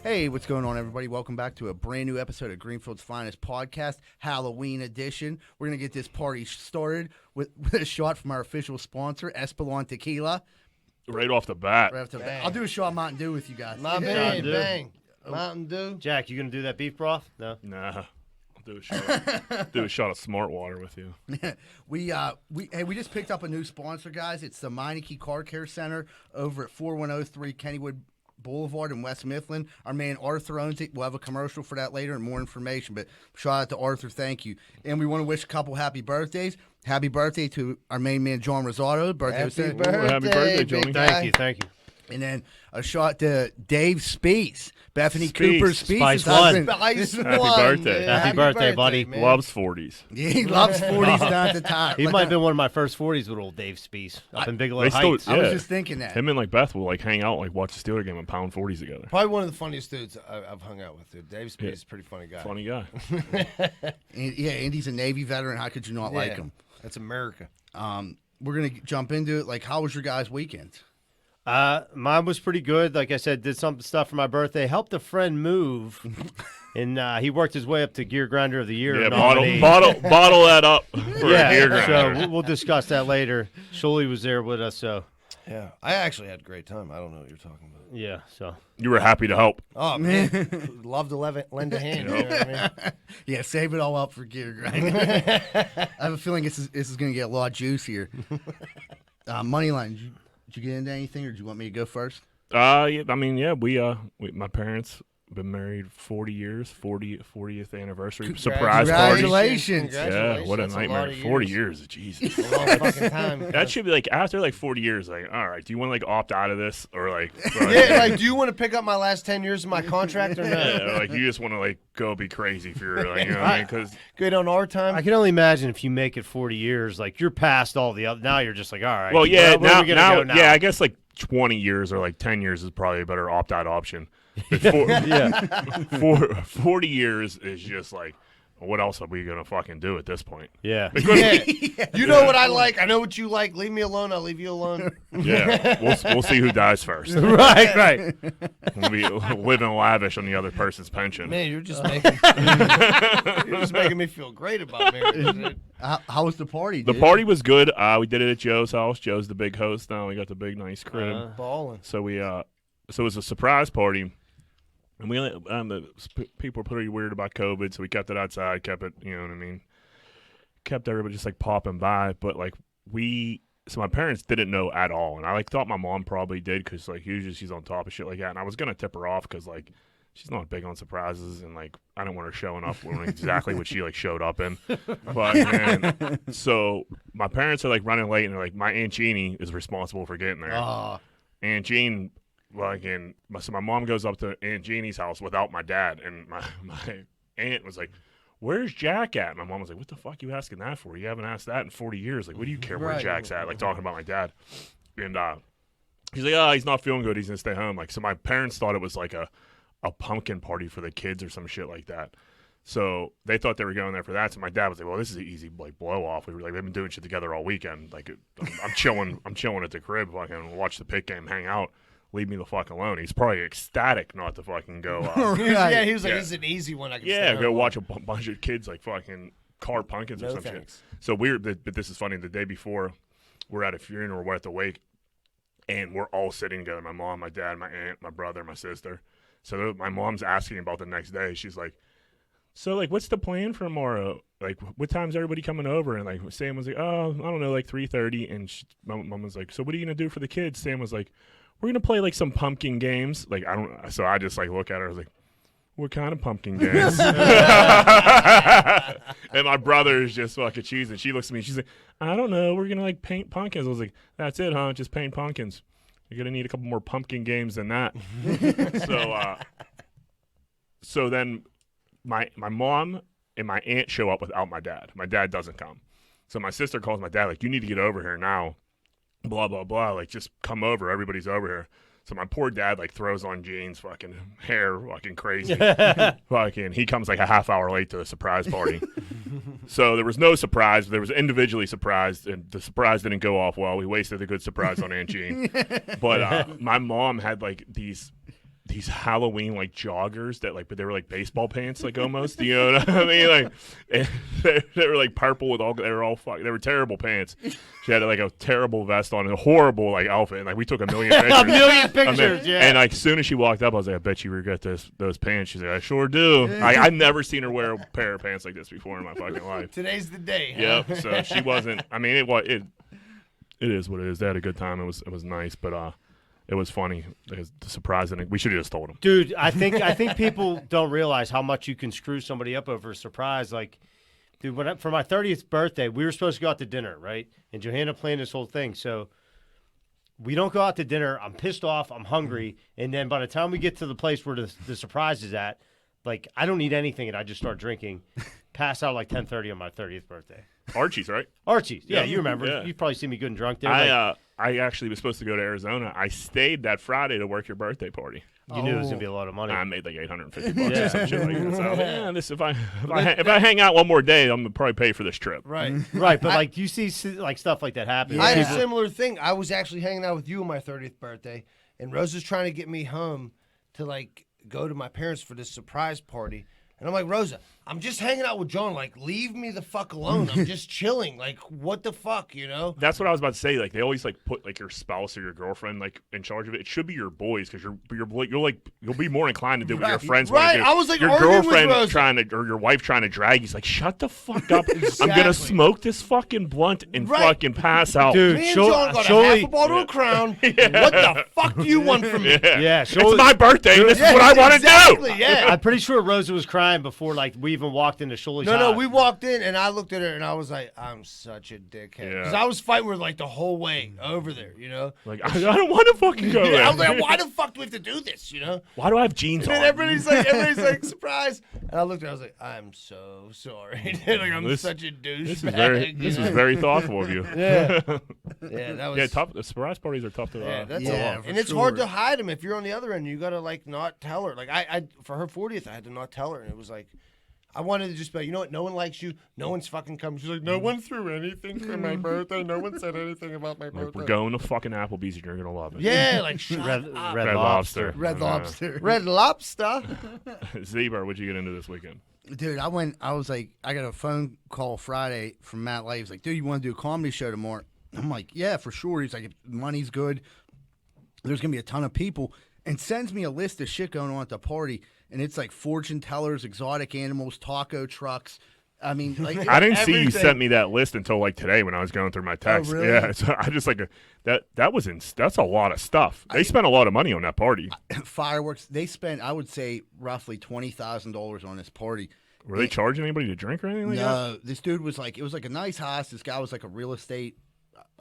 Hey, what's going on, everybody? Welcome back to a brand new episode of Greenfield's Finest Podcast, Halloween edition. We're going to get this party started with a shot from our official sponsor, Espelon Tequila. Right off the bat. I'll do a shot of Mountain Dew with you guys. My man, bang. Mountain Dew. Jack, you going to do that beef broth? No? Nah. I'll do a shot of smart water with you. We just picked up a new sponsor, guys. It's the Meineke Car Care Center over at 4103 Kennywood Boulevard in West Mifflin. Our man Arthur owns it. We'll have a commercial for that later and more information, but shout out to Arthur. Thank you. And we want to wish a couple happy birthdays. Happy birthday to our main man John Rosato. Happy birthday, Johnny. Thank you. And then a shot to Dave Spees. Bethany Cooper Spees. Spice One. Happy birthday. Happy birthday, buddy. Man. Loves 40s. Yeah, he loves 40s down at the top. He might have been one of my first 40s with old Dave Spees up in Bigelow They still- Heights. I was Yeah. just thinking that. Him and Beth will hang out and watch the Steeler game and pound 40s together. Probably one of the funniest dudes I've hung out with, dude. Dave Speed Yeah. is a pretty funny guy. Funny guy. And, yeah, Andy's a Navy veteran. How could you not like Yeah, him? That's America. We're going to jump into it. Like, how was your guys' weekend? Mine was pretty good. Like I said, did some stuff for my birthday. Helped a friend move, and he worked his way up to Gear Grinder of the Year. Yeah, nominee. bottle that up for a gear So grinder. we'll discuss that later. Sciulli was there with us, so Yeah. I actually had a great time. I don't know what you're talking about. yeah. So You were happy to help. Oh, man. Love to lend a hand. You know what I mean? Yeah, save it all up for gear grinder. I have a feeling this is going to get a lot juicier. Moneyline, did you get into anything, or do you want me to go first? Yeah, I mean, yeah, we my parents been married 40 years, 40th anniversary surprise party. Congratulations. Yeah, what a That's nightmare. lot of 40 years. years, Jesus. A long fucking time. That should be after 40 years, all right, do you want to opt out of this or Yeah, like, do you want to pick up my last 10 years of my contract or no? yeah, you just want to go be crazy for your you know what I mean? Because Good on our time. I can only imagine if you make it 40 years, like you're past all the other. Now you're just like, all right. well, yeah, where are we gonna go now? yeah, I guess 20 years or 10 years is probably a better opt out option. Yeah. 40 years is just what else are we gonna fucking do at this point? Yeah. Yeah. You know what I like. I know what you like. Leave me alone. I'll leave you alone. Yeah, we'll see who dies first. right. We'll be living lavish on the other person's pension. Man, you're just making me feel great about marriage. How was the party, The dude? party was good. We did it at Joe's house. Joe's the big host now. We got the big nice crib. Balling. So so it was a surprise party, and people were pretty weird about COVID, so we kept it outside, kept it, you know what I mean, kept everybody just popping by. But so my parents didn't know at all, and I thought my mom probably did because usually she's on top of shit like that, and I was gonna tip her off because she's not big on surprises, and I didn't want her showing up when exactly what she showed up in. But man, so my parents are running late, and they're my Aunt Jeannie is responsible for getting there. Aunt Jean, so my mom goes up to Aunt Jeannie's house without my dad, and my aunt was like, "Where's Jack at?" And my mom was like, "What the fuck you asking that for? You haven't asked that in 40 years. What do you care where Jack's at?" Talking about my dad. And he's like, "Oh, he's not feeling good. He's gonna stay home." So my parents thought it was a pumpkin party for the kids or some shit like that. So they thought they were going there for that. So my dad was like, "Well, this is an easy blow off. We were they've been doing shit together all weekend. I'm chilling. I'm chilling at the crib. Fucking watch the pit game, hang out. Leave me the fuck alone." He's probably ecstatic not to fucking go. Yeah, he was like, Yeah. "This is an easy one. I can Yeah, stay go home watch a bunch of kids fucking carve pumpkins or No some thanks. shit. So weird, but this is funny. The day before, we're at a funeral, we're at the wake, and we're all sitting together. My mom, my dad, my aunt, my brother, my sister. So my mom's asking about the next day. She's like, "So what's the plan for tomorrow? What time's everybody coming over?" And Sam was like, "Oh, I don't know, 3:30." And my mom was like, "So what are you gonna do for the kids?" Sam was like, "We're gonna play some pumpkin games." I don't. So I just look at her. I was like, "What kind of pumpkin games?" And my brother is just fucking cheesing. She looks at me. She's like, "I don't know. We're gonna paint pumpkins." I was like, "That's it, huh? Just paint pumpkins. You're gonna need a couple more pumpkin games than that." So then my mom and my aunt show up without my dad. My dad doesn't come. So my sister calls my dad "You need to get over here now." Blah blah blah. Just come over. Everybody's over here. So my poor dad throws on jeans, fucking hair, fucking crazy. Fucking, he comes a half hour late to the surprise party. So there was no surprise. There was individually surprised, and the surprise didn't go off well. We wasted a good surprise on Aunt Jean. But my mom had these these Halloween like joggers that like, but they were like baseball pants, like almost. You know what I mean? Like and they were like purple with all. They were all fuck. They were terrible pants. She had like a terrible vest on, and a horrible like outfit. And like we took a million pictures. A million pictures, yeah. And like as soon as she walked up, I was like, I bet you regret those pants. She's like, I sure do. I've never seen her wear a pair of pants like this before in my fucking life. Today's the day. Huh? Yep. So she wasn't. I mean, it is what it is. They had a good time. It was nice, but it was funny. The surprise, and we should have just told them. Dude, I think people don't realize how much you can screw somebody up over a surprise. Like, dude, for my 30th birthday, we were supposed to go out to dinner, right? And Johanna planned this whole thing. So we don't go out to dinner. I'm pissed off. I'm hungry. And then by the time we get to the place where the surprise is at, like, I don't need anything, and I just start drinking. Pass out like 10:30 on my 30th birthday. Archie's, right? Archie's. Yeah, you remember. Yeah. You've probably seen me good and drunk there. I actually was supposed to go to Arizona. I stayed that Friday to work your birthday party. You knew it was going to be a lot of money. I made like $850 or some shit like that. So, if I hang out one more day, I'm going to probably pay for this trip. Right. Right, but like you see like stuff like that happen. I had a similar thing. I was actually hanging out with you on my 30th birthday, and Rose was trying to get me home to like go to my parents for this surprise party. And I'm like, Rosa, I'm just hanging out with John. Like, leave me the fuck alone. I'm just chilling. Like, what the fuck, you know? That's what I was about to say. Like, they always like put like your spouse or your girlfriend like in charge of it. It should be your boys because you'll be more inclined to do what your friends want to do. I was like, your arguing girlfriend with Rosa. trying to or your wife trying to drag you. He's like, shut the fuck up. I'm gonna smoke this fucking blunt and fucking pass out. Dude, Me and John got a half a bottle of Crown. What the fuck do you want from me? Yeah, It's my birthday. This is what I want to do. Yeah. I'm pretty sure Rosa was crying before like we even walked into Shuley's No, house. we walked in, and I looked at her, and I was like, I'm such a dickhead. Yeah. Because I was fighting with her, like, the whole way over there, you know? Like, I don't want to fucking go there. I was like, why the fuck do we have to do this, you know? Why do I have jeans And on? then everybody's like, surprise. And I looked at her, I was like, I'm so sorry. Like, I'm such a douchebag. This is very thoughtful of you. Yeah. Yeah, that was... Yeah, tough. The surprise parties are tough to. Yeah, that's Yeah, a lot. for And it's hard sure. to hide them if you're on the other end. You got to, like, not tell her. Like, I for her 40th, I had to not tell her. And it was like... I wanted to just be like, you know what? No one likes you. No one's fucking coming. She's like, no one threw anything for my birthday. No one said anything about my birthday. We're going to fucking Applebee's and you're gonna love it. Yeah, like Red Red Lobster. Red Lobster. Red Lobster. Zebra, what'd you get into this weekend? Dude, I was like, I got a phone call Friday from Matt Lay. He was like, dude, you want to do a comedy show tomorrow? I'm like, yeah, for sure. He's like, if money's good, there's going to be a ton of people. And sends me a list of shit going on at the party. And it's like fortune tellers, exotic animals, taco trucks. I mean, like I didn't see you everything. sent me that list until like today when I was going through my text. really? Yeah, so I just like that's a lot of stuff. They spent a lot of money on that party. fireworks. They spent, I would say, roughly $20,000 on this party. Were they charging anybody to drink or anything like that? No, this dude was like, it was like a nice house. This guy was like a real estate,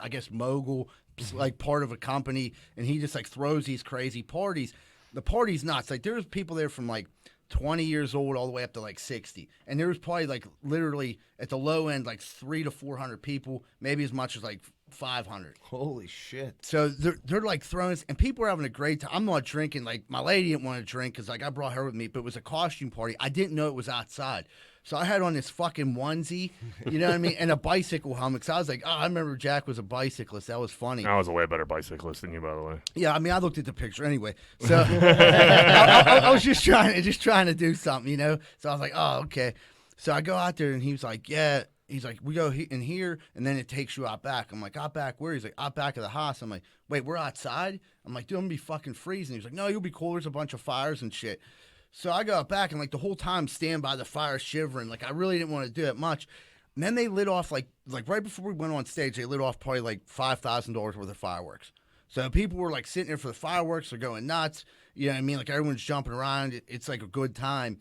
I guess, mogul, like part of a company, and he just like throws these crazy parties. The party's nuts. Like there's people there from like 20 years old all the way up to like 60, and there was probably like literally at the low end like 300 to 400 people, maybe as much as like 500. Holy shit. So they're like throwing this, and people are having a great time. I'm not drinking. Like my lady didn't want to drink because like I brought her with me, but it was a costume party. I didn't know it was outside. So I had on this fucking onesie, you know what I mean, and a bicycle helmet. So I was like, oh, I remember Jack was a bicyclist. That was funny. I was a way better bicyclist than you, by the way. Yeah, I mean, I looked at the picture anyway. So I was just trying to do something, you know. So I was like, oh, okay. So I go out there, and he was like, yeah. He's like, we go in here, and then it takes you out back. I'm like, out back where? He's like, out back of the house. I'm like, wait, we're outside? I'm like, dude, I'm going to be fucking freezing. He's like, no, you'll be cool. There's a bunch of fires and shit. So I go out back, and like the whole time stand by the fire shivering. Like I really didn't want to do it much. And then they lit off, like right before we went on stage, they lit off probably like $5,000 worth of fireworks. So people were like sitting there for the fireworks. They're going nuts. You know what I mean? Like everyone's jumping around. It's like a good time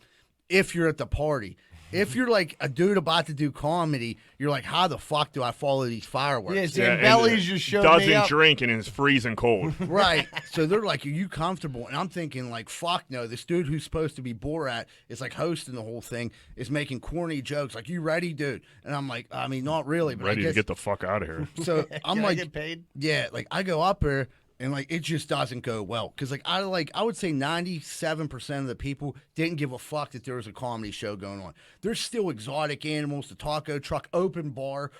if you're at the party. If you're like a dude about to do comedy, you're like, how the fuck do I follow these fireworks? Yeah, see, and Belly's just showed doesn't me up. drink and is freezing cold. Right. So they're like, are you comfortable? And I'm thinking like, fuck no. This dude who's supposed to be Borat is like hosting the whole thing, is making corny jokes. Like, you ready, dude? And I'm like, I mean, not really, but Ready I guess. to get the fuck out of here. So I'm Can I like, get paid? yeah, like I go up there. And like it just doesn't go well because I would say 97% of the people didn't give a fuck that there was a comedy show going on. There's still exotic animals, the taco truck, open bar,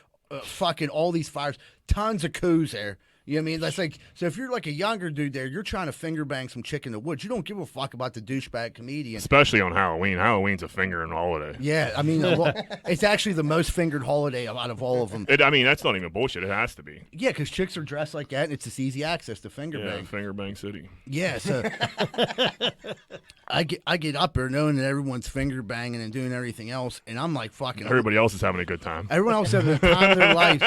fucking all these fires, tons of coos there. You know what I mean? That's like, so if you're like a younger dude there, you're trying to finger bang some chick in the woods. You don't give a fuck about the douchebag comedian. Especially on Halloween. Halloween's a fingering holiday. Yeah, I mean, it's actually the most fingered holiday out of all of them. I mean, that's not even bullshit. It has to be. Yeah, because chicks are dressed like that, and it's just easy access to finger Yeah, bang. finger bang city. Yeah, so I get up there knowing that everyone's finger banging and doing everything else, and I'm like fucking. Everybody else is having a good time. Everyone else having the time of their life,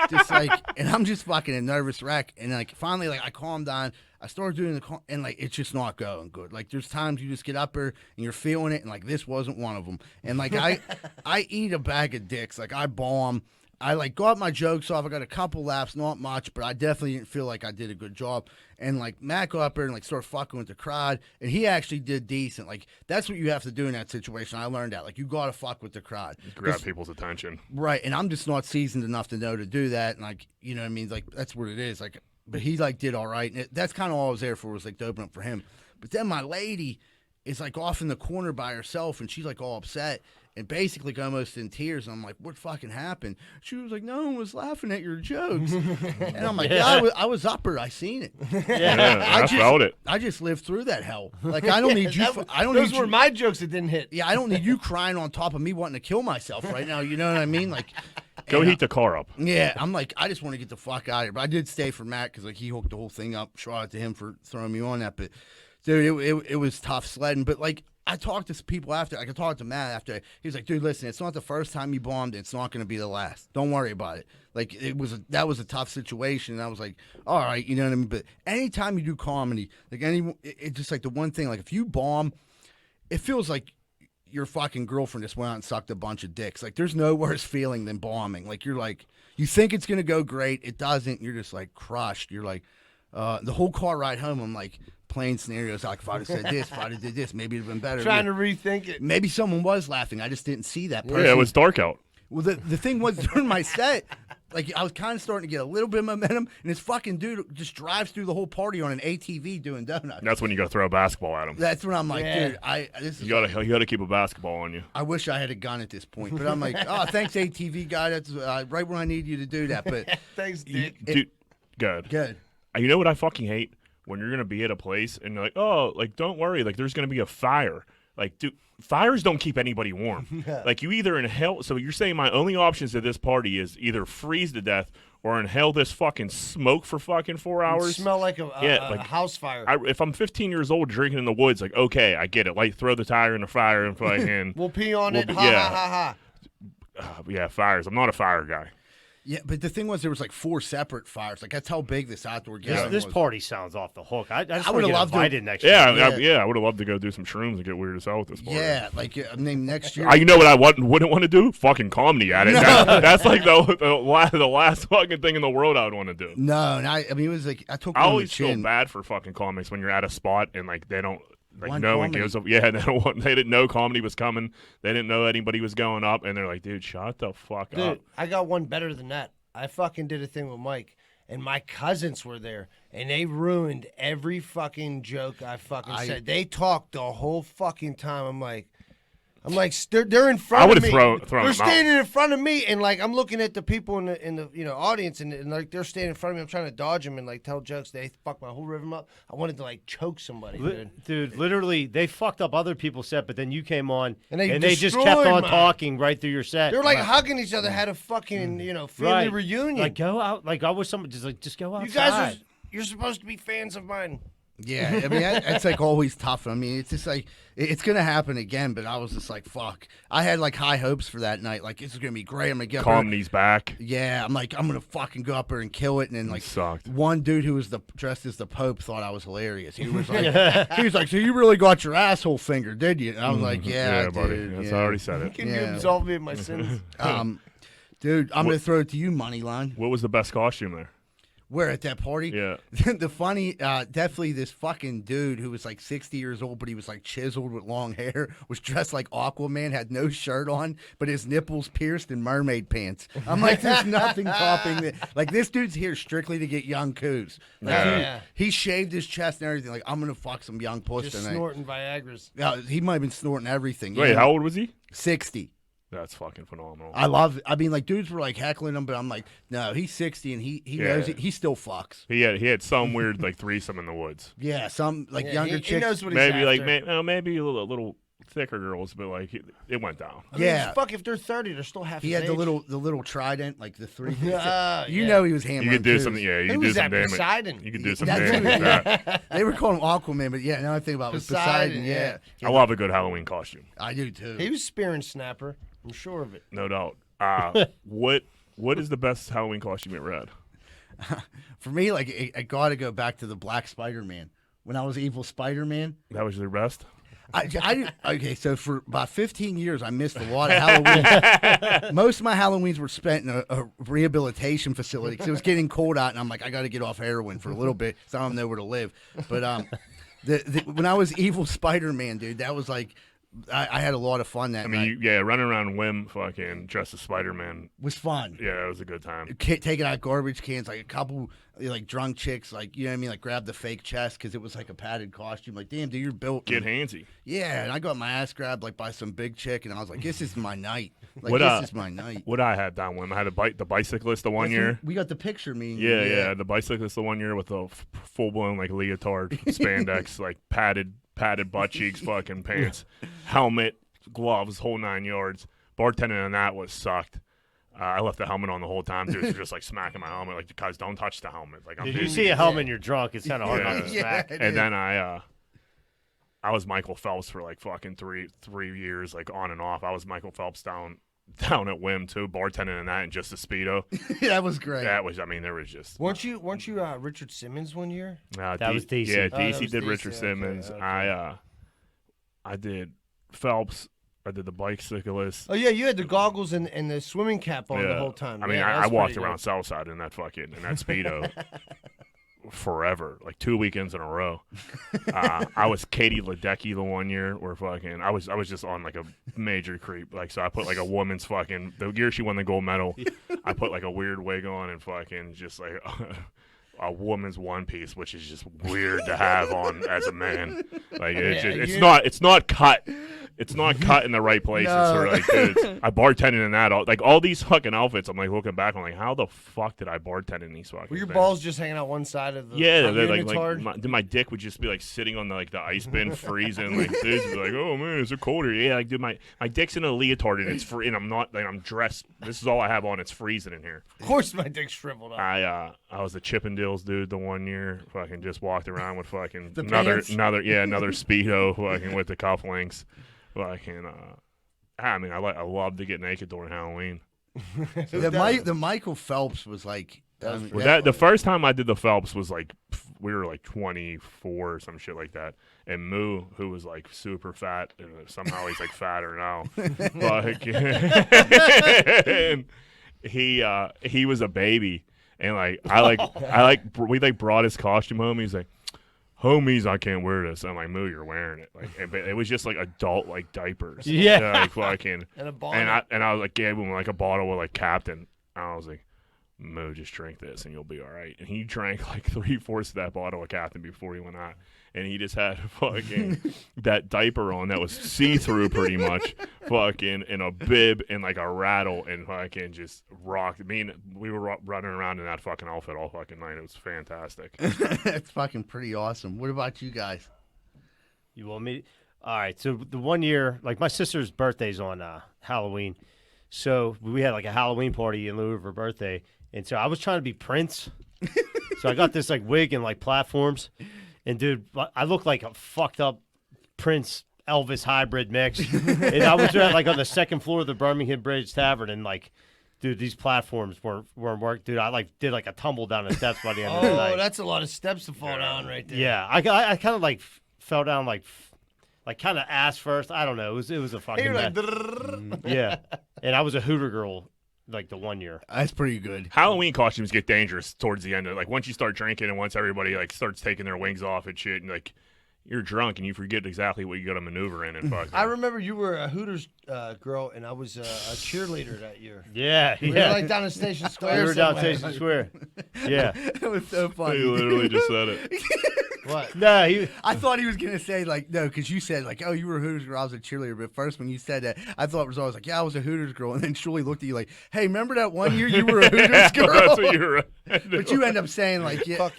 just like, and I'm just fucking a nervous wreck. And like finally, like I calmed down. I started doing and like it's just not going good. Like there's times you just get up there and you're feeling it, and like this wasn't one of them. And like I eat a bag of dicks. Like I bomb. I like got my jokes off. I got a couple laughs, not much, but I definitely didn't feel like I did a good job. And like Matt got up there and like started fucking with the crowd, and he actually did decent. Like that's what you have to do in that situation. I learned that. Like you gotta fuck with the crowd, Grab people's attention. right? And I'm just not seasoned enough to know to do that. And like you know what I mean? Like that's what it is. Like, but he like did all right, and that's kind of all I was there for, was like to open up for him. But then my lady is like off in the corner by herself, and she's like all upset. And basically almost in tears. And I'm like, what fucking happened? She was like, no one was laughing at your jokes. And I'm like, yeah, I was up her. I seen it. Yeah, I felt it. I just lived through that hell. Like, I don't need you. Those were my jokes that didn't hit. Yeah, I don't need you crying on top of me wanting to kill myself right now. You know what I mean? Like, Go heat the car up. yeah, I'm like, I just want to get the fuck out of here. But I did stay for Matt because like he hooked the whole thing up. Shout out to him for throwing me on that. But dude, it was tough sledding. But like, I talked to some people after. I could talk to Matt after. He was like, "Dude, listen, it's not the first time you bombed. It's not going to be the last. Don't worry about it." Like that was a tough situation. And I was like, "All right, you know what I mean." But anytime you do comedy, like it's just like the one thing. Like if you bomb, it feels like your fucking girlfriend just went out and sucked a bunch of dicks. Like there's no worse feeling than bombing. Like you're like, you think it's going to go great, it doesn't. You're just like crushed. You're like, the whole car ride home, I'm like, playing scenarios like if I'd have said this, if I'd have did this, maybe it'd have been better. Trying to rethink it. Maybe someone was laughing. I just didn't see that person. Yeah, it was dark out. Well, the thing was during my set, like I was kind of starting to get a little bit of momentum, and this fucking dude just drives through the whole party on an ATV doing donuts. That's when you got to throw a basketball at him. That's when I'm like, Yeah. dude, this is. You gotta keep a basketball on you. I wish I had a gun at this point, but I'm like, oh, thanks ATV guy. That's right when I need you to do that. But Thanks, Dick. Dude, good. good. You know what I fucking hate? When you're gonna be at a place and you're like, oh, like don't worry, like there's gonna be a fire. Like, dude, fires don't keep anybody warm. Like you either inhale. So you're saying my only options at this party is either freeze to death or inhale this fucking smoke for fucking 4 hours. Smell like a like, house fire. If I'm 15 years old drinking in the woods, like okay, I get it. Like throw the tire in the fire and fucking. We'll pee on We'll it. be- Ha yeah. ha ha ha. Yeah, fires. I'm not a fire guy. Yeah, but the thing was, there was like 4 separate fires. Like that's how big this outdoor gathering This was. party sounds off the hook. I just I want would've to get loved to- invited next Yeah, year. I would have loved to go do some shrooms and get weird as hell with this party. Yeah, like I mean, next year. You know what I wouldn't want to do? Fucking comedy at it. That's like the last fucking thing in the world I would want to do. No, and I mean, it was like I took I one on the always feel chin. bad for fucking comics when you're at a spot and like they don't like One no one comedy. gives up. Yeah, they didn't know comedy was coming. They didn't know anybody was going up, and they're like, dude, shut the fuck up. Dude, I got one better than that. I fucking did a thing with Mike, and my cousins were there, and they ruined every fucking joke I fucking said. They talked the whole fucking time. I'm like, they're in front I of would've me. thrown They're them out. standing in front of me, and like I'm looking at the people in the audience, and like they're standing in front of me. I'm trying to dodge them and like tell jokes. They fucked my whole rhythm up. I wanted to like choke somebody, dude. Dude, literally, they fucked up other people's set, but then you came on, And and they they just destroyed kept on mine. talking right through your set. They're like hugging each other, had a fucking family Right. reunion. Like, go out. Like, I was someone just go outside. you guys you're supposed to be fans of mine. Yeah, I mean, that's like always tough. I mean, it's just like, it's going to happen again, but I was just like, fuck. I had like high hopes for that night. Like, this is going to be great. I'm going to get up there. Comedy's back. Yeah, I'm like, I'm going to fucking go up there and kill it. And then, like, Sucked. one dude who was dressed as the Pope thought I was hilarious. He was like, so you really got your asshole finger, did you? And I was like, yeah, Yeah, buddy. dude. Yes, yeah. I already said it. Can you Yeah. absolve me of my sins? Dude, I'm going to throw it to you, Moneyline. What was the best costume there? Where at that party? Yeah. The funny, definitely this fucking dude who was like 60 years old, but he was like chiseled with long hair, was dressed like Aquaman, had no shirt on, but his nipples pierced in mermaid pants. I'm like, there's nothing topping that. Like, this dude's here strictly to get young coos. Like, Yeah. he shaved his chest and everything. Like, I'm going to fuck some young puss Just tonight. snorting Viagra's. He might have been snorting everything. Wait, how old was he? 60. That's fucking phenomenal. I love it. I mean, like, dudes were like heckling him, but I'm like, no, he's 60 and he knows it. He still fucks. He had some weird like threesome in the woods. Yeah, some like Yeah, younger he chicks. knows what he's Maybe like after. maybe a little thicker girls, but like it went down. I mean, Yeah. fuck, if they're 30, they're still half He his had the age. little trident, like the three. Yeah. You know he was hammering. You could do twos. something. Yeah, you Who could do was some that, damage. Poseidon? You could do some That's damage with that. They were calling him Aquaman, but yeah, now I think about it, it was Poseidon. Poseidon, Yeah, yeah. I love a good Halloween costume, I do too. He was spearing Snapper. I'm sure of it. no doubt. What is the best Halloween costume you ever had? For me, like, I got to go back to the Black Spider-Man. When I was evil Spider-Man, That was your best. okay, so for about 15 years, I missed a lot of Halloween. Most of my Halloweens were spent in a rehabilitation facility because it was getting cold out, and I'm like, I got to get off heroin for a little bit, so I don't know where to live. But when I was evil Spider-Man, dude, that was like, I had a lot of fun that I night. mean, running around Wim, fucking dressed as Spider-Man. It was fun. Yeah, it was a good time. Taking out garbage cans, like a couple like drunk chicks, like, you know what I mean, like grab the fake chest because it was like a padded costume. Like, damn, dude, you're built. Get handsy. Yeah, and I got my ass grabbed like by some big chick, and I was like, this is my night. Like, What, this is my night. What I had down Wim, I had the bicyclist the one year. We got the picture, me. and Yeah, you, yeah, the bicyclist the one year with the full blown like leotard, spandex, like padded butt cheeks, fucking pants, helmet, gloves, whole 9 yards. Bartending on that was sucked. I left the helmet on the whole time. Dudes were just like smacking my helmet, like, guys, don't touch the helmet. Like, I'm If you busy. see a helmet and you're drunk, it's kind of hard Yeah. not to smack. And then I was Michael Phelps for like fucking three years, like on and off. I was Michael Phelps down at Wim too, bartending in that and just a Speedo. that was great. That was, I mean, there was just. Weren't you Richard Simmons one year? That was DC. Yeah, Oh, that DC was did DC, Richard okay, Simmons. okay. I did Phelps. I did the bicyclist. Oh yeah, you had the goggles and the swimming cap on the whole time. I mean, Yeah, I that's walked pretty around good. Southside in that Speedo forever, like 2 weekends in a row. I was Katie Ledecky the one year where fucking I was just on like a major creep. Like, so I put like a woman's fucking, the year she won the gold medal, I put like a weird wig on and fucking just like a woman's one piece, which is just weird to have on as a man. Like, it's Yeah, it's not cut. It's not cut in the right places. No. Or like, dude, I bartended in that. Like all these fucking outfits. I'm like looking back. I'm like, how the fuck did I bartend in these fucking? Were your things? balls just hanging out one side of the Yeah, they're unitard? like my dick would just be like sitting on the ice bin, freezing. Like dudes would be like, "Oh man, is it colder?" Yeah, like dude, my dick's in a leotard and it's free, and I'm not like I'm dressed. This is all I have on. It's freezing in here. Of course, my dick shriveled up. I was the Chippendales dude the one year. Fucking just walked around with fucking The another pants? another Speedo fucking with the cufflinks. Fucking I mean, I love to get naked during Halloween. The Michael Phelps was like. I mean, Well, that the first time I did the Phelps was like we were like 24 or some shit like that, and Moo, who was like super fat, and somehow he's like fatter now, like, and he was a baby, and we brought his costume home. He's like, homies, I can't wear this. I'm like, Moo, you're wearing it. Like, but it was just like adult like diapers. Yeah. Like fucking. And a bonnet. And I was like, gave him like a bottle of like Captain. And I was like, Moo, just drink this and you'll be all right. And he drank like 3/4 of that bottle of Captain before he went out. And he just had fucking that diaper on that was see-through pretty much, fucking, and a bib and like a rattle, and fucking just rocked. We were running around in that fucking outfit all fucking night. It was fantastic. That's fucking pretty awesome. What about you guys? You want me? All right. So the one year, like my sister's birthday's on Halloween, so we had like a Halloween party in lieu of her birthday, and so I was trying to be Prince. So I got this like wig and like platforms, and dude, I look like a fucked up Prince Elvis hybrid mix. And I was at like on the second floor of the Birmingham Bridge Tavern, and like, dude, these platforms weren't work. Dude, I like did like a tumble down the steps by the end of the night. Oh, that's a lot of steps to fall down right there. Yeah, I kind of like fell down like kind of ass first. I don't know. It was a fucking You're like, mess. Yeah, and I was a Hooter girl like the one year. That's pretty good. Halloween costumes get dangerous towards the end. Like once you start drinking and once everybody like starts taking their wings off and shit, and like you're drunk and you forget exactly what you got to maneuver in and fuck. I remember you were a Hooters girl, and I was a cheerleader that year. Yeah, We yeah. were like down in Station Square. We were down somewhere. Station Square. Yeah. It was so He funny. literally just said it. What? No, he. I thought he was gonna say like no, because you said like, oh, you were a Hooters girl, I was a cheerleader. But first when you said that, I thought it was always like, yeah, I was a Hooters girl, and then Shuli looked at you like, hey, remember that one year you were a Hooters girl? That's what you're. But you end up saying like, yeah,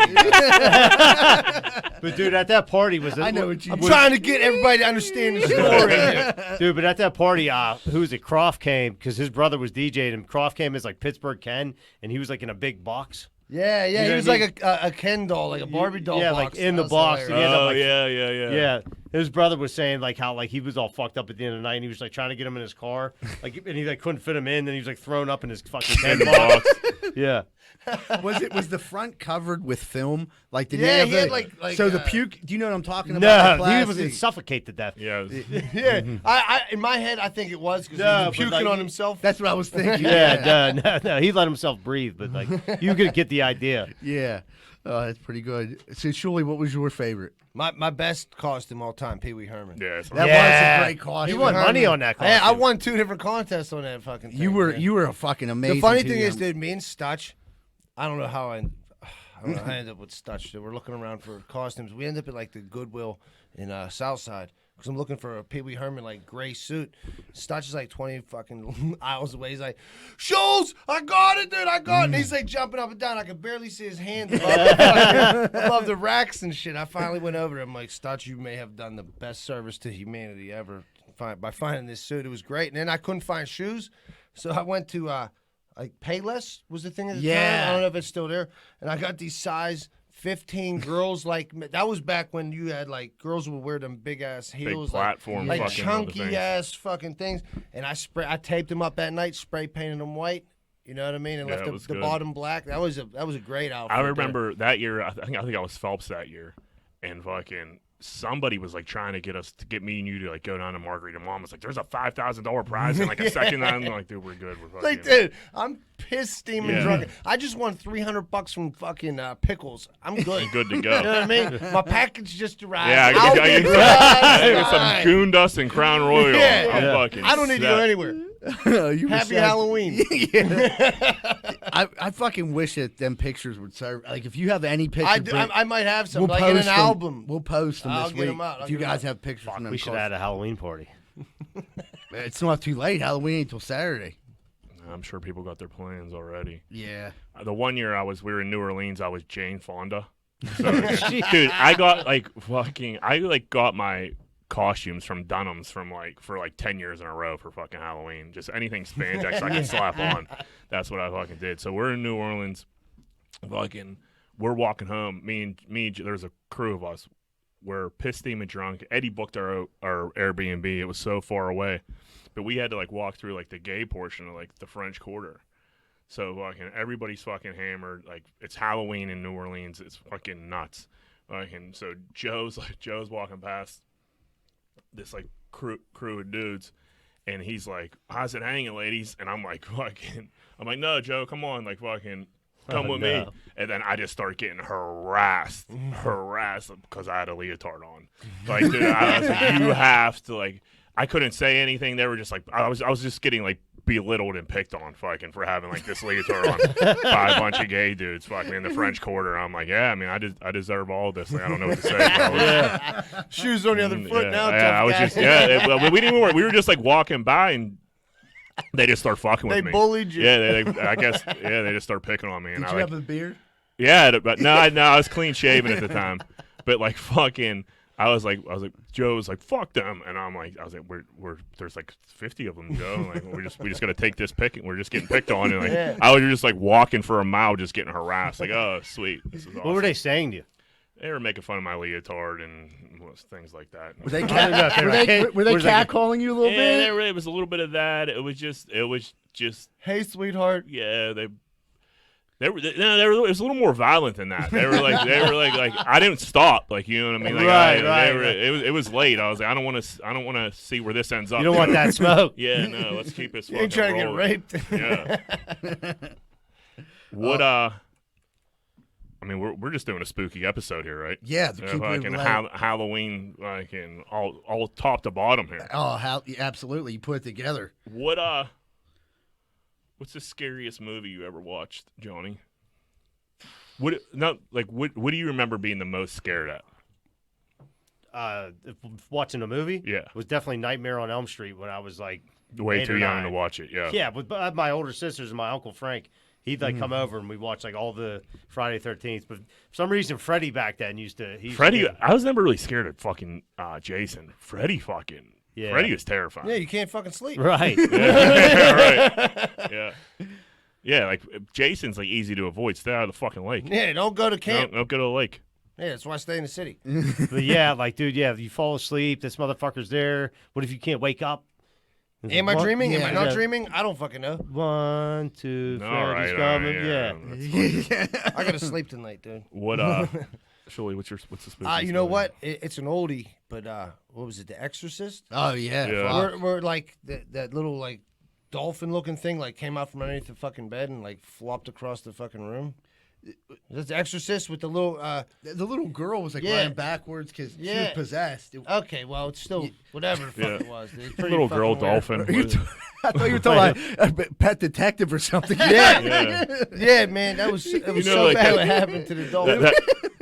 But dude, at that party was. I know what you. I'm trying to get everybody to understand the story here. Dude, but at that party, who was it? Croft came because his brother was DJing, and Croft came as like Pittsburgh Ken, and he was like in a big box. Yeah, You know he what was I mean? like a Ken doll, like a Barbie doll Yeah, box. like in the That was box. hilarious. Yeah, Oh like- yeah. Yeah, his brother was saying like how like he was all fucked up at the end of the night, and he was like trying to get him in his car, like, and he like couldn't fit him in, and he was like thrown up in his fucking In Ken the box. box. Yeah, Was the front covered with film? Like did Yeah, they have he had, the- like, so the puke? Do you know what I'm talking about? no, The he was plastic? suffocate to death. Yeah. Yeah, I in my head I think it was because No, he was but, puking like, on himself. That's what I was thinking. Yeah, no, he let himself breathe, but like you could get the idea. Yeah. Oh, that's pretty good. So, Shuli, what was your favorite? My best costume all time, Pee Wee Herman. Yeah. it's- That Yeah. was a great costume. He won money on that Hey, I costume. won 2 different contests on that fucking thing. man. You were a fucking amazing. The funny Pee thing Wee is, Herman. dude, me and Stutch, I don't know how I ended up with Stutch. Dude. We're looking around for costumes. We end up at like the Goodwill in Southside because I'm looking for a Pee Wee Herman like gray suit. Stutch is like 20 fucking aisles away. He's like, Schultz, I got it, dude, I got it. And he's like jumping up and down. I could barely see his hands above the racks and shit. I finally went over to him like, Stutch, you may have done the best service to humanity ever by finding this suit. It was great. And then I couldn't find shoes, so I went to like Payless was the thing at the Yeah. time. I don't know if it's still there. And I got these size 15 girls like that was back when you had like girls would wear them big ass heels, platform like fucking chunky things. ass fucking things. And I taped them up that night, spray painted them white. You know what I mean? And Yeah, left it was the good. bottom black. That was a great outfit. I there. remember that year. I think I was Phelps that year, and fucking somebody was like trying to get me and you to like go down to Marguerite. And Mom was like, "There's a $5,000 prize and like a second." I'm like, "Dude, we're good. We're fucking." Like, dude, I'm pissed, steaming Yeah. drunk. I just won $300 from fucking Pickles. I'm good. Good to You know go. what I mean? My package just arrived. Yeah, I I'll got be some fine. Goon Dust and Crown Royal. Yeah. I'm Yeah. fucking. I don't need to go set. anywhere. You were Happy sad. Halloween. I fucking wish that them pictures would serve. Like if you have any pictures, I, do, I might have some, we'll like in an post them. album. We'll post them I'll this get week. 'em out. I'll If you get 'em guys out. have pictures from them, We should add a Halloween party. It's not too late. Halloween ain't till Saturday. I'm sure people got their plans already. Yeah. The one year we were in New Orleans, I was Jane Fonda. So, dude, I got got my costumes from Dunham's for 10 years in a row for fucking Halloween. Just anything spandex I could slap on. That's what I fucking did. So we're in New Orleans. We're walking home. Me, there's a crew of us. We're pissed, steaming drunk. Eddie booked our Airbnb. It was so far away, but we had to walk through the gay portion of the French Quarter. So everybody's fucking hammered. It's Halloween in New Orleans. It's fucking nuts. So Joe's walking past this crew of dudes, and he's like, "How's it hanging, ladies?" And I'm like, "No, Joe, come on, come with me." And then I just start getting harassed because I had a leotard on. Dude, I was like, "You have to I couldn't say anything. They were just I was just getting belittled and picked on for having this leotard on by a bunch of gay dudes in the French Quarter. I'm like, yeah, I mean, I deserve all this. I don't know what to say. Bro. Shoes on the other foot now. Yeah, tough I was guy. just we didn't even we were just walking by and they just start fucking with They me. bullied you. Yeah, I guess they just start picking on me. And Did you have a beard? yeah, but no, I was clean shaven at the time. But I was like, Joe was like, fuck them, and I was like, we're there's 50 of them, Joe. We just gotta take this pick, and we're just getting picked on, and Yeah. I was just walking for a mile, just getting harassed. Oh, sweet, this is awesome. What were they saying to you? They were making fun of my leotard and things like that. Were they I don't know if they were were they was like- catcalling you a little bit? It was a little bit of that. It was just Hey, sweetheart. yeah. It was a little more violent than that. They were like I didn't stop, you know what I mean? Right. It was late. I was like, I don't want to see where this ends up. You don't want that smoke. Yeah, no, let's keep it. You ain't trying to get raped. Yeah. I mean, we're just doing a spooky episode here, right? Yeah, the keep it light. Halloween, in all top to bottom here. Oh, absolutely! You put it together. What's the scariest movie you ever watched, Johnny? What do you remember being the most scared at? watching a movie. Yeah. Was definitely Nightmare on Elm Street when I was like Way 8 too or young 9. to watch it. Yeah. Yeah, with my older sisters and my uncle Frank, he'd like come over and we watched like all the Friday 13th. But for some reason, Freddie back then used to. Freddy, I was never really scared of fucking Jason. Freddy fucking. Yeah. Freddy was terrifying. Yeah, you can't fucking sleep. Right. Yeah, right. Yeah. Yeah, like Jason's like easy to avoid. Stay out of the fucking lake. Yeah, don't go to camp. Don't go to the lake. Yeah, that's why I stay in the city. But yeah, like dude, yeah, you fall asleep. This motherfucker's there. What if you can't wake up? Am I dreaming? Am I not Yeah. dreaming? I don't fucking know. 1, 2, All Freddy's right, coming. Yeah. That's fucking- I gotta sleep tonight, dude. What Shirley, what's the spooky You know story? what? It's an oldie, but what was it? The Exorcist. Oh yeah. Yeah. fuck. Where like that little like dolphin-looking thing like came out from underneath the fucking bed and like flopped across the fucking room. That's the Exorcist with the little. The little girl was like Yeah. running backwards because she Yeah. was possessed. Okay, well it's still whatever the fuck Yeah. it was. Dude. It's pretty Little fucking girl weird. dolphin. I thought you were talking about a pet detective or something. Yeah. Yeah. Yeah, man, that was it was know, so like bad that- what happened to the dolphin.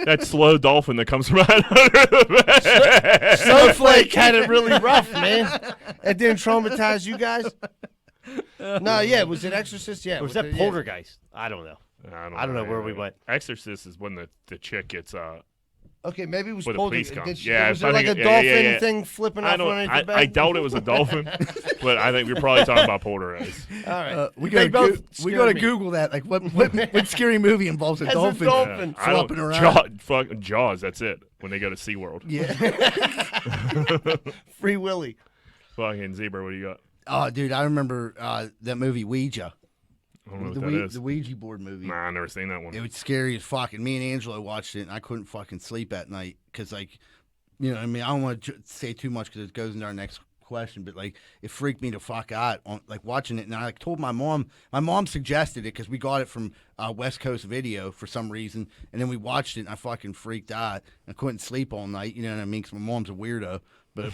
that slow dolphin that comes right under the bed. Snowflake had it really rough, man. It didn't traumatize you guys. No, yeah, was it Exorcist? Yeah, Or was with that the- Poltergeist? I don't know. I don't know where we yeah. went. Exorcist is when the chick gets Okay, maybe it was Where the police come. Poltergeist. Yeah, was I there like a think- dolphin yeah. thing flipping I off don't. underneath the bed? I doubt it was a dolphin, but I think we're probably talking about Poltergeist. All right, We They gotta both we scared gotta me. Google that. Like what scary movie involves a Has a dolphin? dolphin. I don't- flopping around. fucking Jaws. That's it. When they go to SeaWorld. Yeah. Free Willy. Fucking zebra. What do you got? Oh, dude, I remember that movie Ouija. I don't know The, what that is. the Ouija board movie. Nah, I never seen that one. It was scary as fuck. And me and Angelo watched it, and I couldn't fucking sleep at night because, like, you know, what I mean, I don't want to say too much because it goes into our next question, but like, it freaked me the fuck out on like watching it. And I like told my mom. My mom suggested it because we got it from West Coast Video for some reason, and then we watched it, and I fucking freaked out. I couldn't sleep all night. You know what I mean? Because my mom's a weirdo. But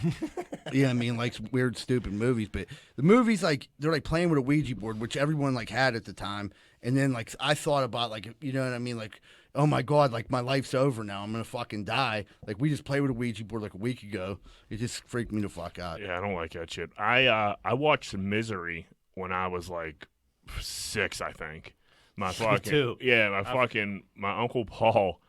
yeah, I mean, like weird, stupid movies. But the movies, like they're like playing with a Ouija board, which everyone like had at the time. And then like I thought about like, you know what I mean, like, oh my god, like my life's over now. I'm gonna fucking die. Like we just played with a Ouija board like a week ago. It just freaked me the fuck out. Yeah, I don't like that shit. I watched Misery when I was like 6, I think. My fucking too. Yeah, my uncle Paul.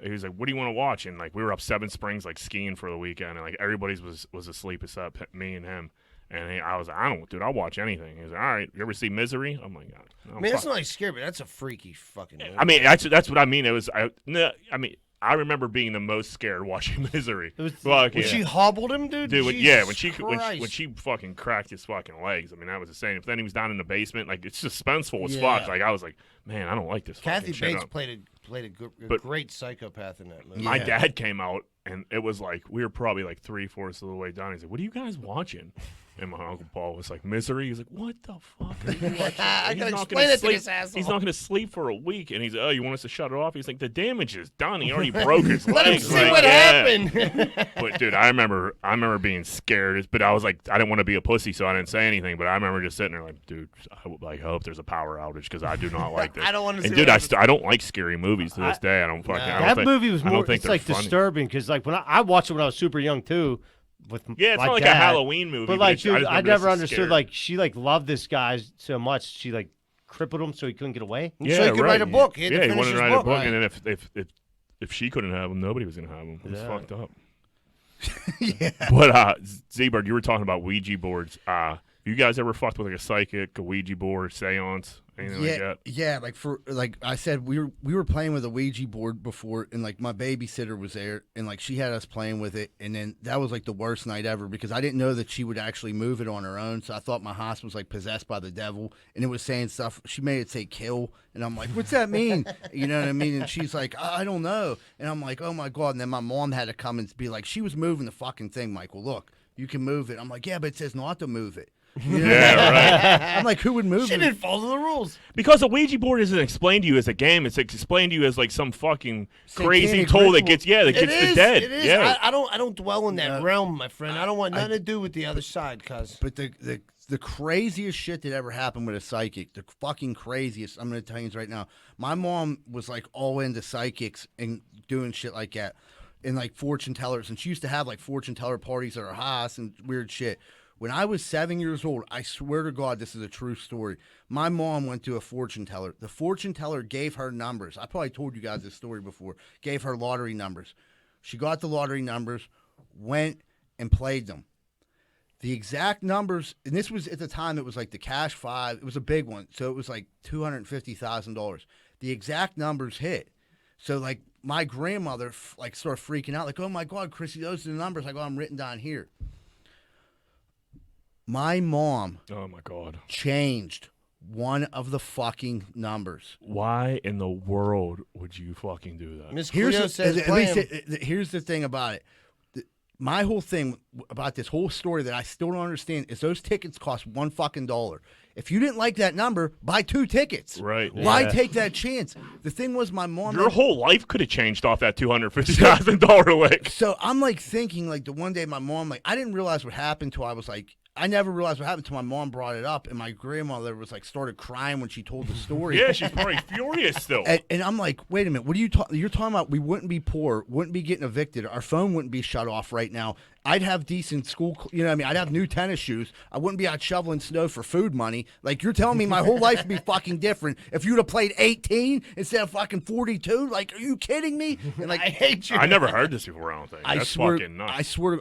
He was like, "What do you want to watch?" And like we were up Seven Springs, like skiing for the weekend, and like everybody's was asleep except me and him. And I was like, "I don't, dude. I'll watch anything." He was like, "All right, you ever see Misery?" I'm like, "No, I mean, that's not like scary, but that's a freaky fucking movie. I mean, that's what I mean. It was. I mean, I remember being the most scared watching Misery. was- Fuck, when yeah. she hobbled him, dude. Dude, Jesus when she Christ. fucking cracked his fucking legs, I mean that was insane. If then he was down in the basement, like it's suspenseful as Yeah. fuck. Like I was like, man, I don't like this. Kathy fucking shit. Bates played a But- great psychopath in that movie. My Yeah. dad came out and it was like we were probably like 3/4 of the way down. He's like, "What are you guys watching?" And my uncle Paul was like, "Misery." He's like, "What the fuck are you watching?" I He's gotta not explain gonna it to sleep. this asshole. He's not going to sleep for a week. And he's, "Oh, you want us to shut it off?" He's like, "The damage is done. He already broke his Let him legs." see Like, what yeah. happened. But dude, I remember being scared, but I was like, I didn't want to be a pussy, so I didn't say anything. But I remember just sitting there like, dude, I hope there's a power outage because I do not like this. I don't wanna see And dude, what happens. I don't like scary movies to this day. I don't fucking. I don't That think, movie was I don't more. think It's they're like funny. disturbing because like when I watched it when I was super young too. With Yeah, it's my not like dad. a Halloween movie. But like, it's- dude, just I remember never just understood. scared. Like, she like loved this guy so much, she like crippled him so he couldn't get away. yeah, so he could right. write a book. He had to yeah, he finish wanted to his write book. a book, Right. and then if she couldn't have him, nobody was gonna have him. It was Yeah. fucked up. Yeah. But Z-Bird, you were talking about Ouija boards. You guys ever fucked with like a psychic, a Ouija board, seance, anything like that? Yeah, like I said, we were playing with a Ouija board before, and like my babysitter was there, and like she had us playing with it, and then that was like the worst night ever because I didn't know that she would actually move it on her own, so I thought my house was like possessed by the devil, and it was saying stuff. She made it say kill, and I'm like, what's that mean? You know what I mean? And she's like, I don't know, and I'm like, oh my god, and then my mom had to come and be like, she was moving the fucking thing, Michael. Look, you can move it. I'm like, yeah, but it says not to move it. You know? Yeah, right. I'm like, who would move She it? didn't follow the rules. Because a Ouija board isn't explained to you as a game; it's explained to you as like some fucking crazy Satanic tool that ritual. gets that It gets the is. dead. It is. Yeah, I don't dwell in that No. realm, my friend. I don't want nothing to do with the other side, cuz. But the craziest shit that ever happened with a psychic, the fucking craziest, I'm going to tell you this right now. My mom was like all into psychics and doing shit like that. and like fortune tellers, and she used to have like fortune teller parties at her house and weird shit. When I was 7 years old, I swear to God, this is a true story. My mom went to a fortune teller. The fortune teller gave her numbers. I probably told you guys this story before. Gave her lottery numbers. She got the lottery numbers, went and played them. The exact numbers, and this was at the time, it was like the Cash 5. It was a big one. So it was like $250,000. The exact numbers hit. So like my grandmother like started freaking out, like, oh my God, Chrissy, those are the numbers. I go, I'm written down here. My mom Oh my God. changed one of the fucking numbers. Why in the world would you fucking do that? Miss Here's Cleo the, says at play least 'em. here's the thing about it. My whole thing about this whole story that I still don't understand is those tickets cost $1 fucking dollar. If you didn't like that number, buy 2 tickets. Right. Why Yeah. take that chance? The thing was, my mom. Your whole life could have changed off that $250,000 lick. So I'm like thinking, like the one day my mom, like I didn't realize what happened till I was like, I never realized what happened till my mom brought it up, and my grandmother was like started crying when she told the story. Yeah, she's probably furious still. And I'm like, wait a minute, what are you talking? You're talking about we wouldn't be poor, wouldn't be getting evicted, our phone wouldn't be shut off right now. I'd have decent school, you know what I mean? I'd have new tennis shoes. I wouldn't be out shoveling snow for food money. Like, you're telling me my whole life would be fucking different if you'd have played 18 instead of fucking 42? Like, are you kidding me? And like, I hate you. I never heard this before, I don't think. I That's swear, fucking nuts. I swear,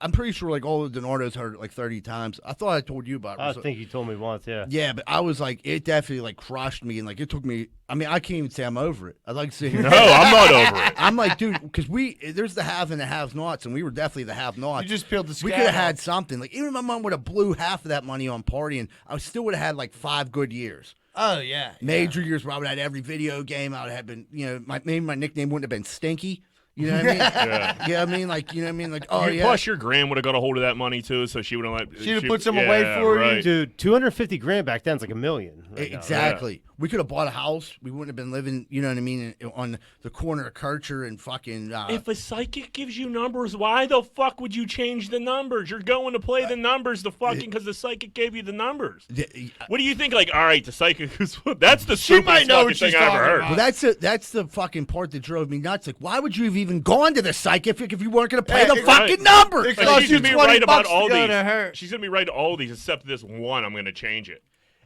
I'm pretty sure like all the Donardos heard it like 30 times. I thought I told you about it. I think you told me once, yeah. Yeah, but I was like, it definitely like crushed me, and like it took me. I mean, I can't even say I'm over it. I'd like to sit here. No, I'm not over it. I'm like, dude, because there's the have and the have-nots, and we were definitely the have-nots. You just peeled the We scab could have off. had something. Like, even if my mom would have blew half of that money on partying, I still would have had like 5 good years. Oh yeah, Major years where I would have had every video game. I would have been, you know, maybe my nickname wouldn't have been Stinky. You know what I mean? Yeah. I mean, like, you know what I mean? Like, oh, yeah. Plus, your gran would have got a hold of that money too, so she would have let. She'd have put some away for you. right. Dude, 250 grand back then is like $1 million. Right now. Exactly. We could have bought a house. We wouldn't have been living, you know what I mean, on the corner of Kircher and fucking. If a psychic gives you numbers, why the fuck would you change the numbers? You're going to play the numbers, because the psychic gave you the numbers. What do you think? Like, all right, the psychic is that's the She might stupidest know fucking what she's thing I ever talking heard. about. Well, that's the fucking part that drove me nuts. Like, why would you have even gone to the psychic if you weren't going to play the Right. fucking numbers? It Like, cost she's you gonna be 20 right about bucks to all go these. to her. She's gonna be right to all these except this one. I'm gonna change it.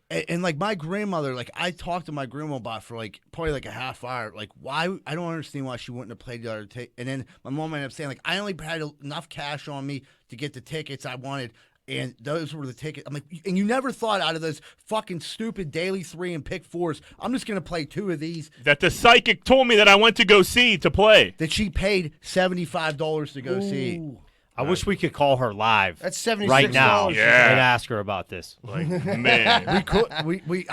And like my grandmother, like I talked to my grandma about it for like probably like a half hour. Like, why? I don't understand why she wouldn't have played the other and then my mom ended up saying, like, I only had enough cash on me to get the tickets I wanted. And those were the tickets. I'm like, and you never thought out of those fucking stupid daily 3 and pick 4s, I'm just going to play 2 of these That the psychic told me that I went to go see to play. that she paid $75 to go see. I wish we could call her live That's $76 right now Yeah. and ask her about this. Like, man. We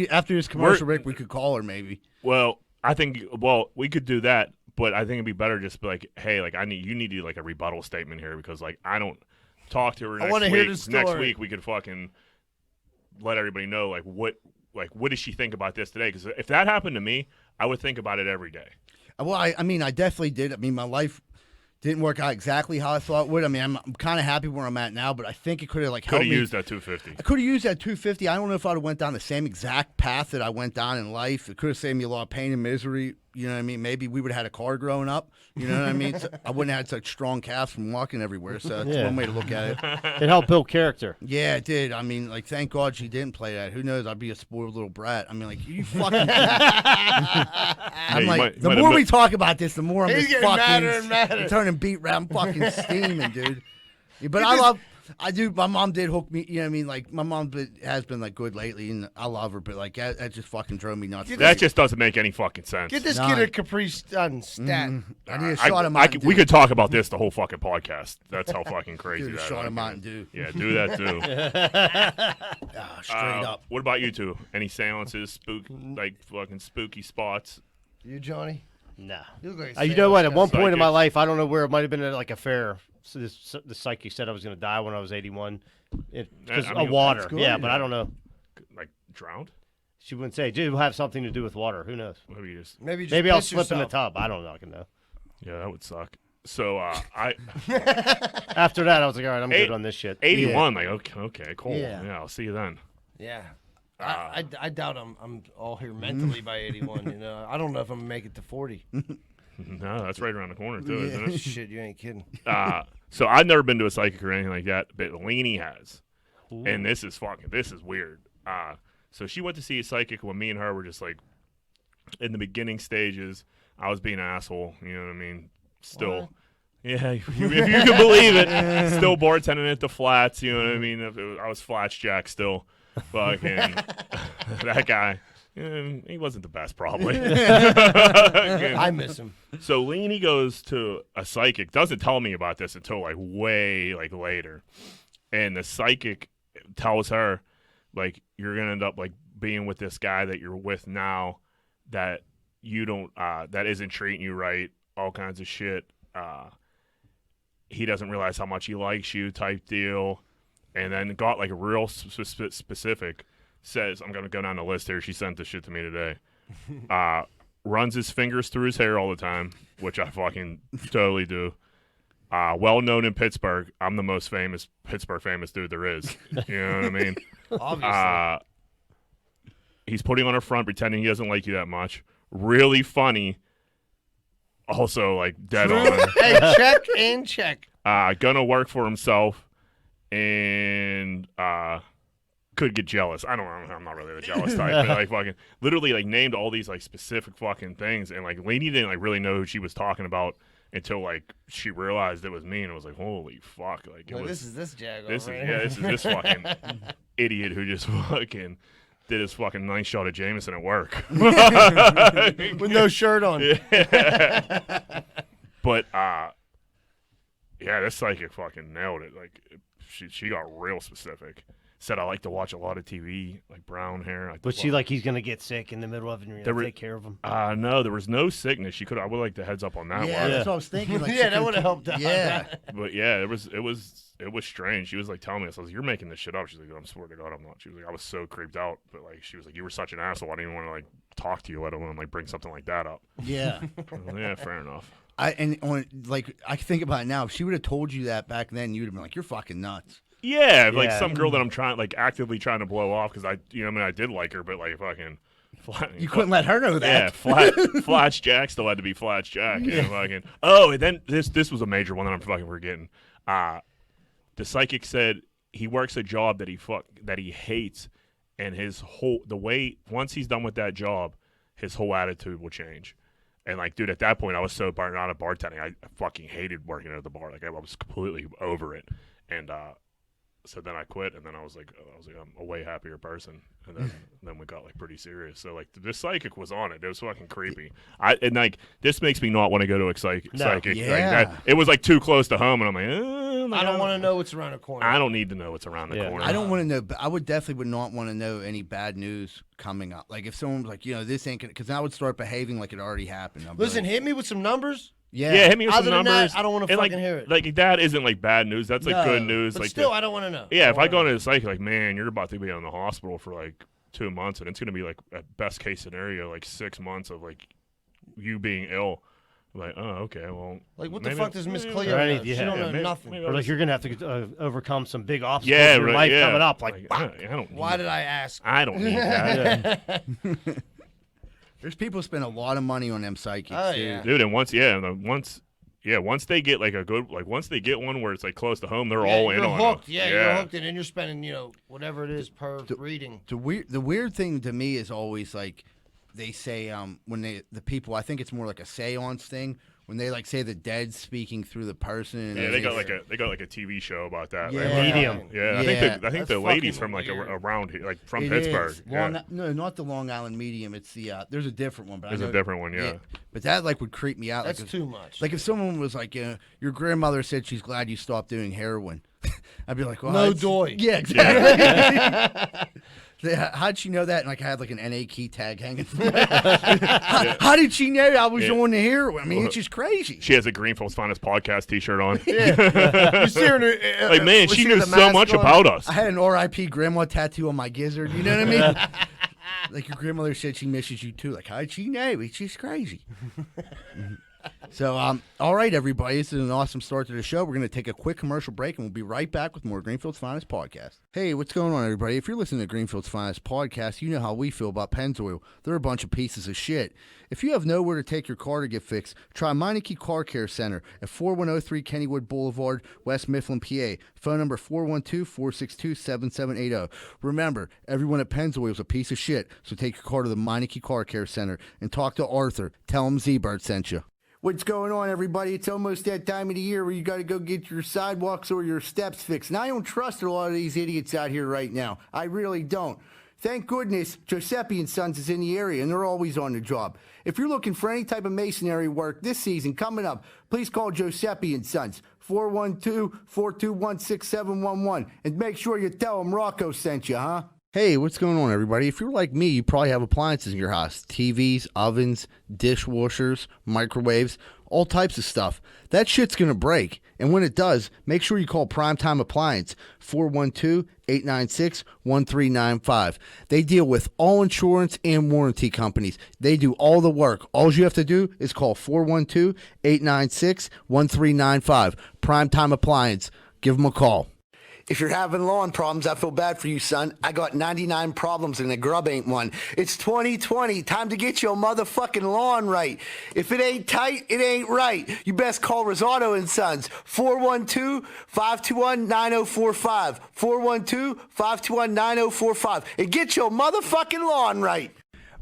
after this commercial break, we could call her maybe. Well, I think we could do that, but I think it'd be better just be like, hey, like you need to do like a rebuttal statement here because like I don't talk to her next wanna week. hear the story. Next week we could fucking let everybody know like what does she think about this today? Because if that happened to me, I would think about it every day. Well, I mean, I definitely did. I mean, my life didn't work out exactly how I thought it would. I mean, I'm kind of happy where I'm at now, but I think it could have like Could helped have me. used that 250. I could have used that 250. I don't know if I'd have went down the same exact path that I went down in life. It could have saved me a lot of pain and misery. You know what I mean? Maybe we would have had a car growing up. You know what I mean? So I wouldn't have had such strong calves from walking everywhere. So that's Yeah. one way to look at it. It helped build character. Yeah, it did. I mean, like, thank God she didn't play that. Who knows? I'd be a spoiled little brat. I mean, like, you fucking. I'm you like, might- the might more have we talk about this, the more I'm He's just getting fucking madder and madder. turning beat round, fucking steaming, dude. Yeah, but I do. My mom did hook me. You know what I mean? Like, my mom has been like good lately, and I love her. But like, that just fucking drove me nuts. That just doesn't make any fucking sense. Get this Nah. kid a Capri Sun stat. I need a shot of Mountain Dew. We could talk about this the whole fucking podcast. That's how fucking crazy Dude, a that shot is. of Mountain Dew. Yeah, do that too. Straight up. What about you two? Any seances, fucking spooky spots? You, Johnny? No. You look like You know what? At one point in my Psychics. life, I don't know where it might have been like a fair. So the psychic said I was going to die when I was 81 because I mean, of water. that's good, Yeah, but yeah. I don't know. Like drowned? She wouldn't say. It will have something to do with water. Who knows? Maybe you just. Maybe, just Maybe I'll piss slip in the yourself. tub. I don't know. I can know. Yeah, that would suck. So I After that, I was like, all right, I'm Eight- good on this shit. 81. Like okay, cool. Yeah. Yeah, I'll see you then. Yeah. I doubt I'm all here mentally by 81. You know, I don't know if I'm gonna make it to 40. No, that's right around the corner too, isn't it? Shit, you ain't kidding. So I've never been to a psychic or anything like that, but Lainey has. Ooh. And this is weird. So she went to see a psychic when me and her were just like in the beginning stages. I was being an asshole, you know what I mean? Still. What? Yeah, if you can believe it. Still bartending at the flats, you know what I mean? I was Flats Jack still. Fucking that guy. He wasn't the best, probably. I miss him. So Leanie goes to a psychic, doesn't tell me about this until like way like later. And the psychic tells her, like, you're gonna end up like being with this guy that you're with now that you don't that isn't treating you right, all kinds of shit. He doesn't realize how much he likes you type deal. And then got like a real specific. Says, I'm going to go down the list here. She sent this shit to me today. Runs his fingers through his hair all the time, which I fucking totally do. Well known in Pittsburgh. I'm the most famous Pittsburgh famous dude there is. You know what I mean? Obviously. He's putting on her front, pretending he doesn't like you that much. Really funny. Also, like, dead on. Hey, check and check. Gonna work for himself. And could get jealous. I don't know. I'm not really the jealous type. But like fucking literally like named all these like specific fucking things. And like Lainey didn't like really know who she was talking about until like she realized it was me, and it was like, holy fuck. Like it was, This is this Jaguar. this is right yeah, here. this is this fucking idiot who just fucking did his fucking nice shot of Jameson at work. With no shirt on. Yeah. But yeah, this psychic fucking nailed it. Like she got real specific. Said I like to watch a lot of TV, like brown hair. But she like he's gonna get sick in the middle of it, and you're gonna take care of him. No, there was no sickness. I would like the heads up on that Yeah, one. that's what I was thinking. Like, Yeah, that would have helped out. Yeah. But yeah, it was strange. She was like telling me this. I was like, you're making this shit up. She's like, I swear to God, I'm not. She was like, I was so creeped out. But like, she was like, you were such an asshole. I didn't even want to like talk to you, let alone like bring something like that up. Yeah. Well, yeah, fair enough. I think about it now. If she would have told you that back then, you'd have been like, "You're fucking nuts." Yeah, like Yeah. some girl that I'm actively trying to blow off because I did like her, but like fucking. You couldn't let her know that. Yeah, Flats Jack still had to be Flats Jack. Yeah. Fucking. Oh, and then this was a major one that I'm fucking forgetting. The psychic said he works a job that he hates, and once he's done with that job, his whole attitude will change. And like, dude, at that point, I was so burnt out of bartending. I fucking hated working at the bar. Like, I was completely over it. And so then I quit, and then I was like, I'm a way happier person. And then we got like pretty serious. So like, this psychic was on it. It was fucking creepy. And like, this makes me not want to go to a psychic. Yeah. Like, it was like too close to home, and I'm like, I don't want to know what's around the corner. I don't need to know what's around the corner. I don't want to know, but I would not want to know any bad news coming up. Like if someone was like, this ain't gonna, because I would start behaving like it already happened. I'd be Listen, like, hit me with some numbers. Yeah, hit me with Other some than numbers. that, I don't want to And, fucking like, hear it. Like that isn't like bad news. That's like No, good news. But Like still, I don't want to know. yeah, if I go into the psychic, like, man, you're about to be in the hospital for like 2 months, and it's gonna be like at best case scenario, like 6 months of like you being ill. I'm like, oh, okay, well, Like, what the maybe- fuck does Miss Cleo Right, know? She yeah, don't know maybe- nothing. maybe Or I like you're gonna have to overcome some big obstacles yeah, in your right, life yeah. coming up. Like, I don't. Why did I ask? I don't need that, there's people spend a lot of money on them psychics, Oh, dude. yeah. dude. And once they get like a good, like once they get one where it's like close to home, they're Yeah, all in you're on hooked. it. Yeah, you're hooked, and then you're spending, whatever it is per reading. The weird thing to me is always like they say when the people, I think it's more like a seance thing, when they like say the dead speaking through the person. And Yeah, they got like a TV show about that. Yeah. Like, medium. yeah, I think That's the ladies fucking from like weird. around here, like from It Pittsburgh. is. Yeah. No, not the Long Island medium. It's the there's a different one, but There's I a know, different one, yeah. But that like would creep me out. That's like, too much. Like if someone was like, your grandmother said she's glad you stopped doing heroin, I'd be like, well, No it's- doy. Yeah, exactly. How'd she know that? And like I had like an NA key tag hanging. From how did she know I was Yeah. on the heroin? I mean, it's just crazy. She has a Greenfield's Finest podcast T-shirt on. You see her in her, Like, man, was she she knew with the so mask much on? about us. I had an RIP grandma tattoo on my gizzard. You know what I mean? Like your grandmother said she misses you too. Like how'd she know? She's crazy. So, all right, everybody. This is an awesome start to the show. We're going to take a quick commercial break, and we'll be right back with more Greenfield's Finest Podcast. Hey, what's going on, everybody? If you're listening to Greenfield's Finest Podcast, you know how we feel about Pennzoil. They're a bunch of pieces of shit. If you have nowhere to take your car to get fixed, try Meineke Car Care Center at 4103 Kennywood Boulevard, West Mifflin, PA. Phone number 412-462-7780. Remember, everyone at Pennzoil is a piece of shit, so take your car to the Meineke Car Care Center and talk to Arthur. Tell him Z-Bird sent you. What's going on, everybody? It's almost that time of the year where you got to go get your sidewalks or your steps fixed. And I don't trust a lot of these idiots out here right now. I really don't. Thank goodness Giuseppe and Sons is in the area, and they're always on the job. If you're looking for any type of masonry work this season coming up, please call Giuseppe and Sons, 412-421-6711, and make sure you tell them Rocco sent you, huh? Hey, what's going on, everybody? If you're like me, you probably have appliances in your house. TVs, ovens, dishwashers, microwaves, all types of stuff. That shit's going to break. And when it does, make sure you call Primetime Appliance, 412-896-1395. They deal with all insurance and warranty companies. They do all the work. All you have to do is call 412-896-1395. Primetime Appliance. Give them a call. If you're having lawn problems, I feel bad for you, son. I got 99 problems and the grub ain't one. It's 2020. Time to get your motherfucking lawn right. If it ain't tight, it ain't right. You best call Rosato and Sons, 412-521-9045. 412-521-9045. And get your motherfucking lawn right.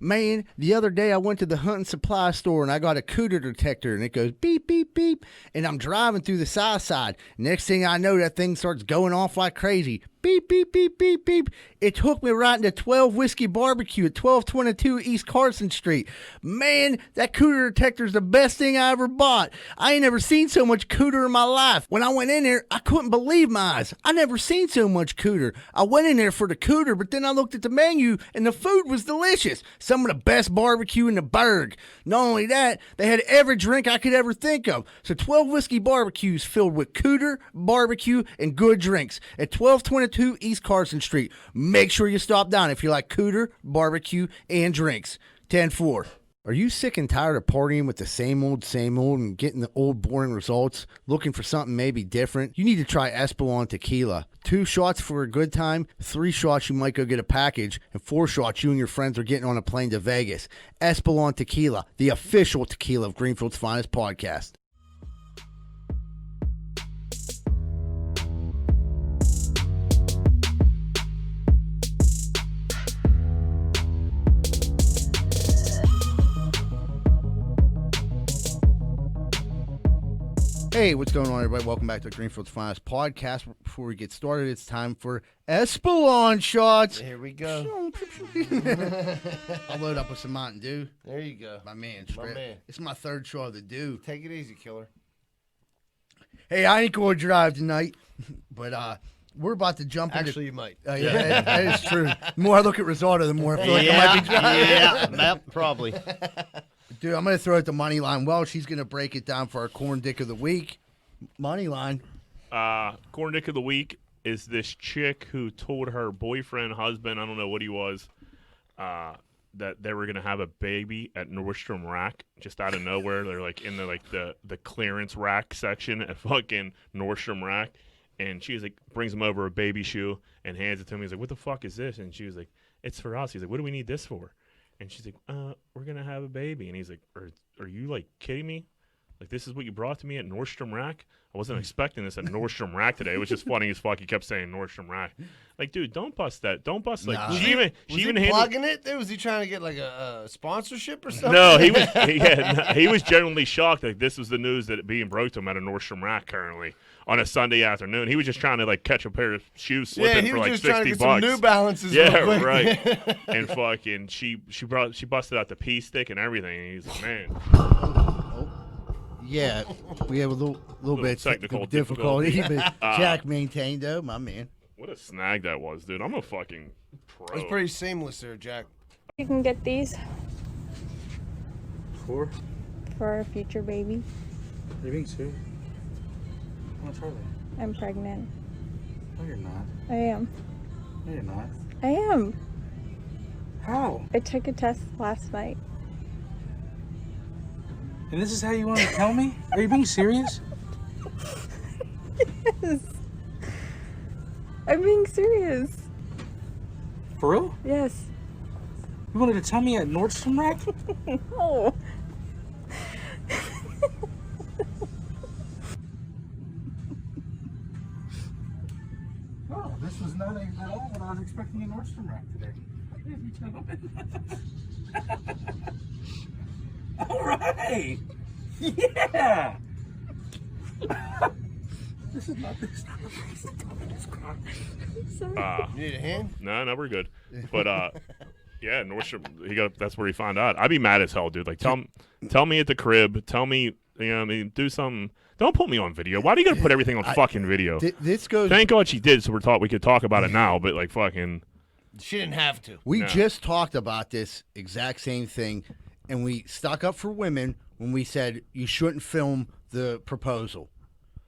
Man, the other day I went to the hunting supply store and I got a cooter detector and it goes beep, beep, beep. And I'm driving through the south side. Next thing I know, that thing starts going off like crazy. Beep, beep, beep, beep, beep. It hooked me right into 12 Whiskey Barbecue at 1222 East Carson Street. Man, that cooter detector is the best thing I ever bought. I ain't never seen so much cooter in my life. When I went in there, I couldn't believe my eyes. I never seen so much cooter. I went in there for the cooter, but then I looked at the menu and the food was delicious. Some of the best barbecue in the burg. Not only that, they had every drink I could ever think of. So 12 Whiskey Barbecues filled with cooter, barbecue, and good drinks at 1222 East Carson Street. Make sure you stop down if you like cooter, barbecue, and drinks. 10-4. Are you sick and tired of partying with the same old, and getting the old, boring results? Looking for something maybe different? You need to try Espolon Tequila. 2 shots for a good time, 3 shots you might go get a package, and 4 shots you and your friends are getting on a plane to Vegas. Espolon Tequila, the official tequila of Greenfield's Finest Podcast. Hey, what's going on, everybody? Welcome back to Greenfield's Finest Podcast. Before we get started, it's time for Espolon shots. Here we go. I'll load up with some Mountain Dew. There you go. My man. Man. It's my 3rd shot of the Dew. Take it easy, killer. Hey, I ain't going to drive tonight, but we're about to jump Actually, you might. Yeah, that is true. The more I look at Rosato, the more I feel like I might be driving. Yeah, probably. Dude, I'm going to throw out the money line. Well, she's going to break it down for our Corn Dick of the Week. Money line. Corn Dick of the Week is this chick who told her boyfriend, husband, I don't know what he was, that they were going to have a baby at Nordstrom Rack just out of nowhere. They're like in the clearance rack section at fucking Nordstrom Rack. And she was like, brings him over a baby shoe and hands it to him. He's like, what the fuck is this? And she was like, it's for us. He's like, what do we need this for? And she's like, we're going to have a baby. And he's like, are you, like, kidding me? Like, this is what you brought to me at Nordstrom Rack? I wasn't expecting this at Nordstrom Rack today. It was just funny as fuck. He kept saying Nordstrom Rack. Like, dude, don't bust that. Don't bust, like, Nah. she even Plugging it? Was he trying to get, like, a sponsorship or something? No, he was genuinely shocked. Like, this was the news that it being broke to him at a Nordstrom Rack currently on a Sunday afternoon. He was just trying to, like, catch a pair of shoes slipping for, like, $60. He was just trying to get some New Balances. Yeah, real quick. right. And fucking, she busted out the pea stick and everything. And he's like, man. Yeah, we have a little bit technical difficulty, but Jack maintained, though, my man. What a snag that was, dude. I'm a fucking pro. It was pretty seamless there, Jack. You can get these For? for a future baby. Are you being serious? How much are they? I'm pregnant. No, you're not. I am. No, you're not. I am. How? I took a test last night. And this is how you want to tell me? Are you being serious? Yes. I'm being serious. For real? Yes. You wanted to tell me at Nordstrom Rack? Oh. Oh, this was not at all what I was expecting at Nordstrom Rack today. All right. Yeah. This is not this. Sorry. You need a hand? No, we're good. But yeah, Nordstrom. That's where he found out. I'd be mad as hell, dude. Like, tell me at the crib. Tell me, you know, what I mean, do something. Don't put me on video. Why do you got to put everything on fucking video? This goes. Thank God she did, so we could talk about it now. But like, fucking. She didn't have to. We No. just talked about this exact same thing, and we stuck up for women when we said you shouldn't film the proposal.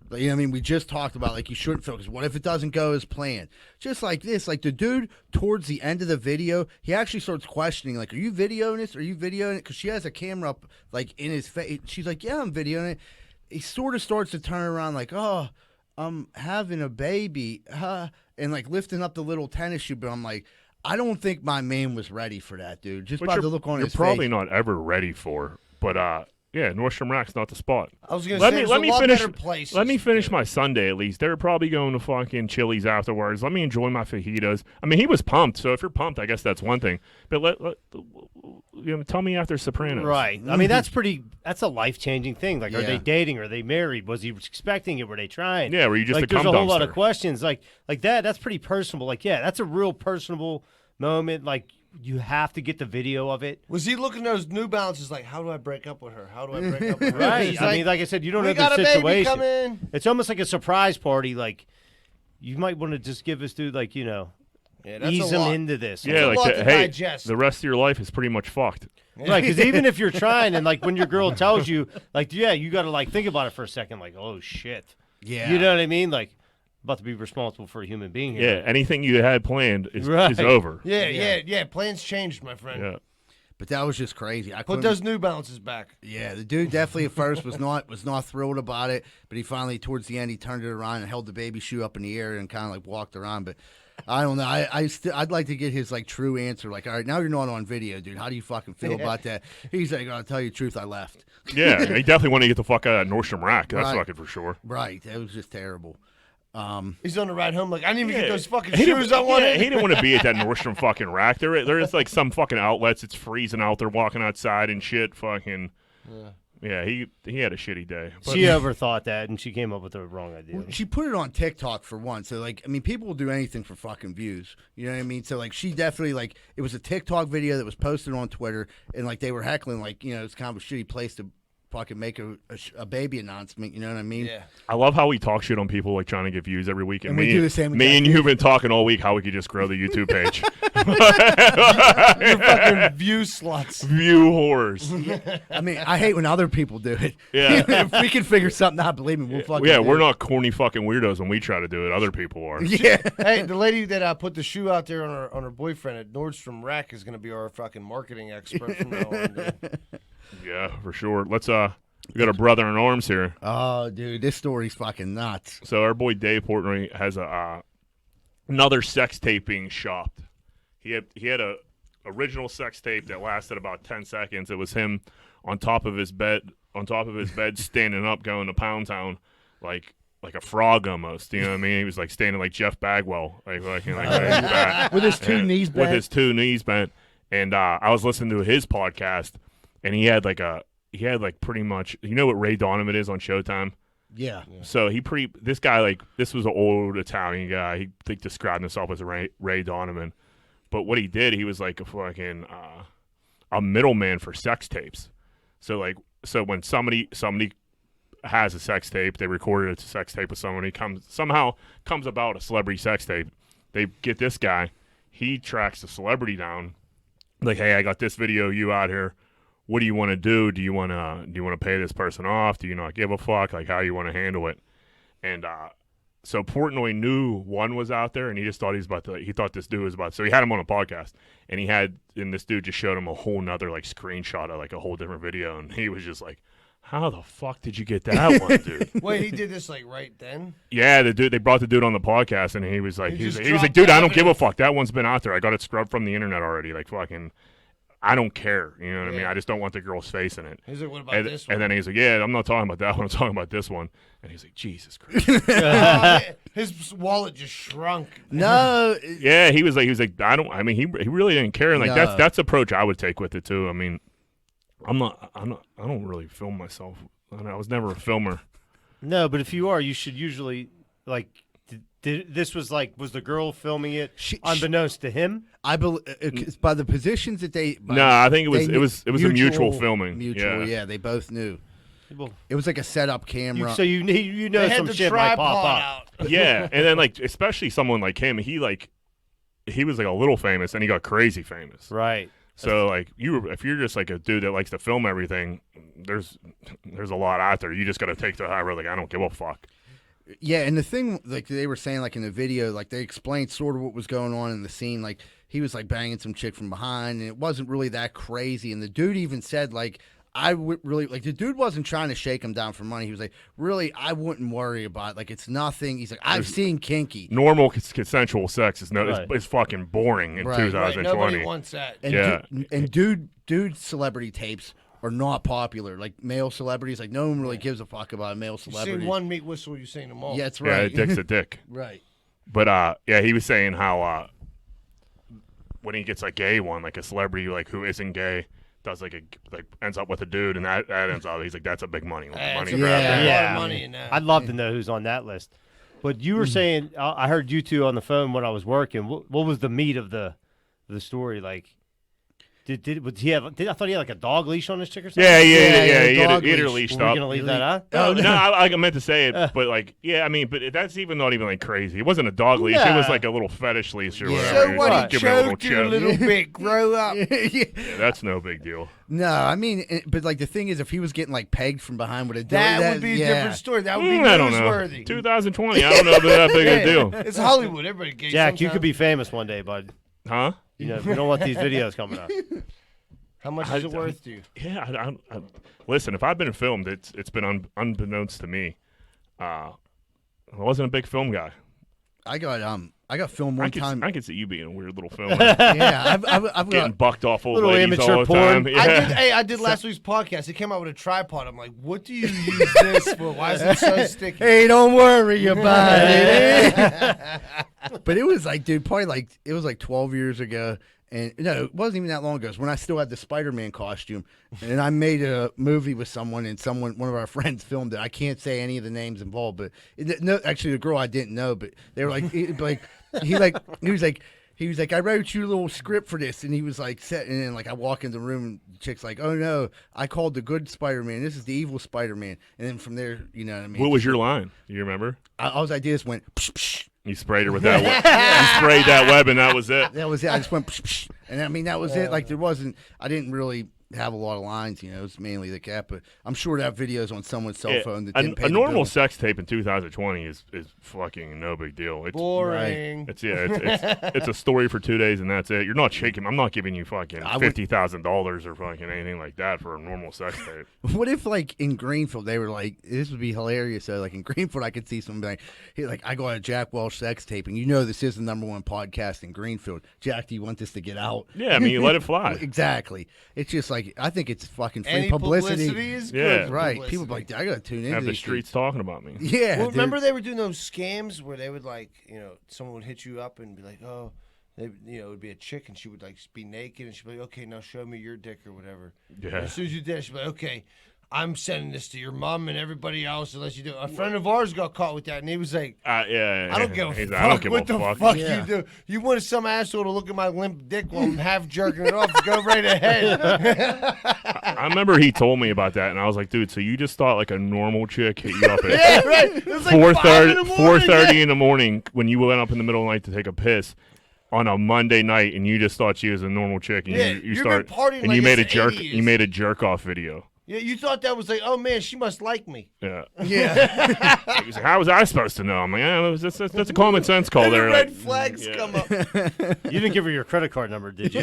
Like, you know what I mean? We just talked about, like, you shouldn't film, because what if it doesn't go as planned? Just like this, like, the dude, towards the end of the video, he actually starts questioning, like, are you videoing this? Are you videoing it? Because she has a camera up, like, in his face. She's like, yeah, I'm videoing it. He sort of starts to turn around, like, oh, I'm having a baby, and, like, lifting up the little tennis shoe, but I'm like, I don't think my man was ready for that, dude. Just But by you're, the look on you're his probably face. not ever ready for. But yeah, Nordstrom Rack's not the spot. I was going to say, there's a lot better places. Let me finish to- my Sunday at least. They're probably going to fucking Chili's afterwards. Let me enjoy my fajitas. I mean, he was pumped, so if you're pumped, I guess that's one thing. But you know, tell me after Sopranos. Right. I mean, that's a life-changing thing. Like, are Yeah. they dating? Are they married? Was he expecting it? Were they trying? Yeah, were you just like, a there's cum a whole lot of dumpster? questions. Like that. That's pretty personable. Like, yeah, that's a real personable moment. Like, you have to get the video of it. Was he looking at those New Balances like, how do I break up with her? How do I break up with her? Right. He's I mean, like I said, you don't we know got the a baby situation. coming. It's almost like a surprise party. Like, you might want to just give this dude, like, you know, Yeah, that's ease a him lot. into this. Yeah, a like, lot to hey, digest. the rest of your life is pretty much fucked. Right, because even if you're trying, and like when your girl tells you, like, yeah, you got to like think about it for a second, like, oh shit, Yeah. you know what I mean? Like, about to be responsible for a human being Yeah, here. anything you had planned is Right. over. Yeah. Plans changed, my friend. Yeah. But that was just crazy. I Put couldn't- those New Balances back. Yeah, the dude definitely at first was not thrilled about it, but he finally towards the end he turned it around and held the baby shoe up in the air and kind of like walked around. But I don't know. I'd like to get his like true answer. Like, all right, now you're not on video, dude. How do you fucking feel about that? He's like, I'll tell you the truth, I left. Yeah, he definitely want to get the fuck out of Nordstrom Rack. That's Right. fucking for sure. Right, that was just terrible. He's on the ride home like, I didn't even get those fucking He shoes I wanted. he didn't want to be at that Nordstrom fucking Rack. There is like some fucking outlets. It's freezing out. They're walking outside and shit. Fucking yeah. He had a shitty day. But, She overthought that, and she came up with the wrong idea. She put it on TikTok for one, so like, I mean, people will do anything for fucking views. You know what I mean? So like, she definitely like, it was a TikTok video that was posted on Twitter, and like they were heckling, like, you know, it's kind of a shitty place to fucking make a baby announcement. You know what I mean? Yeah. I love how we talk shit on people like trying to get views every week. And we do the same Me exact and you have been talking all week how we could just grow the YouTube page. You're fucking view sluts. View whores. I mean, I hate when other people do it. Yeah. If we can figure something out, believe me, we'll fucking Yeah, do we're it. not corny fucking weirdos when we try to do it. Other people are. Yeah. Hey, the lady that put the shoe out there on her boyfriend at Nordstrom Rack is going to be our fucking marketing expert from now on. Dude. Yeah, for sure. Let's we got a brother in arms here. Oh, dude, this story's fucking nuts. So our boy Dave Portnoy has a another sex tape being shopped. He had a original sex tape that lasted about 10 seconds. It was him on top of his bed, standing up, going to Pound Town, like a frog almost. You know what I mean? He was like standing like Jeff Bagwell, like back. With his two knees bent. With his two knees bent. And I was listening to his podcast, and he had like pretty much, you know what Ray Donovan is on Showtime? Yeah. So this guy, like, this was an old Italian guy. He described himself as Ray Donovan. But what he did, he was like a fucking a middleman for sex tapes. So when somebody has a sex tape, they recorded a sex tape with someone, somehow comes about a celebrity sex tape. They get this guy, he tracks the celebrity down. Like, hey, I got this video of you out here. What do you want to do? Do you want to pay this person off? Do you not give a fuck? Like, how you want to handle it? And so Portnoy knew one was out there, and he just thought he thought this dude was about. So he had him on a podcast, and this dude just showed him a whole nother like screenshot of like a whole different video, and he was just like, how the fuck did you get that one, dude? Wait, he did this like right then? Yeah, they brought the dude on the podcast, and he was like, He just he was like, dropped dude, the I don't give a evidence. fuck. That one's been out there. I got it scrubbed from the internet already. Like fucking, I don't care. You know what I mean? Yeah. I just don't want the girl's face in it. He's like, what about And, this one? and then he's like, yeah, I'm not talking about that one. I'm talking about this one. And he's like, Jesus Christ. His wallet just shrunk. No, Yeah, he was like, I mean, he really didn't care. And like No. that's the approach I would take with it too. I mean, I don't really film myself. I was never a filmer. No, but if you are, you should usually like. This was like, was the girl filming it unbeknownst to him? I believe by the positions that they. No, I think they it was a mutual filming. Mutual, Yeah. they both knew. Well, It was like a setup camera. so you know They had some the shit might pop tripod up. out. Yeah, and then like especially someone like him, he was like a little famous, and he got crazy famous. Right. So like if you're just like a dude that likes to film everything, there's a lot out there. You just got to take the high road. Like I don't give a fuck. Yeah, and the thing, like they were saying, like in the video, like they explained sort of what was going on in the scene. Like he was like banging some chick from behind, and it wasn't really that crazy. And the dude even said, like, I would really like the dude wasn't trying to shake him down for money. He was like, really, I wouldn't worry about it. Like it's nothing. He's like, I've seen kinky. Normal consensual sex is Right. it's fucking boring in Right. Right, 2020. nobody wants that. And Yeah. dude celebrity tapes are not popular. Like male celebrities, like no one really gives a fuck about a male You celebrity. seen one meat whistle, you seen them all. Yeah, that's Yeah, right. a dick's a dick. Right. But yeah, he was saying how when he gets like gay one, like a celebrity like who isn't gay, does like ends up with a dude, and that ends up he's like that's a big money That's money a grab. lot of Yeah. money in that. I'd love to know who's on that list. But you were saying, I heard you two on the phone when I was working. What was the meat of the story? Like, would he have? I thought he had like a dog leash on his chick or something. Yeah, Yeah, he had dog her leash. leashed Were we up. gonna leave that out? No, I meant to say it, but like, yeah, I mean, but that's even not even like crazy. It wasn't a dog leash. It was Nah. like a little fetish leash or Yeah. whatever. So He what? was He giving her a little choked you a choke. little bit. Grow up. Yeah. Yeah, that's no big deal. No, I mean, but like the thing is, if he was getting like pegged from behind with a That would be a yeah. different story. That would be I don't know. newsworthy. 2020. I don't know if it's that big a deal. It's Hollywood. Everybody gay Jack, you sometimes. could be famous one day, bud. Huh? You know, we don't want these videos coming up. How much is it worth to you? Yeah, listen. If I've been filmed, it's been unbeknownst to me. I wasn't a big film guy. I got filmed one time. I could see you being a weird little filmer, Yeah, I've getting got. bucked off old Little ladies amateur all the porn. time. Yeah. I did last week's podcast. It came out with a tripod. I'm like, what do you use this for? Why is it so sticky? Hey, don't worry about it. But it was like, dude, probably like it was like 12 years ago. And no, it wasn't even that long ago. It was when I still had the Spider-Man costume, and I made a movie with someone, and one of our friends filmed it. I can't say any of the names involved, but no, actually, the girl I didn't know, but they were like, he was like, I wrote you a little script for this, and he was like, set, and then like I walk in the room, and the chick's like, oh no, I called the good Spider-Man. This is the evil Spider-Man, and then from there, you know what I mean. What was your line? Do you remember? All I did is went. Psh, psh. You sprayed her with that. You sprayed that web, and that was it. That was it. I just went, psh, psh, and I mean that was it. Like there wasn't. I didn't really have a lot of lines. You know, it was mainly the cat. But I'm sure that video's on someone's cell phone that didn't pay a the normal bill. sex tape in 2020 is fucking no big deal. It's Boring. it's a story for 2 days and that's it. You're not shaking. I'm not giving you fucking $50,000 or fucking anything like that for a normal sex tape. What if like in Greenfield they were like, this would be hilarious. So like in Greenfield I could see somebody like I got a Jack Welch sex tape, and you know this is the #1 podcast in Greenfield. Jack, do you want this to get out? Yeah, I mean, you let it fly. Exactly. It's just like I think it's fucking free Any publicity. is Yeah. good. Right. publicity. People be like, I gotta tune into Have the these streets talking about me. things. Yeah. Well, dude. remember they were doing those scams where they would like, someone would hit you up and be like, oh, it would be a chick and she would like be naked and she'd be like, okay, now show me your dick or whatever. Yeah. And as soon as you did, she'd be like, okay, I'm sending this to your mom and everybody else unless you do. A friend of ours got caught with that, and he was like, Yeah. I don't give a He's fuck. like, I don't give what a the fuck. fuck Yeah. you do? You wanted some asshole to look at my limp dick while I'm half jerking it off? Go right ahead. I remember he told me about that, and I was like, dude, so you just thought like a normal chick hit you up at Yeah, right. It was like 4:30 4:30 in the morning when you went up in the middle of the night to take a piss on a Monday night, and you just thought she was a normal chick, and Yeah, you you've start been partying and like you made a it's jerk 80s. you made a jerk off video. Yeah, you thought that was like, oh man, she must like me. Yeah. Yeah. He was like, how was I supposed to know? I'm like, that's a common sense call And there. the red Like, flags yeah. come up. You didn't give her your credit card number, did you?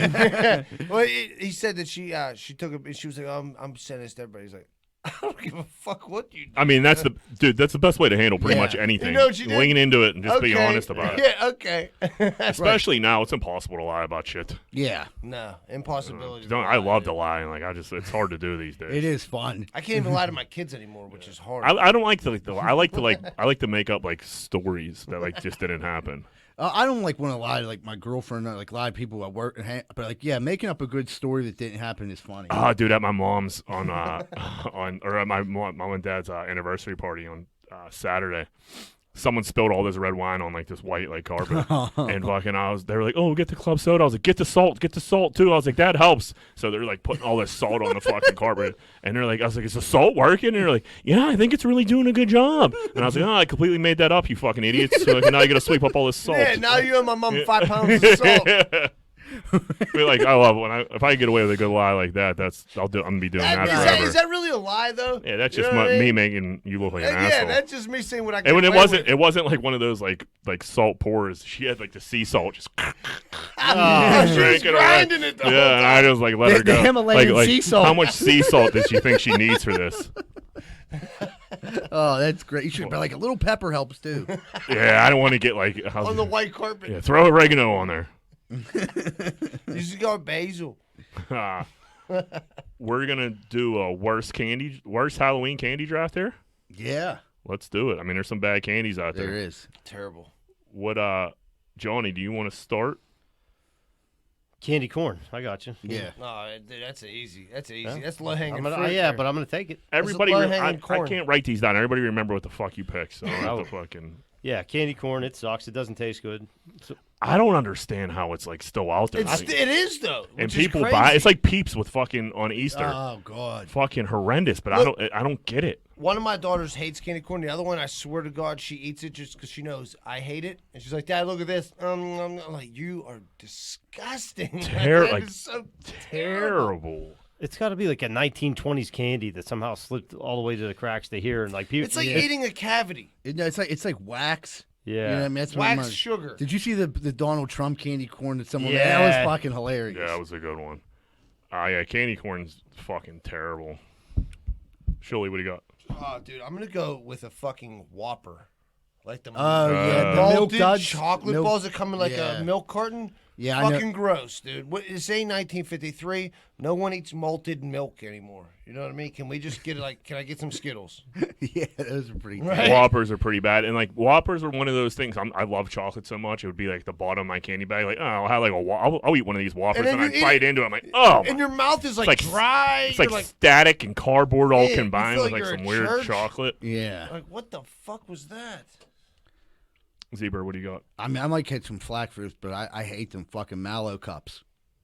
Well, he said that she took it. She was like, oh, I'm sending this to everybody. He's like, I don't give a fuck what you do. I mean, that's the best way to handle pretty Yeah. much anything. You know what you did? Lean into it and just be Okay. honest about it. Yeah, okay. Especially now, it's impossible to lie about shit. Yeah, No, impossibility. I love to lie, and it's hard to do these days. it is fun. I can't even lie to my kids anymore, which is hard. I don't like I like to make up like stories that like just didn't happen. I don't like want to lie to like my girlfriend or like lie to people at work, but like yeah, making up a good story that didn't happen is funny. Oh, dude, at my mom's at my mom and dad's anniversary party on Saturday, someone spilled all this red wine on like this white like carpet, and fucking they were like, "Oh, get the club soda." I was like, "Get the salt too." I was like, "That helps." So they're like putting all this salt on the fucking carpet, and they're like, "I was like, is the salt working?" And they're like, "Yeah, I think it's really doing a good job." And I was like, "Oh, I completely made that up, you fucking idiots." So like, now you got to sweep up all this salt. Yeah, now you and my mom 5 pounds of salt. But like, I love it if I get away with a good lie like that. I'm gonna be doing that forever. Is that really a lie though? Yeah, that's You just know what I mean? me making you look like an Yeah, asshole. that's just me saying what I And can. when it wasn't like one of those like salt pours. She had like the sea salt just she was drinking away. grinding it the whole Yeah, and I just like let her The go. Himalayan like, sea salt. How much sea salt does she think she needs for this? Oh, that's great. You should, but like a little pepper helps too. Yeah, I don't want to get like on the white carpet. yeah, throw oregano on there. You should go basil. We're gonna do a worst Halloween candy draft here. Yeah, Let's do it. I mean, there's some bad candies out there. there is. Terrible. What Johnny, do you want to start? Candy corn. I got you. Yeah. No, dude, that's easy. That's easy. That's low hanging fruit. Yeah, there. but I'm gonna take it. Everybody, low-hanging I corn. can't write these down. Everybody remember what the fuck you picked. So I have Oh. to fucking. Yeah, candy corn. It sucks. It doesn't taste good. I don't understand how it's like still out there. It is though. And which is people crazy. buy it's like Peeps with fucking on Easter. Oh God. Fucking horrendous, but Look- I don't get it. One of my daughters hates candy corn. The other one, I swear to God, she eats it just because she knows I hate it. And she's like, "Dad, look at this." I'm like, "You are disgusting." That Like, is so terrible. It's got to be like a 1920s candy that somehow slipped all the way to the cracks to here, and like people. It's like Yeah. eating a cavity. It's like wax. Yeah. You know what I mean? That's what Wax reminds- sugar. Did you see the Donald Trump candy corn that someone made? Yeah. That was fucking hilarious. Yeah, that was a good one. Yeah, candy corn's fucking terrible. Shirley, what do you got? Oh, dude, I'm gonna go with a fucking Whopper, like the Oh yeah, the milk malted duds, chocolate milk- balls that come in like yeah. a milk carton. Yeah, I know. fucking gross, dude. What is say 1953? No one eats malted milk anymore. You know what I mean? Can we just get like? Can I get some Skittles? Yeah, those are pretty. Right. Good. Whoppers are pretty bad, and like Whoppers are one of those things. I love chocolate so much; it would be like the bottom of my candy bag. Like, oh, I'll have like I'll eat one of these Whoppers, then and I you eat bite into it. I'm like, oh, And your mouth is like, like- dry. it's like, You're static and cardboard all Yeah, you combined feel with like like you're some at weird church. chocolate. Yeah. like, what the fuck was that? Zebra, what do you got? I mean, I might catch some flack for this, but I hate them fucking mallow cups.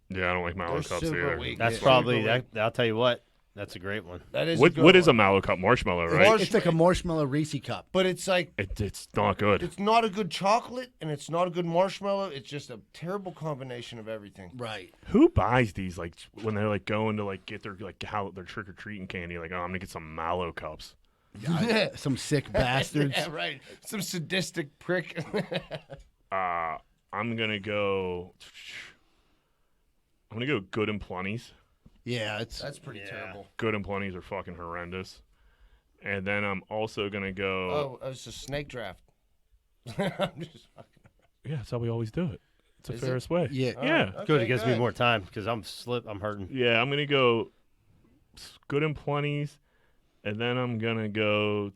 Yeah, I don't like mallow They're cups super either. weak. That's Yeah. probably Super that. I'll tell you what. That's a great one. That is. What is a mallow cup? Marshmallow, right? It's like a marshmallow Reese cup. But it's like It's not good. it's not a good chocolate and it's not a good marshmallow. It's just a terrible combination of everything. Right. Who buys these like when they're like going to like get their like how their trick or treating candy? Like, oh, I'm gonna get some mallow cups. Some sick bastards. Yeah, right. Some sadistic prick. I'm gonna go. I'm gonna go good and plenties. Yeah, it's That's pretty terrible. Good and plenties are fucking horrendous. And then I'm also gonna go. Oh, it's a snake draft. I'm just fucking. Yeah, that's how we always do it. It's the Is it? fairest way. yeah. Yeah. Good. Okay, It gives me more time because I'm hurting. Yeah, I'm gonna go good and plenties, and then I'm gonna go.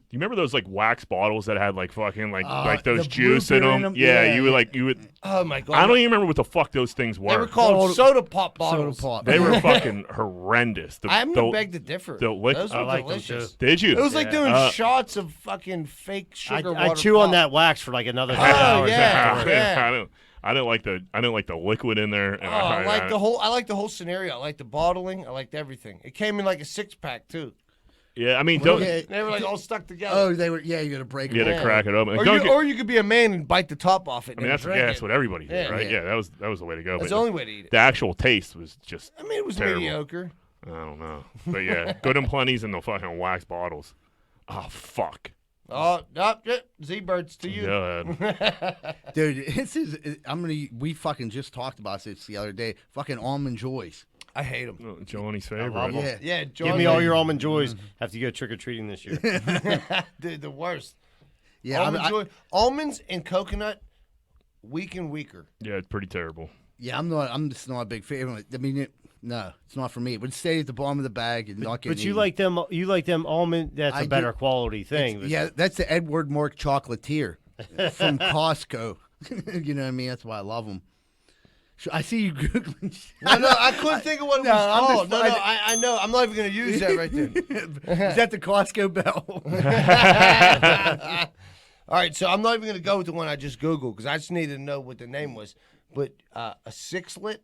Do you remember those like wax bottles that had like fucking like those the juice blue in beer them? in 'em? Yeah, Yeah, you would yeah. like you would. Oh my god. I don't even remember what the fuck those things They were were. called soda pop bottles. Soda pop. They were fucking horrendous. I'm gonna beg to differ. the lick- Those I were like them, delicious. Did you? It was like doing Uh, shots of fucking fake sugar I water chew on pop. that wax for like another 10 Oh, hours. yeah. afterwards. Yeah. I didn't like the liquid in there. And Oh, I like the whole scenario. I like the bottling. I liked everything. It came in like a 6-pack too. Yeah, I mean, Well, don't. yeah. They were like all stuck together. Oh, they were. Yeah, you got to break. You them. had to crack it open. or, Don't you, get- or you could be a man and bite the top off it. I mean, and that's drink that's it. what everybody did, Yeah, right? yeah. Yeah, that was the way to go. That's but the only way to eat it. the actual taste was just. I mean, it was terrible. mediocre. I don't know, but yeah, good and plenties in the fucking wax bottles. Oh fuck! Oh, no, Z-Birds to you. Yeah. Dude, we fucking just talked about this the other day. Fucking Almond Joys. I hate them. Johnny's love favorite. 'em. Yeah. Yeah, John. Give me all your almond joys. Have to go trick or treating this year. Dude, the worst. Yeah, Almonds and coconut, weak and weaker. Yeah, it's pretty terrible. yeah, I'm just not a big fan. I mean, no, it's not for me. It would stay at the bottom of the bag and not get But you eaten. like them. You like them almond. That's I a do. better quality thing. Yeah, that's the Edward Mark chocolatier from Costco. You know what I mean? That's why I love them. I see you googling. No, I couldn't think of what it No, was I'm called. just- No, I know. I'm not even going to use that right there. Is that the Costco bell? All right, so I'm not even going to go with the one I just Googled because I just needed to know what the name was. But a sixlet?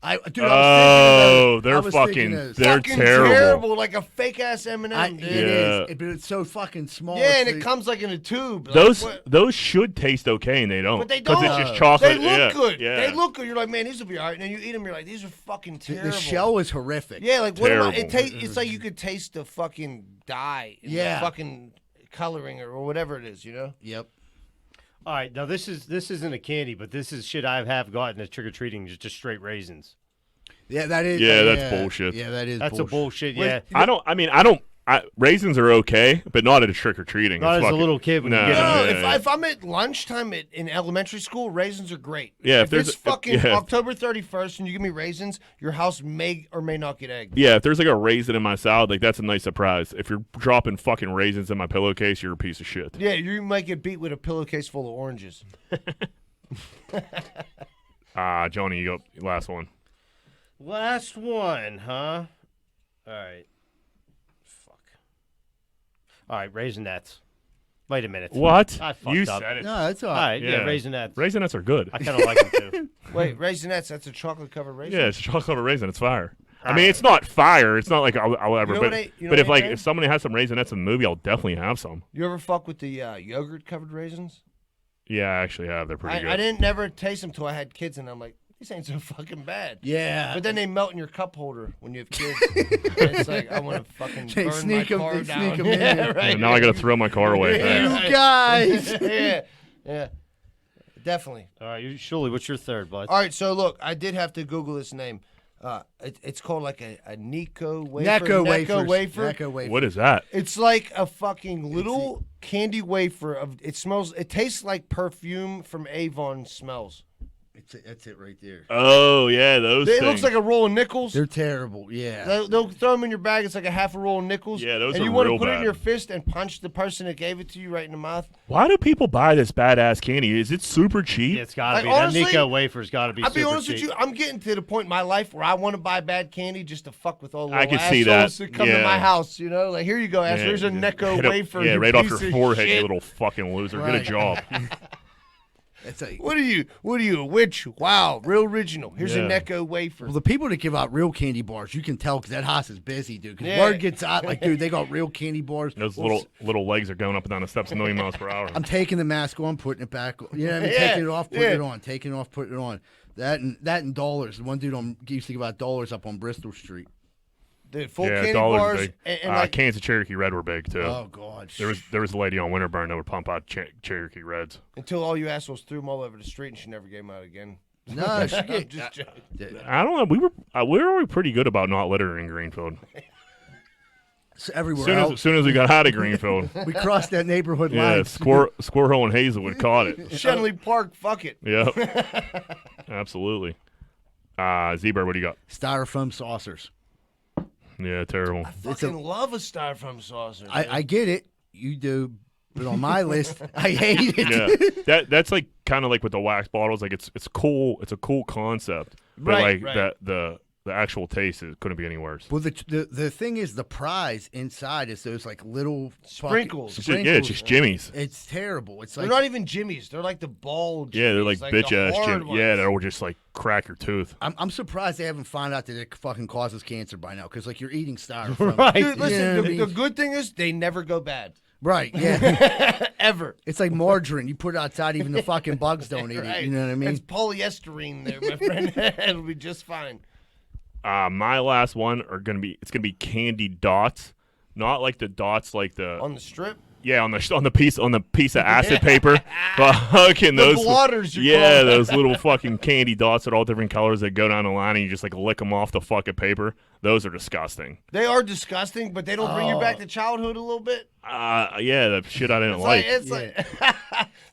Oh, they're they're fucking Fucking terrible. like a fake-ass M&M. It dude. is, but it's so fucking small. Yeah, and It's it like- comes like in a tube. Like, Those what? those should taste okay, and they don't. But they Because don't. it's just chocolate. They look yeah. good. Yeah. They look good. You're like, man, these will be all right. And then you eat them, you're like, these are fucking terrible. The shell is horrific. Yeah, like what am I? Terrible. It's like you could taste the fucking dye, and Yeah. the fucking coloring or whatever it is. You know? Yep. All right, now this isn't a candy, but this is shit I have gotten at trick or treating, just straight raisins. Yeah, that is. Yeah, that's bullshit. Yeah, that is. That's a bullshit. Wait, Yeah, raisins are okay, but not at a trick or treating. Not as a little kid when you get No, them. if I'm at lunchtime in elementary school, raisins are great. Yeah, if if it's fucking yeah. October 31st and you give me raisins, your house may or may not get eggs. Yeah, if there's like a raisin in my salad, like that's a nice surprise. If you're dropping fucking raisins in my pillowcase, you're a piece of shit. Yeah, you might get beat with a pillowcase full of oranges. Johnny, you go last one. Last one, huh? All right. Fuck. All right, Raisinets. Wait a minute. What? I fucked You up. said it. No, that's all All right. right, yeah, Raisinets. Raisinets are good. I kind of like them too. Wait, raisinets, that's a chocolate covered raisin? Yeah, it's a chocolate raisin. It's fire. I mean, it's not fire. It's not like I'll ever. You know but what I- you know but if what I like think? if somebody has some raisinets in the movie, I'll definitely have some. You ever fuck with the yogurt covered raisins? Yeah, I actually have. They're pretty good. I didn't never taste them till I had kids, and I'm like, these ain't so fucking bad. Yeah. But then they melt in your cup holder when you have kids. And it's like, I want to fucking They burn sneak my 'em- car they down. sneak 'em in yeah, there. right. And now I got to throw my car away. Yeah. Thanks. You guys. yeah. Definitely. All right, Shuli, what's your third, bud? All right, so look, I did have to Google this name. It's called like a Nico wafer. Necco wafers. wafer. Necco wafer. What is that? It's like a fucking little candy wafer. It tastes like perfume from Avon smells. That's it right there. Oh yeah, those. It things. looks like a roll of nickels. They're terrible. Yeah. They'll throw them in your bag. It's like a half a roll of nickels. Yeah, those and are you want to real put it in bad. your fist and punch the person that gave it to you right in the mouth. Why do people buy this badass candy? Is it super cheap? Yeah, it's got to Like, be. honestly, that Nico wafer's got to be I'll be super honest with cheap. you. I'm getting to the point in my life where I want to buy bad candy just to fuck with all the I little can see that. assholes that come to Yeah. my house. You know, like here you go, ass. Here's a Necco Hit up- wafer. Yeah, you right off piece your of forehead, shit. you little fucking loser. Get a Right. job. It's like, What are you? What are you? A witch? Wow, real original. Here's Yeah. a Necco wafer. well, the people that give out real candy bars, you can tell because that house is busy, dude. Because Yeah. word gets out, like, dude, they got real candy bars. Those Well, little legs are going up and down the steps a million miles per hour. I'm taking the mask on, putting it back. You know what I mean? Yeah, Taking it off, putting yeah. it on. Taking it off, putting it on. That and dollars. The one dude used to give out dollars up on Bristol Street. The full Yeah, candy dollars bars big. and like Cans of Cherokee Red were big too. Oh God. There was a lady on Winterburn that would pump out Cherokee Reds. until all you assholes threw them all over the street and she never gave them out again. No, she get, Just joking. I don't know. We were always pretty good about not littering in Greenfield. everywhere else. As soon as we got out of Greenfield, We crossed that neighborhood yeah, line. Squirrel Hill and Hazelwood caught it. Shenley Park, fuck it. Yep, absolutely. Z-Bird, what do you got? Styrofoam saucers. Yeah, terrible. Fucking love a styrofoam saucer. I get it. You do. But on my list, I hate it. Yeah, that's like kind of like with the wax bottles. Like it's cool. It's a cool concept, but Right, like right. the actual taste couldn't be any worse. Well, the thing is, the prize inside is those like little Sprinkles. It's just- yeah, it's just Jimmy's. It's terrible. It's They're like not even Jimmy's. They're like the ball. Yeah, they're like Jimmy's, bitch the ass hard Jim. ones. Yeah, they'll just like crack your tooth. I'm surprised they haven't found out that it fucking causes cancer by now. Because like you're eating styrofoam, Right. Dude, listen, Yeah, I the, mean- the good thing is they never go bad. Right? Yeah. Ever. It's like margarine. You put it outside, even the fucking bugs don't eat it. Right. You know what I mean? It's polyesterine there, my friend. It'll be just fine. My last one it's gonna be candy dots, not like the dots like the On the strip? Yeah, on the piece of acid paper, fucking those blotters, those little fucking candy dots at all different colors that go down the line and you just like lick them off the fucking paper. Those are disgusting. They are disgusting, but they don't bring you back to childhood a little bit. Yeah, that shit I didn't like. It's like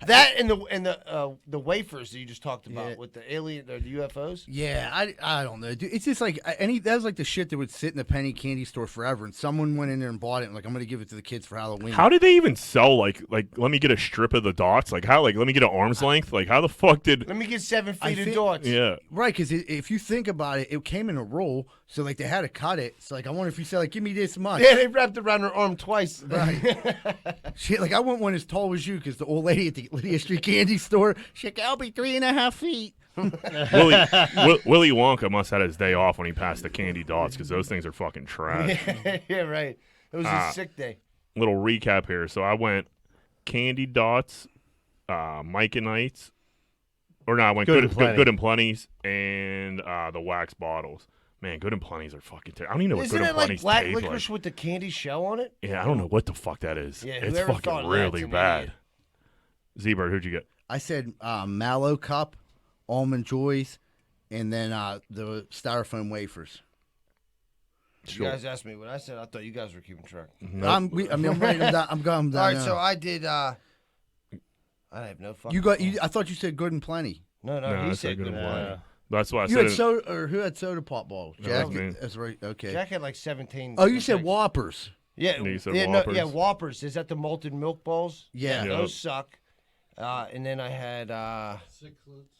that and the wafers that you just talked about with the alien or the UFOs. Yeah, I don't know, dude. It's just like that was like the shit that would sit in the penny candy store forever, and someone went in there and bought it. And like, I'm gonna give it to the kids for Halloween. How did they even sell like let me get a strip of the dots? Like how let me get an arm's length? Like how the fuck did? Let me get 7 feet of think- dots. Yeah. Right, because if you think about it, it came in a roll, so like they had to cut it. So like, I wonder if you said like, give me this much. Yeah, they wrapped it around her arm twice. Right. Shit, like I want one as tall as you, because the old lady at the Lydia Street candy store, she's like, I'll be 3.5 feet. Willy Wonka must have had his day off when he passed the candy dots because those things are fucking trash. Yeah, right. It was a sick day. Little recap here. So I went candy dots, Mike and Knights, or no, I went Good and Plenty. Good and Plenty's, and the wax bottles. Man, Good and Plenty's are fucking terrible. I don't even know what Isn't Good it and like Plenty's black taste licorice like. with the candy shell on it? Yeah, I don't know what the fuck that is. Yeah, it's whoever fucking thought really that's an bad. idiot. Z-Bird, who'd you get? I said Mallow Cup, Almond Joys, and then the styrofoam wafers. You guys asked me what I said. I thought you guys were keeping track. I'm writing them down. I'm going down. All right, now. so I did. I have no fucking. I thought you said Good and Plenty. No, No, he I said Good and good. Plenty. That's why I You said had it. soda, or who had soda pop balls? that Jack. was me. That's right. Okay. Jack had like 17. Oh, you said Jack- Whoppers. Yeah, You said yeah, Whoppers. yeah, Whoppers. Is that the malted milk balls? Yeah. Yeah. Those suck. And then I had.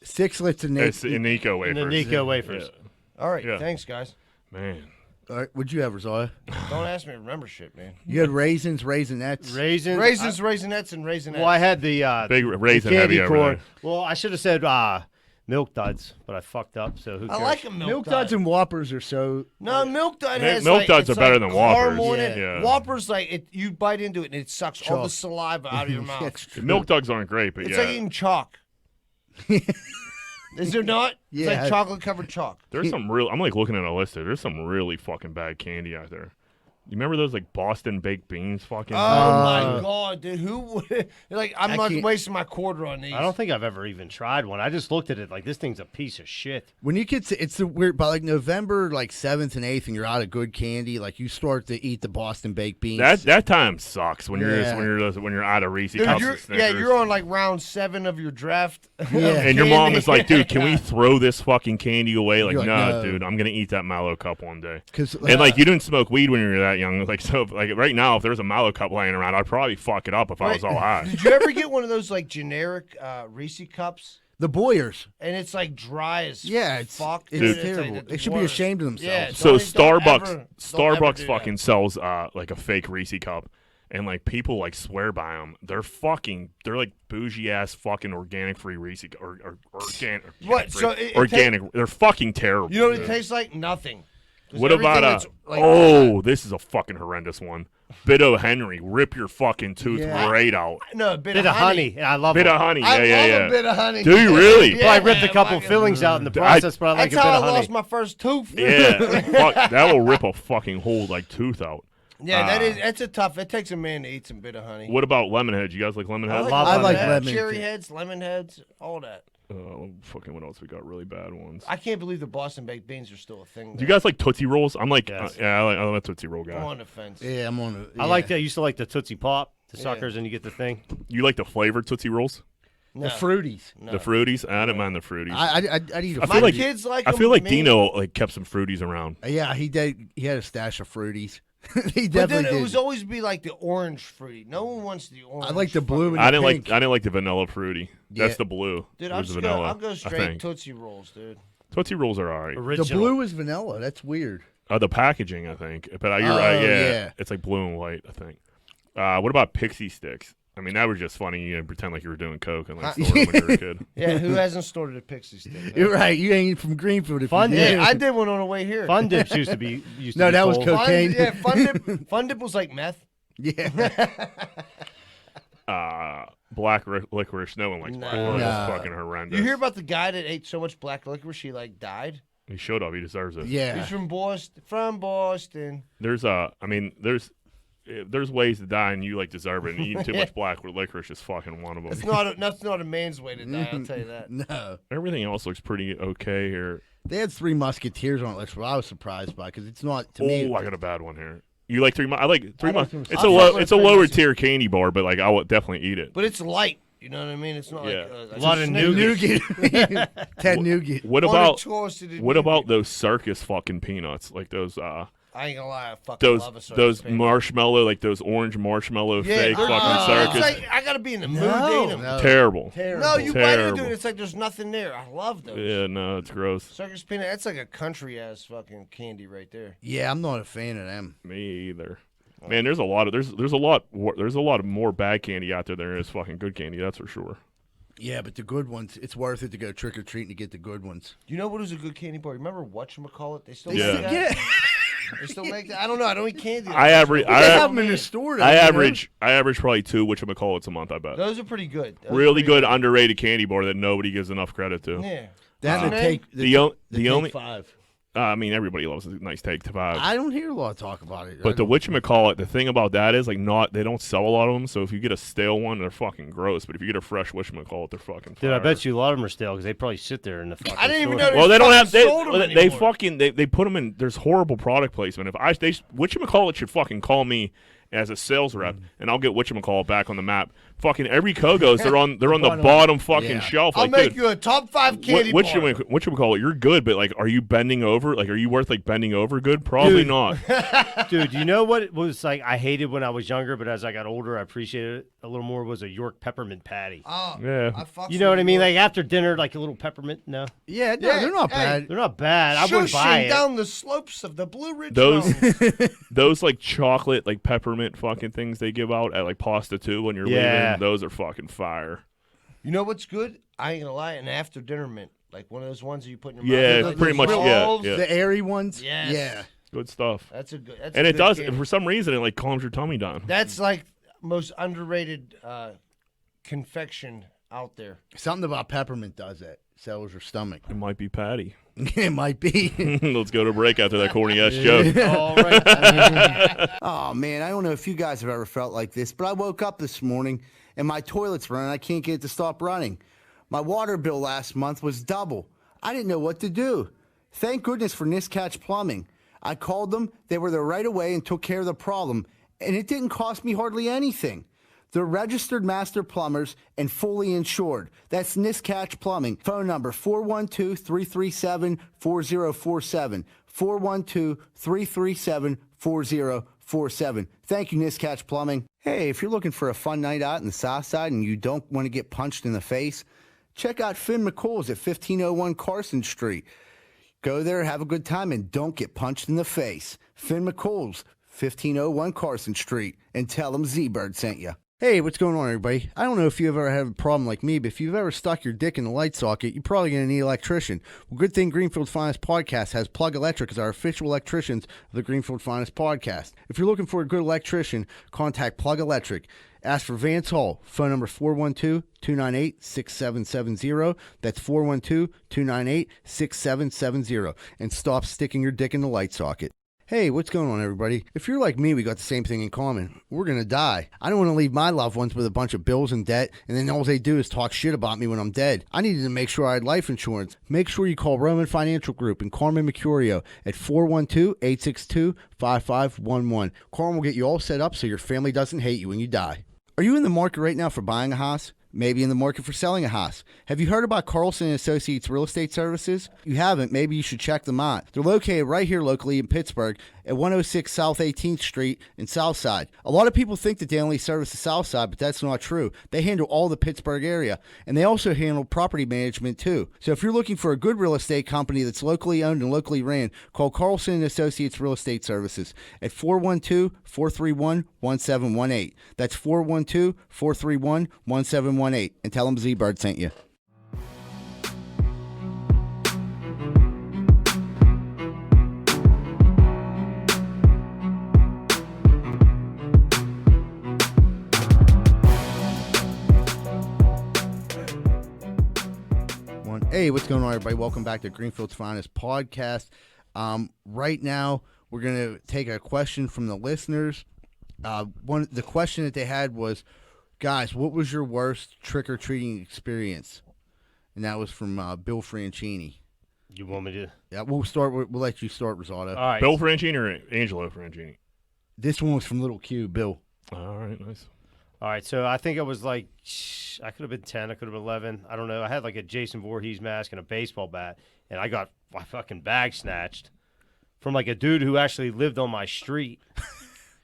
Sixlets and It's Nate. the Nico And wafers. the Nico wafers. All right, Yeah. thanks, guys. Man. All right, what'd you have, Rosario? Don't ask me to remember shit, man. You had raisins, raisinets. Raisins. Raisins, raisinets, and raisinets. Well, I had the Big raisin the candy heavy over corn. there. Well, I should have said milk duds, but I fucked up. So who I cares? like a milk, Milk dud. duds and Whoppers are so. No, milk dud Milk- has milk like, duds it's are better like than Whoppers. caramel in it. Yeah. Whoppers like it. You bite into it and it sucks all the Chalk. saliva out of your mouth. That's true. Milk duds aren't great, but It's yeah. like eating chalk. Is there not? It's Yeah. like chocolate covered chalk. There's some real. I'm like looking at a list here. There's some really fucking bad candy out there. You remember those like Boston baked beans? Fucking. Oh my god, dude! Who would like? I'm I not can't- wasting my quarter on these. I don't think I've ever even tried one. I just looked at it like this thing's a piece of shit. When you get to, it's the weird, by like November, like 7th and 8th, and you're out of good candy, like you start to eat the Boston baked beans. that time sucks when you're Yeah. when you're out of Reese Dude, cups you're, and Snickers. you're on like round 7 of your draft. Yeah. And your mom is like, dude, can we throw this fucking candy away? Like, You're like, nah, no. dude, I'm gonna eat that Mallow cup one day. Because And like, you didn't smoke weed when you were that young. Like, so like right now, if there's a Mallow cup laying around, I'd probably fuck it up if I was all high. Did you ever get one of those like generic Reese cups? the Boyers, And it's like dry as yeah, it's fuck. it's dude. terrible. like the they should be worst. ashamed of themselves. Yeah, So don't ever Starbucks do that. fucking sells like a fake Reese cup, and like people like swear by them. They're like bougie ass fucking organic free Reese or organic. What? So it organic? They're fucking terrible. You know what it tastes like? Nothing. 'Cause What about everything that's, like, oh, this is a fucking horrendous one. Bit of Henry, rip your fucking tooth Yeah. right out. no, a Bit of honey. I love Bit it. of honey, yeah, I yeah, love yeah. a bit of honey. Do you really? Well, I ripped a man, couple fucking- fillings out in the process, but I like That's a bit how I of honey. lost my first tooth. Yeah, fuck, that will rip a fucking whole like tooth out. Yeah, that's a tough. It takes a man to eat some bit of honey. What about lemon heads? You guys like lemon heads? love I like that. lemon. Cherry too. heads, lemon heads, all that. Fucking what else we got? Really bad ones. I can't believe the Boston baked beans are still a thing. Do you guys like Tootsie Rolls? I'm like, Yes. I'm a Tootsie Roll I'm guy. on the fence. Yeah, I'm on. I like that. I used to like the Tootsie Pop, the Yeah. suckers, and you get the thing. You like the flavored Tootsie Rolls? No, the fruities. no. The fruities? I didn't mind the fruities. I'd eat a I My feel like kids like I feel 'em, like me- Dino like kept some fruities around. Yeah, he did. He had a stash of fruities. he But then definitely it did. was always be like the orange fruity. No one wants the orange. I like the blue and I the didn't pink. like the vanilla fruity. That's Yeah. the blue. Dude, It I'm was just vanilla. I'll go I straight think. Tootsie Rolls, dude. Tootsie Rolls are alright. The Original. blue is vanilla. That's weird. The packaging, I think. But you're Oh, right. yeah. It's like blue and white. I think. What about pixie sticks? I mean, that was just funny. You know, pretend like you were doing coke and like snort them when you were a kid. Yeah, who hasn't snorted a pixie stick? man? You're right. You ain't from Greenfield. If Fun you day. did. Yeah, I did one on the way here. Fun Dips used to be. No, that was cold. coke. Cocaine. Yeah, Fun Dip was like meth. Yeah. Black licorice. No one likes black licorice. No. It's fucking horrendous. You hear about the guy that ate so much black licorice he like died? He showed up. He deserves it. Yeah. He's from Boston. From Boston. There's there's ways to die, and you like deserve it. And eating too much black licorice is fucking one of them. That's not a man's way to die. I'll tell you that. No. Everything else looks pretty okay here. They had Three Musketeers on it, which I was surprised by because it's not to me. Oh, I got a bad one here. You like I like Three like Musketeers. them. It's I a fuck with it's a Three lower Musketeers. tier candy bar, but like I would definitely eat it. But it's light. You know what I mean? It's not Yeah. like A lot of snake. Nougat. Ted Nougat. What Or the about toasted what about nougat. those circus fucking peanuts? Like those I ain't gonna lie, I fucking love a circus those peanut. marshmallow, like those orange marshmallow fake they're fucking good. circus. It's like, I gotta be in the mood No, to eat 'em. no. Terrible. No, you bite into Terrible. it, it's like there's nothing there. I love those. Yeah, no, it's gross. Circus peanut, that's like a country ass fucking candy right there. Yeah, I'm not a fan of them. Me either. Man, there's a lot of there's a lot of more bad candy out there than there is fucking good candy. That's for sure. Yeah, but the good ones, it's worth it to go trick or treating to get the good ones. You know what was a good candy bar? Remember whatchamacallit? They still Yeah. make that? Yeah. They still make that? I don't know. I don't eat candy. I average They I, have them in the store. though, I you know? average probably 2 whatchamacallits a month. I bet. Those are pretty good. Those are Really pretty good underrated candy bar that nobody gives enough credit to. Yeah. That and Uh, the take the Take only 5. I mean everybody loves a nice take to 5. I don't hear a lot of talk about it. But the whatchamacallit, the thing about that is they don't sell a lot of them. So if you get a stale one, they're fucking gross. But if you get a fresh whatchamacallit, they're fucking fire. Dude, I bet you a lot of them are stale because they probably sit there in the fucking I didn't even store. know Well, they don't have sold 'em they anymore. fucking they put them in. There's horrible product placement. If whatchamacallit should fucking call me as a sales rep, and I'll get whatchamacallit back on the map. Fucking every Kogo's, they're on the bottom fucking Yeah. shelf. I'll Like, make dude, you a top 5 candy bar. whatchamacallit, you're good, but like, are you bending over? Like, are you worth like bending over good? Probably Dude. not. Dude, you know what it was like I hated when I was younger, but as I got older, I appreciated it a little more, was a York peppermint patty. Oh, Yeah. I fucks You know what with I mean? you. Like after dinner, like a little peppermint. No, Yeah, no, Yeah, they're not hey. bad. they're not bad. I wouldn't buy Shushing it. down the slopes of the Blue Ridge Those- Mountains. Those like chocolate, like peppermint fucking things they give out at like Pasta 2 when you're Yeah. leaving. Those are fucking fire. You know what's good? I ain't gonna lie, an after dinner mint. Like one of those ones that you put in your Yeah, mouth. pretty much. Those Yeah, rolls. yeah. The airy ones. Yes. Yeah. Good stuff. That's a good. That's And a it good does, candy. for some reason, it like calms your tummy down. That's like most underrated confection out there. Something about peppermint does it. Settles your stomach. It might be Patty. It might be. Let's go to break after that corny ass joke. All right. Oh man, I don't know if you guys have ever felt like this, but I woke up this morning and my toilet's running. I can't get it to stop running. My water bill last month was double. I didn't know what to do. Thank goodness for Niscatch Plumbing. I called them, they were there right away and took care of the problem, and it didn't cost me hardly anything. They're registered master plumbers and fully insured. That's Niscatch Plumbing. Phone number 412-337-4047. 412-337-4047. Thank you, Niscatch Plumbing. Hey, if you're looking for a fun night out in the South Side and you don't want to get punched in the face, check out Finn McCool's at 1501 Carson Street. Go there, have a good time, and don't get punched in the face. Finn McCool's, 1501 Carson Street, and tell them Z-Bird sent you. Hey, what's going on, everybody? I don't know if you've ever had a problem like me, but if you've ever stuck your dick in the light socket, you're probably going to need an electrician. Well, good thing Greenfield's Finest Podcast has Plug Electric as our official electricians of the Greenfield Finest Podcast. If you're looking for a good electrician, contact Plug Electric. Ask for Vance Hall. Phone number 412-298-6770. That's 412-298-6770. And stop sticking your dick in the light socket. Hey, what's going on, everybody? If you're like me, we got the same thing in common. We're going to die. I don't want to leave my loved ones with a bunch of bills and debt, and then all they do is talk shit about me when I'm dead. I needed to make sure I had life insurance. Make sure you call Roman Financial Group and Carmen Mercurio at 412-862-5511. Carmen will get you all set up so your family doesn't hate you when you die. Are you in the market right now for buying a house? Maybe in the market for selling a house. Have you heard about Carlson & Associates Real Estate Services? If you haven't, maybe you should check them out. They're located right here locally in Pittsburgh at 106 South 18th Street in Southside. A lot of people think that they only service the Southside, but that's not true. They handle all the Pittsburgh area, and they also handle property management too. So if you're looking for a good real estate company that's locally owned and locally ran, call Carlson & Associates Real Estate Services at 412-431-1718. That's 412-431-1718. And tell them Z-Bird sent you. Hey, what's going on, everybody? Welcome back to Greenfield's Finest Podcast. Right now, we're going to take a question from the listeners. the question that they had was, guys, what was your worst trick or treating experience? And that was from Bill Franchini. You want me to? Yeah, we'll start. We'll let you start, Rosato. All right. Bill Franchini or Angelo Franchini? This one was from Little Q. Bill. All right, nice. All right, so I think I was like, I could have been 10, I could have been 11. I don't know. I had like a Jason Voorhees mask and a baseball bat, and I got my fucking bag snatched from like a dude who actually lived on my street.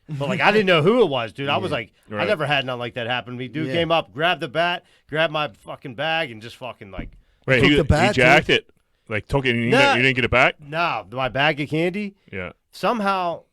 But like I didn't know who it was, dude. I was like, I Right. never had nothing like that happen to me. Dude came up, grabbed the bat, grabbed my fucking bag, and just fucking like, Wait, took he the bat, he jacked it. Like took it and you, Nah. you didn't get it back? nah, my bag of candy. Yeah. Somehow,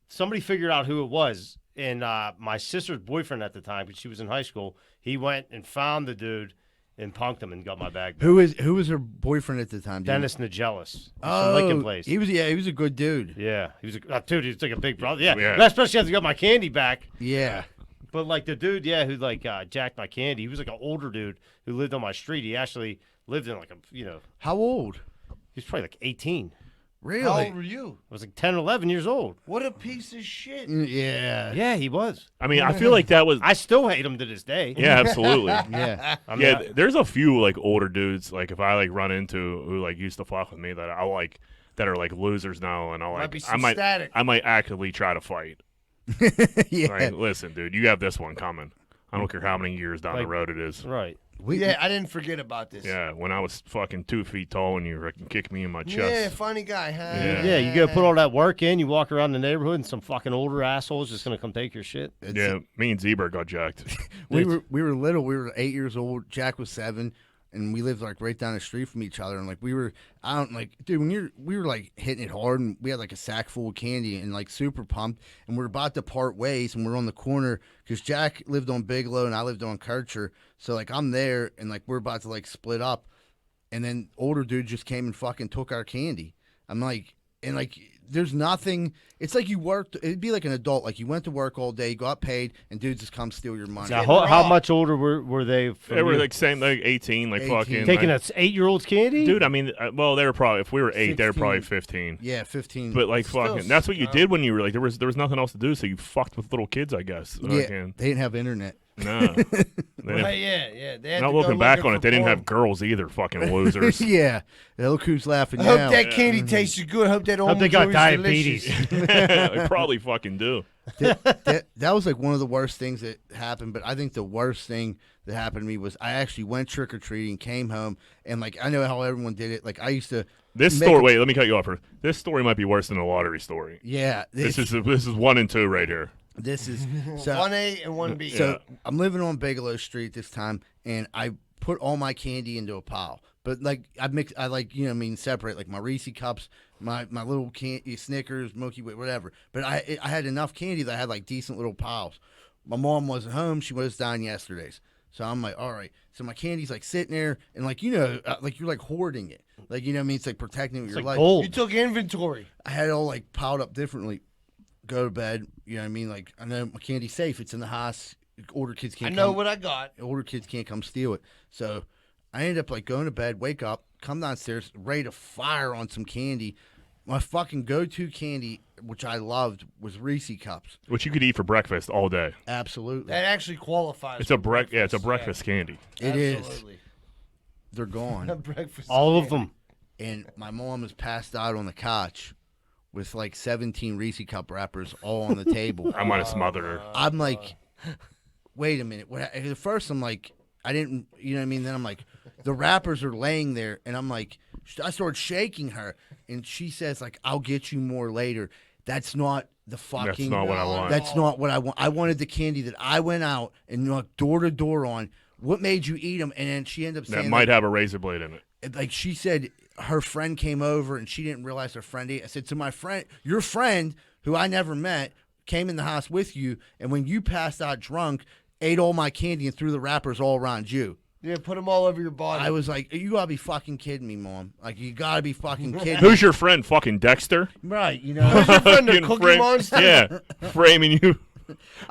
somebody figured out who it was. And my sister's boyfriend at the time, because she was in high school, he went and found the dude and punked him and got my bag back. Who was her boyfriend at the time? Do you- Dennis Nagelis. Oh, From Lincoln Place. he was a good dude. Yeah, he was dude. He was like a big brother. Yeah, Yeah. And especially after he got my candy back. Yeah. But like the dude, yeah, who like jacked my candy. He was like an older dude who lived on my street. He actually lived in like How old? he was probably like 18. Really? How old were you? I was like 10 or 11 years old. What a piece of shit. Yeah. Yeah, he was. I mean, I feel like that was. I still hate him to this day. Yeah, absolutely. Yeah. I mean, Yeah, there's a few like older dudes like if I like run into who like used to fuck with me that I like that are like losers now, and Might be I some might static. I might actively try to fight. Yeah. Like, listen, dude, you have this one coming. I don't care how many years down Like- the road it is. right. Yeah, I didn't forget about this. Yeah, when I was fucking 2 feet tall and you fucking kick me in my chest. Yeah, funny guy, huh? Yeah. Yeah, you go put all that work in. You walk around the neighborhood, and some fucking older asshole's just gonna come take your shit. Yeah, me and Zebra got jacked. We were little. We were 8 years old. Jack was 7, and we lived like right down the street from each other. And like we were dude, we were like hitting it hard, and we had like a sack full of candy and like super pumped. And we're about to part ways, and we're on the corner because Jack lived on Bigelow and I lived on Kircher. So like I'm there, and like we're about to like split up, and then older dude just came and fucking took our candy. I'm like, and like. There's nothing. It's like you worked. It'd be like an adult. Like you went to work all day, you got paid, and dudes just come steal your money. Now, how much older were they? From They were you? like same like 18, like 18. fucking taking like, an 8-year-old's candy, Dude, I mean, well, they were probably if we were 8, they were 16. probably 15. Yeah, 15. But like Still fucking, that's what you strong. did when you were like there was nothing else to do, so you fucked with little kids, I guess. yeah, Fucking- they didn't have internet. No. They didn't- Right, yeah. They had not to go looking back on for it, they didn't porn. have girls either. Fucking losers. Yeah, look who's laughing I hope now. that candy tasted good. Hope that hope they got orange diabetes. delicious. They probably fucking do. that was like one of the worst things that happened. But I think the worst thing that happened to me was I actually went trick or treating, came home, and like I know how everyone did it. Like I used to. This make story. a- Wait, let me cut you off. This story might be worse than the lottery story. Yeah, This is 1 and 2 right here. this is so. 1A and 1B. So I'm living on Bigelow Street this time, and I put all my candy into a pile. But like I like separate like my Reese cups, my little candy, Snickers, Milky Way, whatever. But I had enough candy that I had like decent little piles. My mom wasn't home; she was down yesterday's. So I'm like, all right. So my candy's like sitting there, and like like you're like hoarding it, like it's like protecting It's your like life. gold. You took inventory. I had it all like piled up differently. Go to bed, Like I know my candy's safe; it's in the house. Older kids I can't. know come. what I got. Older kids can't come steal it. So I ended up like going to bed, wake up, come downstairs, ready to fire on some candy. My fucking go-to candy, which I loved, was Reese cups. Which you could eat for breakfast all day. Absolutely, That actually qualifies. It's for a breakfast. Yeah, it's a breakfast candy. it is. Absolutely. They're gone, breakfast. all of candy. them. and my mom is passed out on the couch with like 17 Reese cup wrappers all on the table. I might have smothered her. I'm like, wait a minute. At first, I'm like, I didn't, Then I'm like, the wrappers are laying there, and I'm like, I started shaking her, and she says, like, I'll get you more later. That's not the fucking. That's not what I want. That's not what I want. I wanted the candy that I went out and knocked door to door on. What made you eat them? And then she ended up That saying, might have a razor blade in it. like she said, her friend came over and she didn't realize her friend ate. I said to my friend, your friend, who I never met, came in the house with you, and when you passed out drunk, ate all my candy and threw the wrappers all around you. Yeah, put them all over your body. I was like, you gotta be fucking kidding me, Mom. Like, you gotta be fucking kidding me. Who's your friend? Fucking Dexter? Right, Who's your friend, the Fucking Cookie Monster? Yeah, framing you.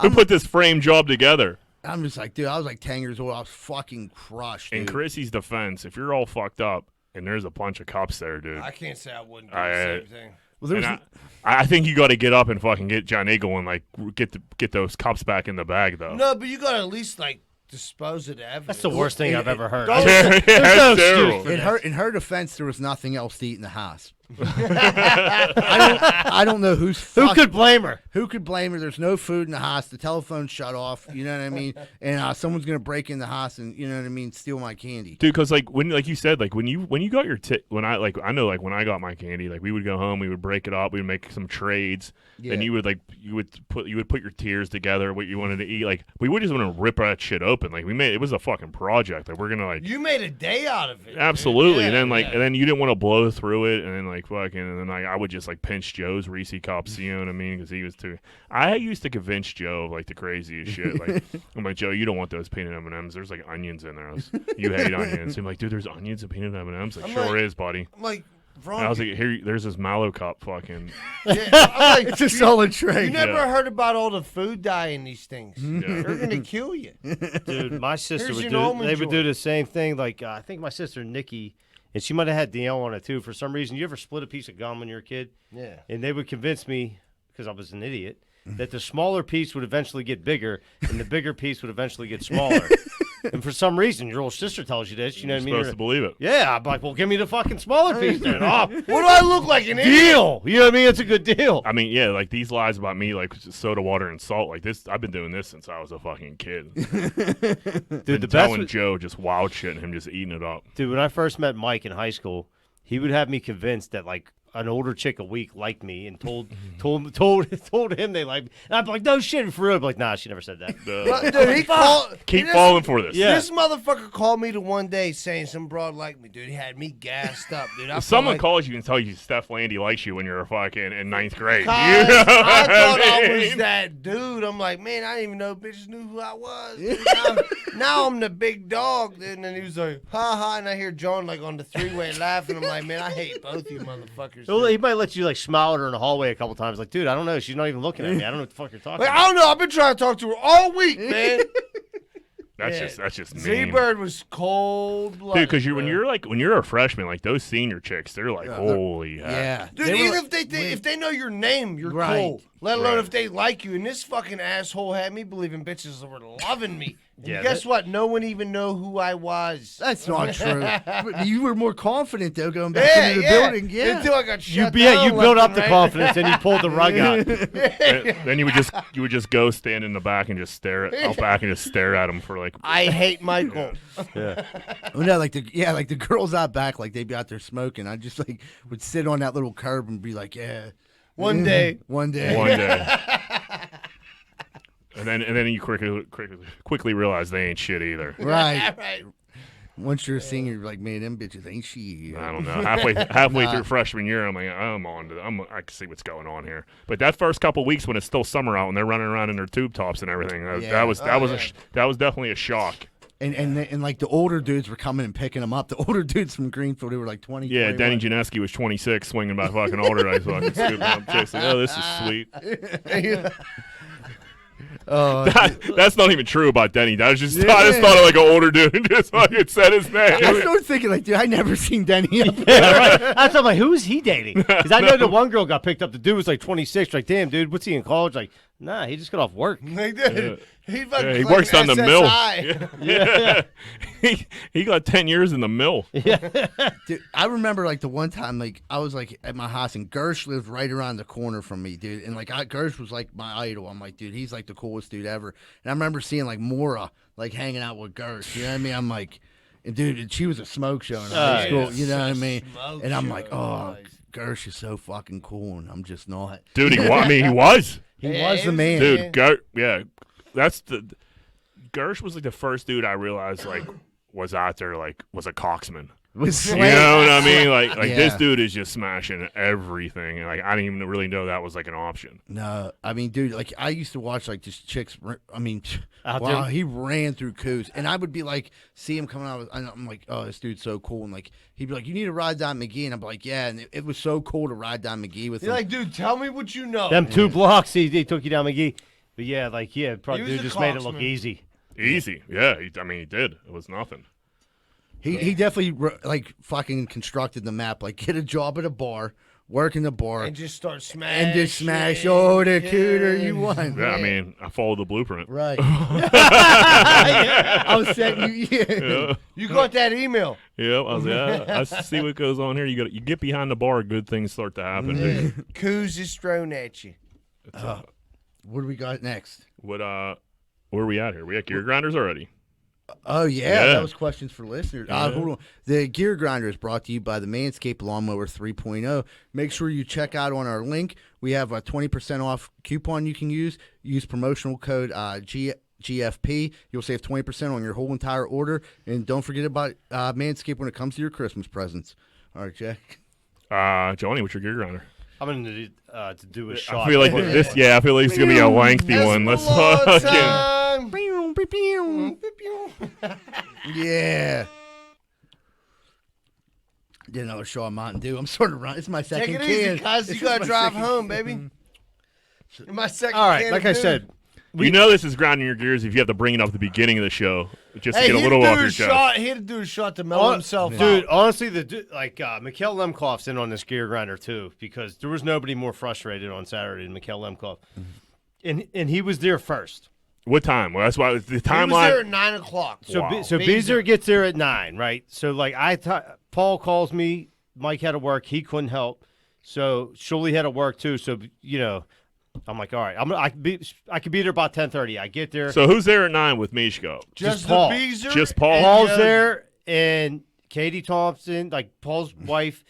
Who put this frame job together? I'm just like, dude, I was like 10 years old. I was fucking crushed, In dude. Chrissy's defense, if you're all fucked up and there's a bunch of cops there, dude, I can't say I wouldn't do I- the same thing. Well, there And was I think you got to get up and fucking get John Eagle and like get those cups back in the bag though. No, but you gotta at least like dispose of the evidence. That's the worst thing I've ever heard. Don't- Yeah, There's no it's terrible. excuse for in her defense, there was nothing else to eat in the house. I don't know Who fuck- could blame her? Who could blame her? There's no food in the house. The telephone's shut off. You know what I mean? And someone's gonna break in the house and you know what I mean, steal my candy. Dude, because like you said, like when you got your when I know like when I got my candy, like we would go home, we would break it up, we would make some trades, and you would put your tiers together, what you wanted to eat. Like we would just want to rip that shit open. Like it was a fucking project. Like we're gonna like You made a day out of it. absolutely, Yeah, and then yeah. and then you didn't want to blow through it, and then like fucking, and then I would just like pinch Joe's Reese cups, you know what I mean? Because he was too. I used to convince Joe of like the craziest shit. Like I'm like, Joe, you don't want those peanut M&Ms. There's like onions in there. You hate onions. I'm like, dude, there's onions in peanut M&Ms. Like, I'm sure like- is, buddy. I'm like, And I was like, here, there's this mallow cup, fucking. yeah, I'm like, It's a solid tray. you never Yeah. heard about all the food dye in these things. Yeah. They're gonna kill you. Dude, my sister Here's would your do. almond They would do joy. the same thing. Like I think my sister Nikki, and she might have had Danielle on it too. For some reason, you ever split a piece of gum when you were a kid? Yeah. And they would convince me, because I was an idiot, that the smaller piece would eventually get bigger, and the bigger piece would eventually get smaller. And for some reason, your older sister tells you this. You know You're what I mean? supposed to believe it. Yeah, I'm like, well, give me the fucking smaller piece then. Oh, What do I look like, an idiot? deal. You know what I mean? It's a good deal. I mean, yeah, like these lies about me, like soda water and salt, like this. I've been doing this since I was a fucking kid. Dude, Been the best. telling Joe just wild shit and him just eating it up. Dude, when I first met Mike in high school, he would have me convinced that like an older chick a week liked me and told him they liked me. And I'd be like, no shit, for real. I'd be like, nah, she never said that. But, dude, he called. Keep he falling for this. Yeah. This motherfucker called me the one day saying some broad liked me, dude. He had me gassed up, dude. I If felt someone like, calls you and tells you Steph Landy likes you when you're a fucking in ninth grade, Cause you know I what thought I was mean? that dude. I'm like, man, I didn't even know bitches knew who I was. Dude. Now I'm the big dog, dude. And then he was like, ha ha. And I hear John like on the three-way laughing. I'm like, man, I hate both you motherfuckers. Well, dude. he might let you like smile at her in the hallway a couple times. Like, dude, I don't know. She's not even looking at me. I don't know what the fuck you're talking Like, about. I don't know. I've been trying to talk to her all week, man. That's just mean. Z-Bird was cold blooded. Dude, because when you're a freshman, like those senior chicks, they're like, Yeah, holy heck. Yeah. Dude, They were even like- if they know your name, you're Right. cool. Let alone Right. if they like you. And this fucking asshole had me believing bitches were loving me. And Yeah, guess what? No one even know who I was. That's not true. But you were more confident though going back Yeah, into the yeah. building. Yeah. Until I got You shut yeah, down you built left up and the right. confidence and you pulled the rug out. Then you would just go stand in the back and just stare out back and just stare at him for like. I hate Michael. Yeah. Oh, no, like the girls out back, like they'd be out there smoking. I just like would sit on that little curb and be like, yeah. One day. One day. One day. And then you quickly realize they ain't shit either. Right. Right. Once you're a senior, you're like, man, them bitches ain't shit. I don't know. Halfway through freshman year, I'm like, I can see what's going on here. But that first couple weeks when it's still summer out and they're running around in their tube tops and everything, Yeah. that was definitely a shock. And like the older dudes were coming and picking them up. The older dudes from Greenfield, they were like 20. Yeah, 21. Danny Janeski was 26, swinging by fucking older. I fucking scooping up chicks. Like, oh, this is sweet. Oh, That's not even true about Denny. I just thought of like an older dude and just fucking said his I name. started thinking like, dude, I never seen Denny up Yeah, right. That's I'm like, who is he dating? Because I know the one girl got picked up. The dude was like 26. Like, damn, dude, what's he in college? Like, nah, he just got off work. Like, dude, he fucking Yeah, he like works on the mill. SSI. Yeah. he got 10 years in the mill. Dude, I remember like the one time like I was like at my house and Gersh lived right around the corner from me, dude. And like Gersh was like my idol. I'm like, dude, he's like the coolest dude ever. And I remember seeing like Mora like hanging out with Gersh. You know what I mean? I'm like, and dude, she was a smoke show in high school. yeah, You know what I mean? smoke And I'm show, like, oh, nice. Gersh is so fucking cool, and I'm just not. Dude, he was. He Yeah, was he the was- man. Dude, yeah. Gersh was like the first dude I realized like was out there, like was a coxman. Was You know what I mean? Like Yeah. this dude is just smashing everything. And like I didn't even really know that was like an option. No, I mean, dude, like I used to watch like just chicks. I mean, Out wow, there. he ran through coos, and I would be like, see him coming out. And I'm like, oh, this dude's so cool, and like he'd be like, you need to ride down McGee, and I'm like, yeah, and it was so cool to ride down McGee with You're him. like, dude, tell me what you know. Them 2 blocks, he took you down McGee. But yeah, like, yeah, He probably was dude a just made it look coxman. easy. Easy, yeah. He did. It was nothing. He definitely like fucking constructed the map. Like get a job at a bar, work in the bar, And just start smashing. and just smash. Oh, the cooter you won. Yeah, I mean, I followed the blueprint. Right. I was setting you. Yeah. Yeah. You got that email. Yep, I was like, I see what goes on here. You get behind the bar, good things start to happen. dude. Coos is thrown at you. What do we got next? What where are we at here? We at gear grinders already. Oh, yeah. Yeah. That was questions for listeners. Hold on. The Gear Grinder is brought to you by the Manscaped Lawnmower 3.0. Make sure you check out on our link. We have a 20% off coupon you can use. Use promotional code GFP. You'll save 20% on your whole entire order. And don't forget about Manscaped when it comes to your Christmas presents. All right, Jack. Johnny, what's your gear grinder? I'm going to do a shot. I feel like this. Yeah, I feel like it's gonna be a lengthy one. Let's fucking. Yeah. Did another show on Mountain Dew. I'm sort of running. It's my second Take it can. easy, guys. You got to drive home, baby. My second All right, can like of I Dew. said, You know this is grinding your gears if you have to bring it up at the beginning of the show just to Hey, get a he little had off to do your a chest. shot. He had to do a shot to mellow himself dude, out. honestly, Mikhail Lemkoff's in on this gear grinder too, because there was nobody more frustrated on Saturday than Mikhail Lemkoff, and he was there first. What time? Well, that's why the He was timeline. there at 9 o'clock. So Wow. Beezer gets there at 9, right? So like Paul calls me. Mike had to work. He couldn't help. So Sciulli had to work too. So I'm like, all right, I could be there about 10:30. I get there. So who's there at 9 with Mishko? Just Paul. the Beezer. Just Paul. and Paul's Josie. there, and Katie Thompson, like Paul's wife.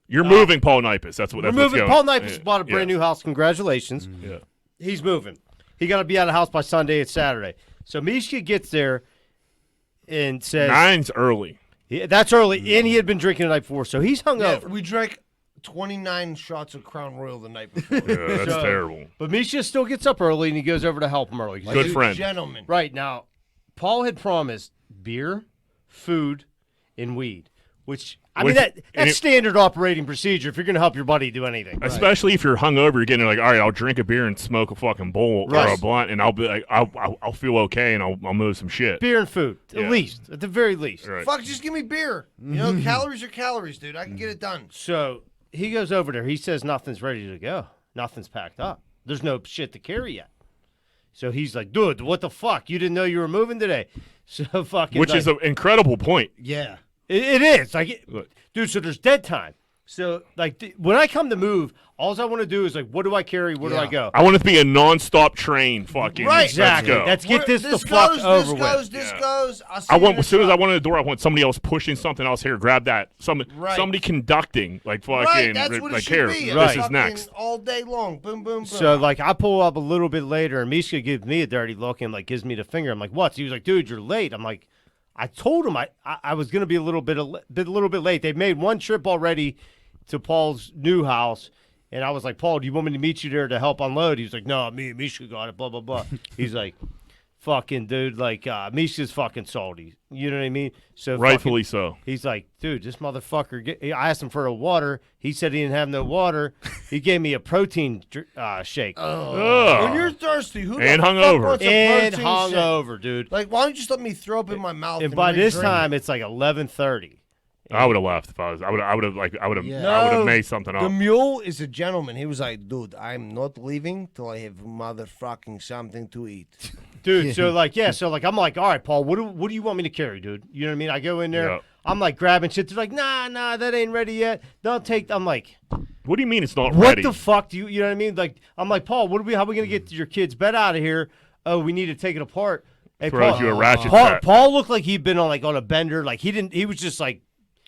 You're moving Paul Nipis. That's what. We're That's moving. what's Paul going. Nipis bought a brand new house. Congratulations. Yeah. He's moving. He got to be out of the house by Sunday. It's Saturday. So Mishka gets there and says, 9's early. that's early, and he had been drinking the night before, so he's hungover. We drank 29 shots of Crown Royal the night before. Yeah, that's So- terrible. But Misha still gets up early, and he goes over to help him early. Good friend. Gentlemen. Right now, Paul had promised beer, food, and weed, which I mean Which- and that's it- standard operating procedure if you're going to help your buddy do anything. Especially if you're hungover, you're getting like, all right, I'll drink a beer and smoke a fucking bowl or Right. a blunt, and I'll be like, I'll feel okay, and I'll move some shit. Beer and food, Yeah. at the very least. Right. Fuck, just give me beer. You know, calories are calories, dude. I can get it done. So he goes over there. He says nothing's ready to go. Nothing's packed up. There's no shit to carry yet. So he's like, dude, what the fuck? You didn't know you were moving today? So fucking. Which is an incredible point. Yeah. It is like, Look. dude. So there's dead time. So like when I come to move, all I want to do is like, what do I carry? Where do I go? I want it to be a non-stop train. Fucking Right. Exactly. Let's go. Let's get this, the goes, fuck over this goes, with. This Yeah. goes. I'll see I you want in as soon as the I shop. went to the door, I want somebody else pushing something else here. Grab that. Right. Somebody conducting, like fucking, Right, that's what like it should here. be. Right. This is Fucking next. all day long. Boom, boom, boom. So like I pull up a little bit later, and Mishka gives me a dirty look and like gives me the finger. I'm like, what? He was like, dude, you're late. I'm like, I told him I was gonna be a little bit late. They made one trip already to Paul's new house, and I was like, Paul, do you want me to meet you there to help unload? He was like, no, me and Mishka got it. Blah blah blah. He's like, fucking dude, like Mishka's fucking salty. You know what I mean? So Rightfully so. He's like, dude, this motherfucker. I asked him for a water. He said he didn't have no water. He gave me a protein shake. when Ugh. you're thirsty, who And the fuck hungover. wants a And protein hung shake? over, dude. Like, why don't you just let me throw up in my mouth? And by this re-drink time, it? it's like 11:30. I would have left if I was. I would have made something The up. mule is a gentleman. He was like, dude, I'm not leaving till I have motherfucking something to eat. Dude, so I'm like, all right, Paul, what do you want me to carry, dude? You know what I mean? I go in there, Yeah. I'm like grabbing shit. They're like, nah, that ain't ready yet. Don't take. I'm like, What do you mean it's not what ready? the fuck do you know what I mean? Like, I'm like, Paul, how are we gonna get your kid's bed out of here? Oh, we need to take it apart. Hey, Throws Paul, you a ratchet Paul, set. Paul looked like he'd been on a bender. Like he was just like,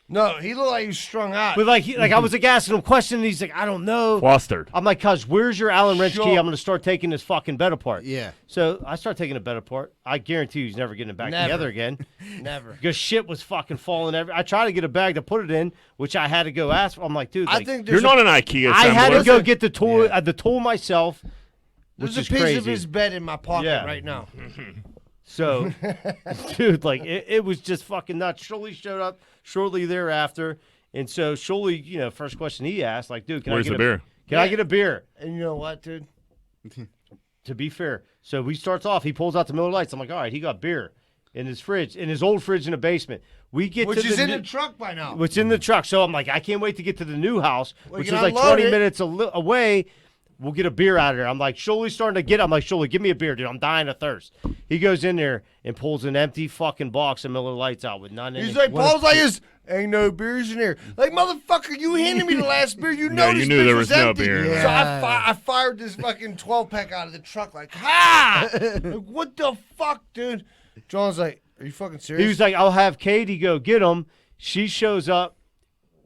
No, he looked like he was strung out. but like I was like asking him questions. And he's like, I don't know. Flustered. I'm like, cuz, where's your Allen wrench Sure. key? I'm gonna start taking this fucking bed apart. Yeah. So I start taking the bed apart. I guarantee he's never getting it back Never. together again. Never. Because shit was fucking falling I tried to get a bag to put it in, which I had to go ask for. I'm like, dude, I like, think You're there's not an IKEA I had to assembler. go get the tool myself, which there's a is piece crazy. of his bed in my pocket Yeah. right now. So, dude, like it was just fucking nuts. Sciulli showed up shortly thereafter, and so Sciulli, first question he asked, like, dude, can Where's I get the a beer? Can I get a beer? And you know what, dude? To be fair, so he starts off. He pulls out the Miller Lights. I'm like, all right, he got beer. in his fridge, in his old fridge in the basement. We get Which to is the in new- the truck by now. Which in the truck. So I'm like, I can't wait to get to the new house, which you is can like unload 20 it. minutes away. We'll get a beer out of there. I'm like, Shuli's starting to get. I'm like, Shuli, give me a beer, dude. I'm dying of thirst. He goes in there and pulls an empty fucking box of Miller Lights out with none in He's it. like, Paul's like, ain't no beers in here. Like, motherfucker, you handed me the last beer. You know Yeah, you this knew bitch there was was no empty. beer in there. So Yeah. I fired this fucking 12-pack out of the truck like, ha! Like, what the fuck, dude? John's like, are you fucking serious? He was like, I'll have Katie go get him. She shows up.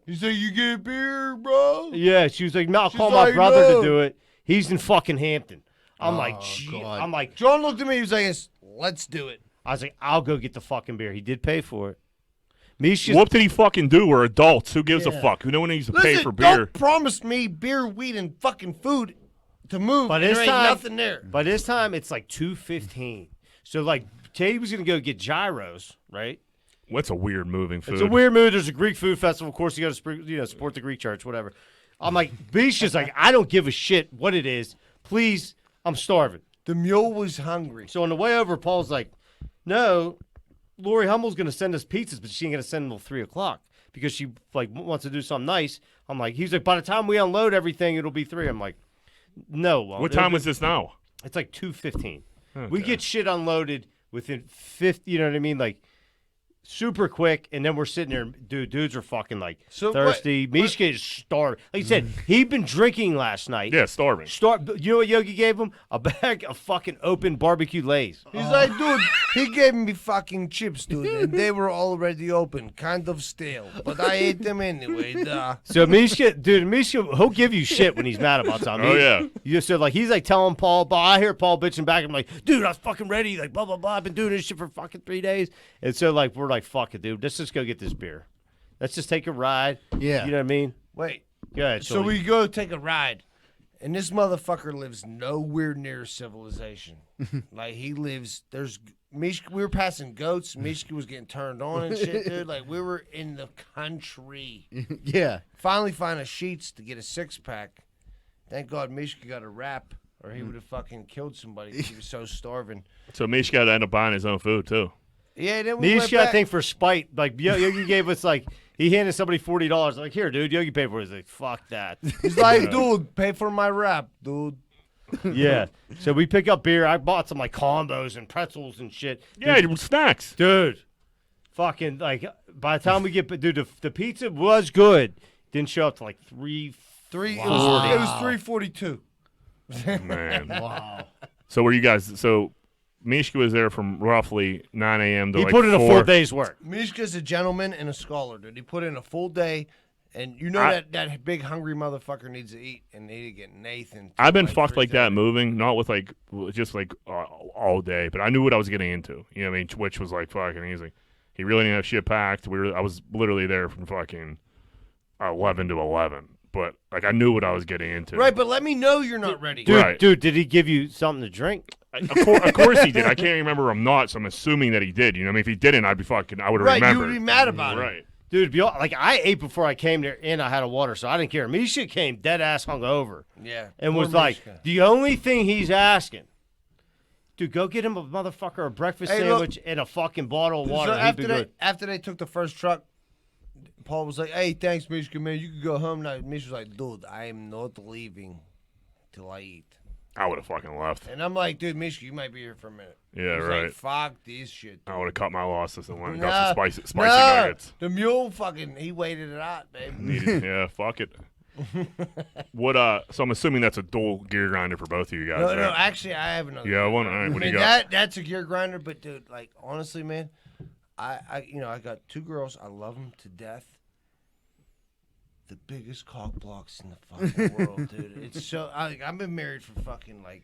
He's like, you get beer, bro? Yeah, she was like, no, I'll She's call my like, brother no. to do it. He's in fucking Hampton. I'm like, gee. God. I'm like, John looked at me. He was like, let's do it. I was like, I'll go get the fucking beer. He did pay for it. Misha's What did he fucking do? We're adults. Who gives a fuck? No one needs to pay Listen, for beer. don't promise me beer, weed, and fucking food to move. But and this there ain't time- nothing there. By this time, it's like 2:15. So like, Katie was gonna go get gyros, right? What's a weird moving food? It's a weird mood. There's a Greek food festival. Of course, you got to support the Greek church, whatever. I'm like, Misha's like, I don't give a shit what it is. Please, I'm starving. The mule was hungry. So on the way over, Paul's like, no, Lori Hummel's going to send us pizzas, but she ain't going to send them till 3 o'clock because she like wants to do something nice. I'm like, he's like, by the time we unload everything, it'll be 3. I'm like, no. What time is this now? It's like 2:15. Okay. We get shit unloaded within 50. You know what I mean? Like super quick, and then we're sitting there. Dudes are fucking like So thirsty. Mishka is starved. Like you said, he'd been drinking last night. Yeah, starving. You know what Yogi gave him? A bag of fucking open barbecue Lays. He's like, dude, he gave me fucking chips, dude, and they were already open, kind of stale, but I ate them anyway. Duh. So Mishka, he'll give you shit when he's mad about something. Oh, yeah. You so like he's like telling Paul, but I hear Paul bitching back. I'm like, dude, I was fucking ready. Like blah blah blah. I've been doing this shit for fucking 3 days. And so like we're like, fuck it, dude. Let's just go get this beer. Let's just take a ride. Yeah. You know what I mean? Wait, Go ahead. so we go take a ride, and this motherfucker lives nowhere near civilization. Like he lives, Mishka, we were passing goats. Mishka was getting turned on and shit, dude. Like we were in the country. Yeah. Finally find a Sheets to get a 6-pack. Thank God Mishka got a wrap, or he would have fucking killed somebody 'cause he was so starving. So Mishka had to end up buying his own food too. Yeah, then we went Mishka, I back. think for spite, like Yogi gave us like he handed somebody $40. Like here, dude, Yogi paid for it. He's like, fuck that. He's like, dude, pay for my wrap, dude. Yeah. So we pick up beer. I bought some like combos and pretzels and shit. Yeah, snacks. Dude, fucking like by the time we get, dude, the pizza was good. Didn't show up to like 3. It was 3:42. Man. Wow. So were you guys? So Mishka was there from roughly 9 a.m. to He like put in a 4. full day's work. Mishka's a gentleman and a scholar, dude. He put in a full day, and you know that big hungry motherfucker needs to eat, and they need to get Nathan. I've been like, fucked for like his that dinner. moving, not with like just like all day, but I knew what I was getting into. You know what I mean? Which was like fucking easy. He really didn't have shit packed. I was literally there from fucking 11 to 11, but like I knew what I was getting into. Right, but let me know you're not ready. Dude, Right. dude, did he give you something to drink? Of course he did. I can't remember him not, so I'm assuming that he did. You know what I mean? If he didn't, I would have Right, you remembered. would be mad about it. Right. Dude, like I ate before I came there, and I had a water, so I didn't care. Misha came dead ass hungover, Yeah. and poor was like, Mishka. the only thing he's asking, dude, go get him a motherfucker a breakfast Hey, look. sandwich and a fucking bottle of water. So He'd be good. after they took the first truck, Paul was like, "Hey, thanks, Mishka, man. You can go home now." Mishka was like, "Dude, I am not leaving till I eat." I would have fucking left. And I'm like, "Dude, Mishka, you might be here for a minute." Yeah, He's right. like, "Fuck this shit." I Dude. would have cut my losses and went and Nah, got some spicy nah, nuggets. The mule fucking, he waited it out, baby. Yeah, fuck it. What? So I'm assuming that's a dual gear grinder for both of you guys. No, right? no, actually, I have another. Yeah, gear one. grinder. All right, what do I you mean, got? that's a gear grinder, but dude, like honestly, man, I got 2 girls. I love them to death. The biggest cock blocks in the fucking world, dude. It's so I've been married for fucking like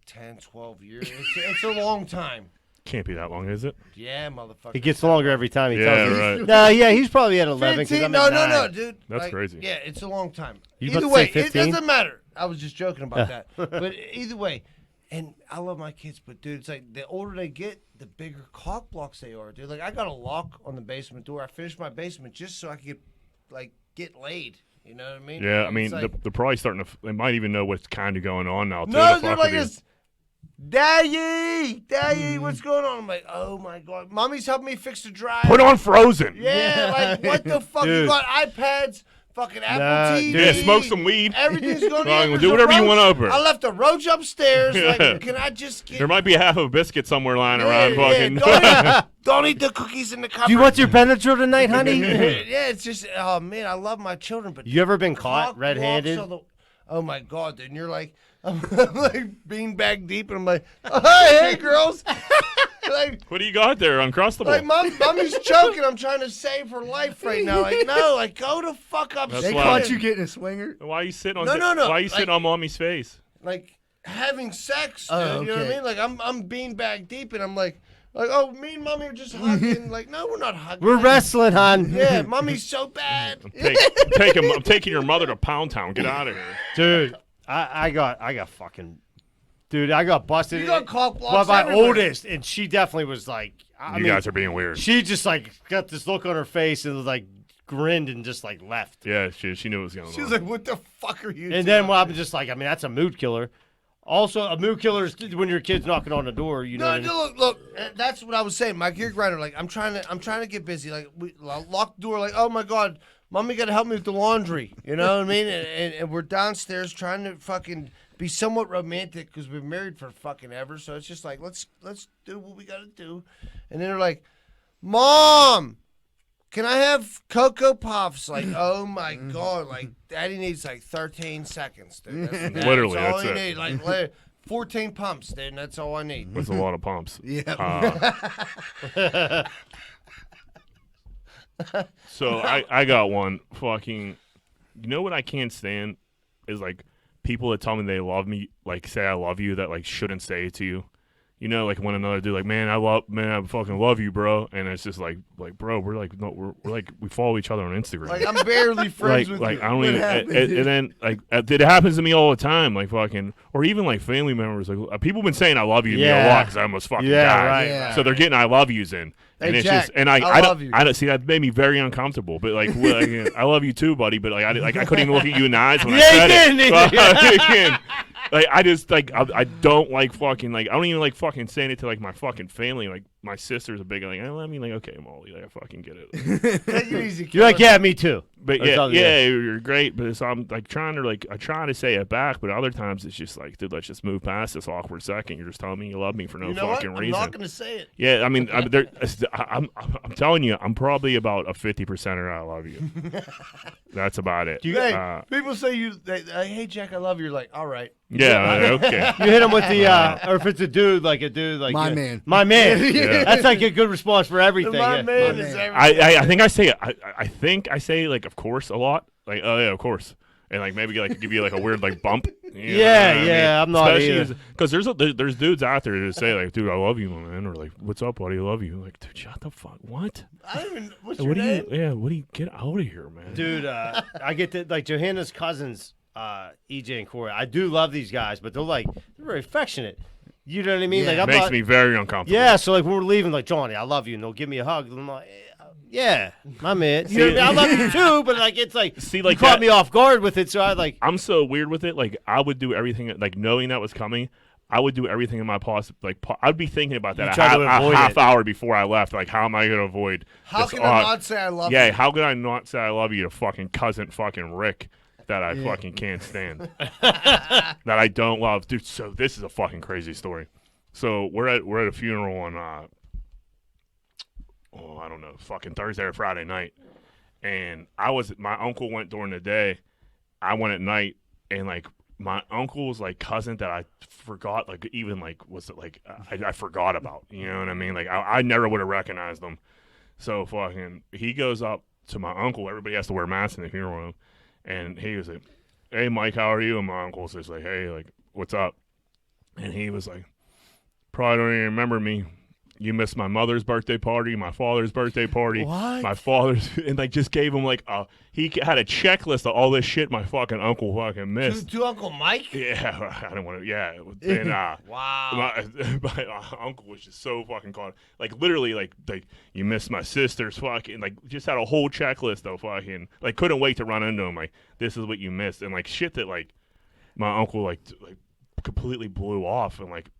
10, 12 years. It's a long time. Can't be that long, is it? Yeah, motherfucker. It gets longer every time he Yeah, tells me. right. No, yeah, he's probably at 11 because 15? I'm No, at no, 9. dude. That's Like, crazy. Yeah, it's a long time. You about Either to say way, it 15? doesn't matter. I was just joking about that. But either way, and I love my kids, but dude, it's like the older they get, the bigger cock blocks they are, dude. Like I got a lock on the basement door. I finished my basement just so I could get laid. You know what I mean? Yeah, I It's mean, like, they're probably starting to. They might even know what's kind of going on now. Too, no, to dude, fuck like with you. Daddy, what's going on? I'm like, oh my God. Mommy's helping me fix the dryer. Put on Frozen. Yeah, like, what the fuck? Dude. You got iPads, fucking Apple Nah, TV. dude. Yeah, smoke some weed. Everything's going Fine, on. we'll do whatever you want over. I left a roach upstairs. Yeah. Like, can I just get... There might be a half of a biscuit somewhere lying around. Fucking. Don't eat the cookies in the cupboard. Do you want your Benadryl tonight, honey? Yeah, it's just, oh man, I love my children, but You ever been cock caught walks red-handed? on the- oh my God, dude! And you're like, I'm like beanbag deep, and I'm like, oh, hey girls, like, What do you got there? Uncrustable. like mommy's choking. I'm trying to save her life right now. Like, no, like go the fuck up. That's They why- caught you getting a swinger. Why are you sitting on? No. Why are you sitting Like- on mommy's face? Like having sex, dude. Oh, You know what I okay. mean? Like I'm beanbag deep, and I'm like, oh, me and mommy are just hugging. Like, no, we're not hugging. We're wrestling, hon. Yeah, mommy's so bad. I'm taking your mother to Pound Town. Get out of here. Dude, I got fucking... Dude, I got busted. You got cock By blocks my everywhere. oldest, and she definitely was like... I You mean, guys are being weird. She just, like, got this look on her face and, like, grinned and just, like, left. Yeah, she knew it was going on. She was like, what the fuck are you doing? And then well, I'm just like, I mean, that's a mood killer. Also, a mood killer is when your kid's knocking on the door. You know No, what I mean? look. That's what I was saying. My gear grinder. Like, I'm trying to get busy. Like, we lock the door. Like, oh my God, mommy got to help me with the laundry. You know what I mean? And we're downstairs trying to fucking be somewhat romantic because we've been married for fucking ever. So it's just like, let's do what we got to do. And then they're like, Mom, can I have Cocoa Puffs? Like, oh my God, like Daddy needs like 13 seconds, dude. That's Literally, all that's he it. need. Like 14 pumps, dude. And that's all I need. That's a lot of pumps. Yeah. So I got one. Fucking, you know what I can't stand is like people that tell me they love me, like say I love you, that like shouldn't say it to you. You know, like when another dude like, man, I fucking love you, bro, and it's just like, bro, we're like, no, we're like, we follow each other on Instagram. Like I'm barely friends with like you. I don't What even, happened, and then like it happens to me all the time, like fucking, or even like family members, like people been saying I love you to me a lot because I'm a fucking guy, right. Yeah. so they're getting I love yous in, and Hey, it's Jack, just, and I I love don't, you. I don't see that made me very uncomfortable, but like, I love you too, buddy, but like I couldn't even look at you in the eyes when I said it. Like I just like I don't like fucking like I don't even like fucking saying it to like my fucking family. Like my sister's a big like I mean like okay Molly, like I fucking get it. Take it easy, You're like, killer. yeah, me too. But That's all- you're great. But so I'm like trying to like I try to say it back, but other times it's just like, dude, let's just move past this awkward second. You're just telling me you love me for no You know what? fucking I'm reason. not gonna say it. Yeah, I mean, I'm telling you, I'm probably about a 50%er. I love you. That's about it. Hey, people say hey Jack, I love you. You're like, all right. Yeah, okay. You hit him with the, or if it's a dude, like My man. My man. Yeah. That's like a good response for everything. My yeah. man My is man. everything. I think I say I think I say like of course a lot. Like oh yeah, of course. And like maybe like give you like a weird like bump. You know Yeah, what I mean? yeah, I'm not either. Because there's dudes out there that say like, dude, I love you, my man, or like, what's up, buddy, I love you. Like, dude, shut the fuck. What? I don't even. What's What your do name? you? Yeah, what do you get out of here, man? Dude, I get that, like, Johanna's cousins, EJ and Corey. I do love these guys, but they're very affectionate. You know what I mean? Yeah. Like, I'm Makes not, me very uncomfortable. yeah, so, like, when we're leaving, like, Johnny, I love you, and they'll give me a hug. And I'm like, yeah, my man. You know what I mean? I love you, too, but, like, it's like, See, you like caught that- me off guard with it, so I, like, I'm so weird with it. Like, I would do everything, like, knowing that was coming. I would do everything in my possible. Like, I'd be thinking about that You a try to avoid half it. hour before I left. Like, how am I going to avoid? How this can I not say I love Yeah, you? how can I not say I love you to fucking cousin fucking Rick that I fucking can't stand, that I don't love, dude? So this is a fucking crazy story. So we're at a funeral on I don't know, fucking Thursday or Friday night, and my uncle went during the day, I went at night, and like my uncle's like cousin that I forgot, like even like was it like I forgot about, you know what I mean? Like I never would have recognized them. So fucking he goes up to my uncle. Everybody has to wear masks in the funeral home, and he was like, "Hey Mike, how are you?" And my uncle's just like, "Hey, like what's up?" And he was like, "Probably don't even remember me. You missed my mother's birthday party, my father's birthday party, my father's," and like just gave him like he had a checklist of all this shit my fucking uncle fucking missed. To Uncle Mike? Yeah, I don't want to. Yeah, and Wow. my uncle was just so fucking caught. Like literally, like you missed my sister's fucking. Like just had a whole checklist of fucking. Like couldn't wait to run into him. Like this is what you missed, and like shit that like my uncle like completely blew off and like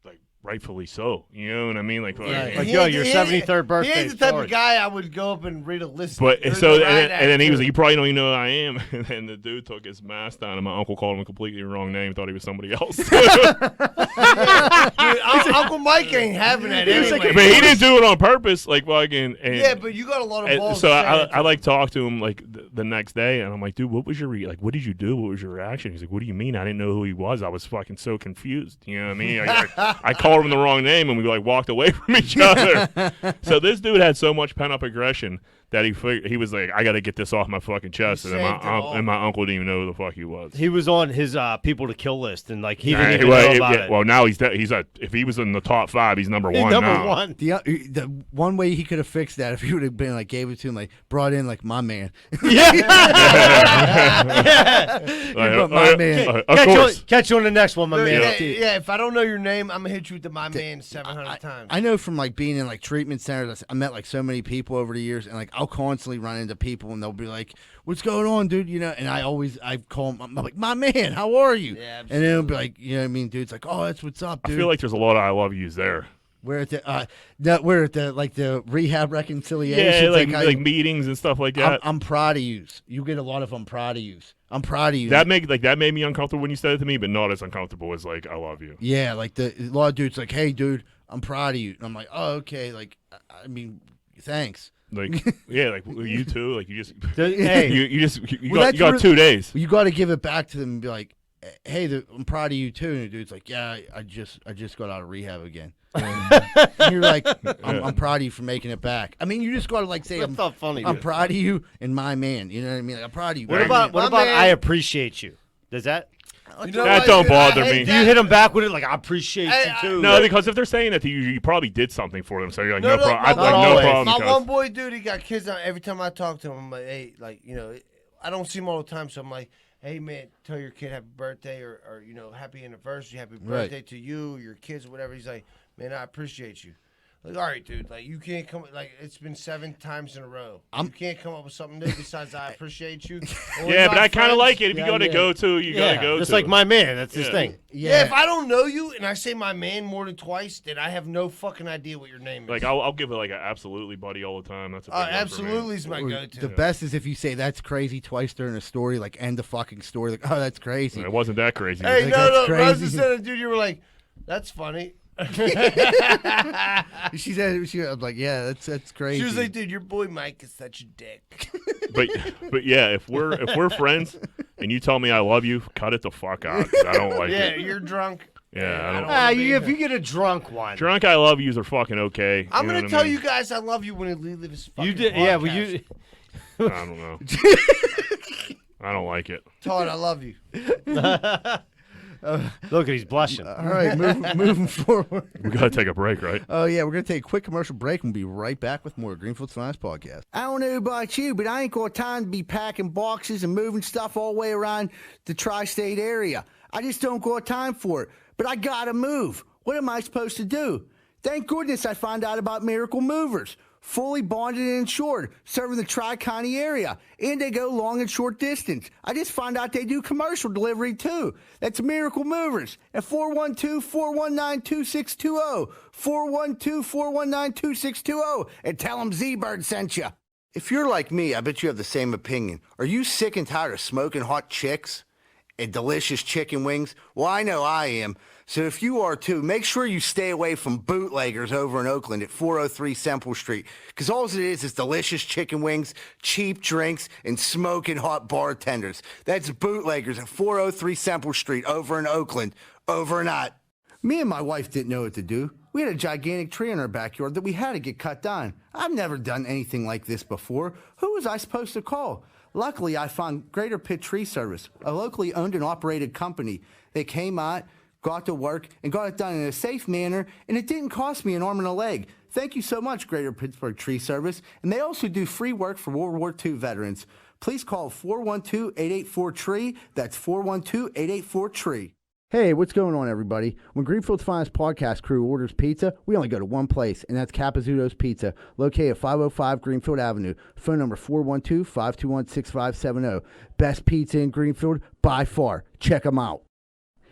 rightfully so. You know what I mean? Like, Like, yo, your 73rd birthday. He ain't the type story. of guy I would go up and read a list. but There's so no and then he was like, right "You probably don't even know who I am." And then the dude took his mask down, and my uncle called him a completely wrong name. Thought he was somebody else. Dude, Uncle Mike ain't having that anyway. but he didn't do it on purpose. Like fucking. And, Yeah, but you got a lot of and balls. so to say I that to like him. talked to him like the next day, and I'm like, dude, what was your like? What did you do? What was your reaction? He's like, what do you mean? I didn't know who he was. I was fucking so confused. You know what I mean? I called him the wrong name, and we like walked away from each other. So this dude had so much pent up aggression that he was like, I got to get this off my fucking chest, and, saved it all. my uncle didn't even know who the fuck he was. He was on his people to kill list, and like he Nah, didn't even well, know about it. Well, now he's if he was in the top 5, he's number He's one number now. one. The one way he could have fixed that if he would have been like gave it to him like brought in like my man. Like, my man. of Catch you, course. catch you on the next one, my Dude, man. yeah, if I don't know your name, I'm gonna hit you with my man 700 times. I know from like being in like treatment centers, I met like so many people over the years, and like I'll constantly run into people, and they'll be like, "What's going on, dude?" You know, and I call them, I'm like, "My man, how are you?" Yeah, and then it'll be like, you know what I mean, dude? It's like, "Oh, that's what's up, I dude." feel like there's a lot of I love yous there. we're at the like the rehab reconciliation. Yeah, like I- meetings and stuff like that. I'm proud of you. You get a lot of I'm proud of you. I'm proud of you. That made me uncomfortable when you said it to me, but not as uncomfortable as like I love you. Yeah, like a lot of dudes like, "Hey, dude, I'm proud of you." And I'm like, "Oh, okay." Like, I mean, thanks. Like yeah, like you too. Like you just Hey, you Well, that's got really- 2 days. You got to give it back to them and be like, "Hey, I'm proud of you too." And the dude's like, "Yeah, I just got out of rehab again." And you're like, I'm proud of you for making it back. I mean, you just got to like say, that's not funny. I'm dude. proud of you and my man. You know what I mean? Like, I'm proud of you. What my about man. man. I appreciate you? Does that? You know That what, don't dude? I bother hate me. Do you hit them back with it? Like, I appreciate Hey, you too. No, because if they're saying that to you, you probably did something for them. So you're like, no, No, problem. my I'd like one no boy- problem. My because- one boy, dude, he got kids now. Every time I talk to him, I'm like, hey, like, you know, I don't see him all the time, so I'm like, hey, man, tell your kid happy birthday or you know, happy anniversary, happy Right. birthday to you, your kids, or whatever. He's like, man, I appreciate you. Like, all right, dude, like, you can't come, like, it's been 7 times in a row. You can't come up with something new besides I appreciate you. Or we're yeah, but not I kind of friends. like it. If you Yeah, got to yeah. go to, you got to go That's to. like my man. That's his Yeah. thing. Yeah, if I don't know you and I say my man more than twice, then I have no fucking idea what your name is. Like I'll give it like an absolutely buddy all the time. That's a big one for me. absolutely is my Or go-to. the best is if you say that's crazy twice during a story, like end the fucking story, like, "Oh, that's crazy." It wasn't that crazy. Hey, Like, no, that's no, Rosa crazy. said it, dude. You were like, that's funny. She said, I was like, "Yeah, that's crazy." She was like, dude, your boy Mike is such a dick. but yeah, if we're friends and you tell me I love you, cut it the fuck out. 'Cause I don't like Yeah, it. you're drunk. Yeah, I don't. wanna be If there. you get a drunk one, Drunk I love yous are fucking okay. I'm know gonna what tell I mean? you guys I love you when it leave this fucking you did. Yeah, well, podcast. you. I don't know. I don't like it. Todd, I love you. Look, he's blushing. All right, moving forward. We gotta take a break, right? Oh yeah, we're gonna take a quick commercial break and we'll be right back with more Greenfield's Finest podcast. I don't know about you, but I ain't got time to be packing boxes and moving stuff all the way around the tri-state area. I just don't got time for it. But I gotta move. What am I supposed to do? Thank goodness I found out about Miracle Movers. Fully bonded and insured, serving the Tri-County area. And they go long and short distance. I just found out they do commercial delivery too. That's Miracle Movers at 412-419-2620. 412-419-2620. And tell them Z-Bird sent you. If you're like me, I bet you have the same opinion. Are you sick and tired of smoking hot chicks and delicious chicken wings? Well, I know I am. So if you are too, make sure you stay away from bootleggers over in Oakland at 403 Semple Street. Because all it is delicious chicken wings, cheap drinks, and smoking hot bartenders. That's bootleggers at 403 Semple Street over in Oakland. Over and out. Me and my wife didn't know what to do. We had a gigantic tree in our backyard that we had to get cut down. I've never done anything like this before. Who was I supposed to call? Luckily, I found Greater Pitt Tree Service, a locally owned and operated company. They came out, got to work, and got it done in a safe manner, and it didn't cost me an arm and a leg. Thank you so much, Greater Pittsburgh Tree Service. And they also do free work for World War II veterans. Please call 412-884-TREE. That's 412-884-TREE. Hey, what's going on, everybody? When Greenfield's Finest podcast crew orders pizza, we only go to one place, and that's Capizzuto's Pizza, located at 505 Greenfield Avenue. Phone number 412-521-6570. Best pizza in Greenfield by far. Check them out.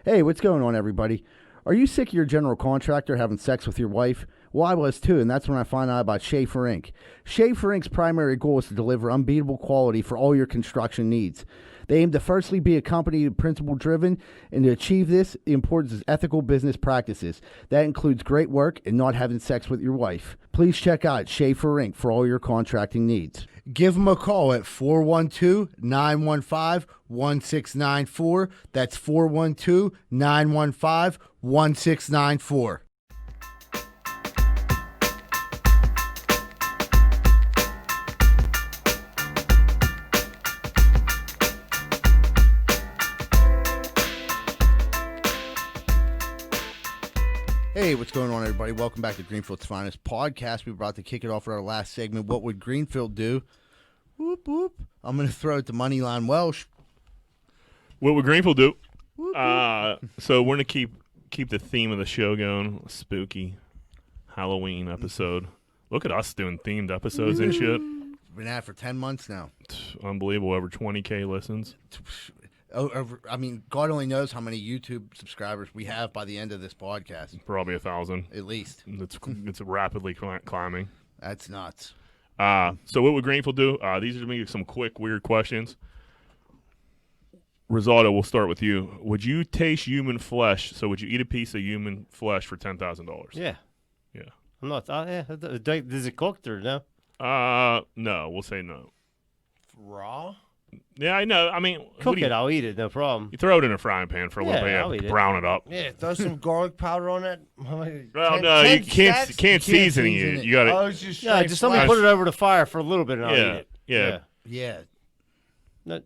Hey, what's going on, everybody? Are you sick of your general contractor having sex with your wife? Well, I was too, and that's when I found out about Schaefer Inc. Schaefer Inc.'s primary goal is to deliver unbeatable quality for all your construction needs. They aim to firstly be a company principle-driven, and to achieve this, the importance is ethical business practices. That includes great work and not having sex with your wife. Please check out Schaefer Inc. for all your contracting needs. Give them a call at 412-915-1694. That's 412-915-1694. Hey, what's going on, everybody? Welcome back to Greenfield's Finest Podcast. We're about to kick it off with our last segment, What Would Greenfield Do? Whoop, whoop. I'm going to throw it to Moneyline Welsh. What would Greenfield do? Whoop, So we're going to keep the theme of the show going. Spooky Halloween episode. Look at us doing themed episodes and shit. Been at it for 10 months now. Unbelievable. Over 20K listens. I mean, God only knows how many YouTube subscribers we have by the end of this podcast. Probably 1,000. At least. It's rapidly climbing. That's nuts. So what would Greenfield do? These are maybe some quick, weird questions. Rosato, we'll start with you. Would you taste human flesh? So would you eat a piece of human flesh for $10,000? Yeah. Yeah. I'm not. Is it cooked or no? No, we'll say no. Raw? Yeah, I know. I mean, Cook it. I'll eat it. No problem. You throw it in a frying pan for a little Yeah, I'll bit, eat it. brown it up. Yeah, throw some garlic powder on that. Well, no, you can't season it. You got to. it's just Yeah, just let me put it over the fire for a little bit and I'll eat it. Yeah. Yeah.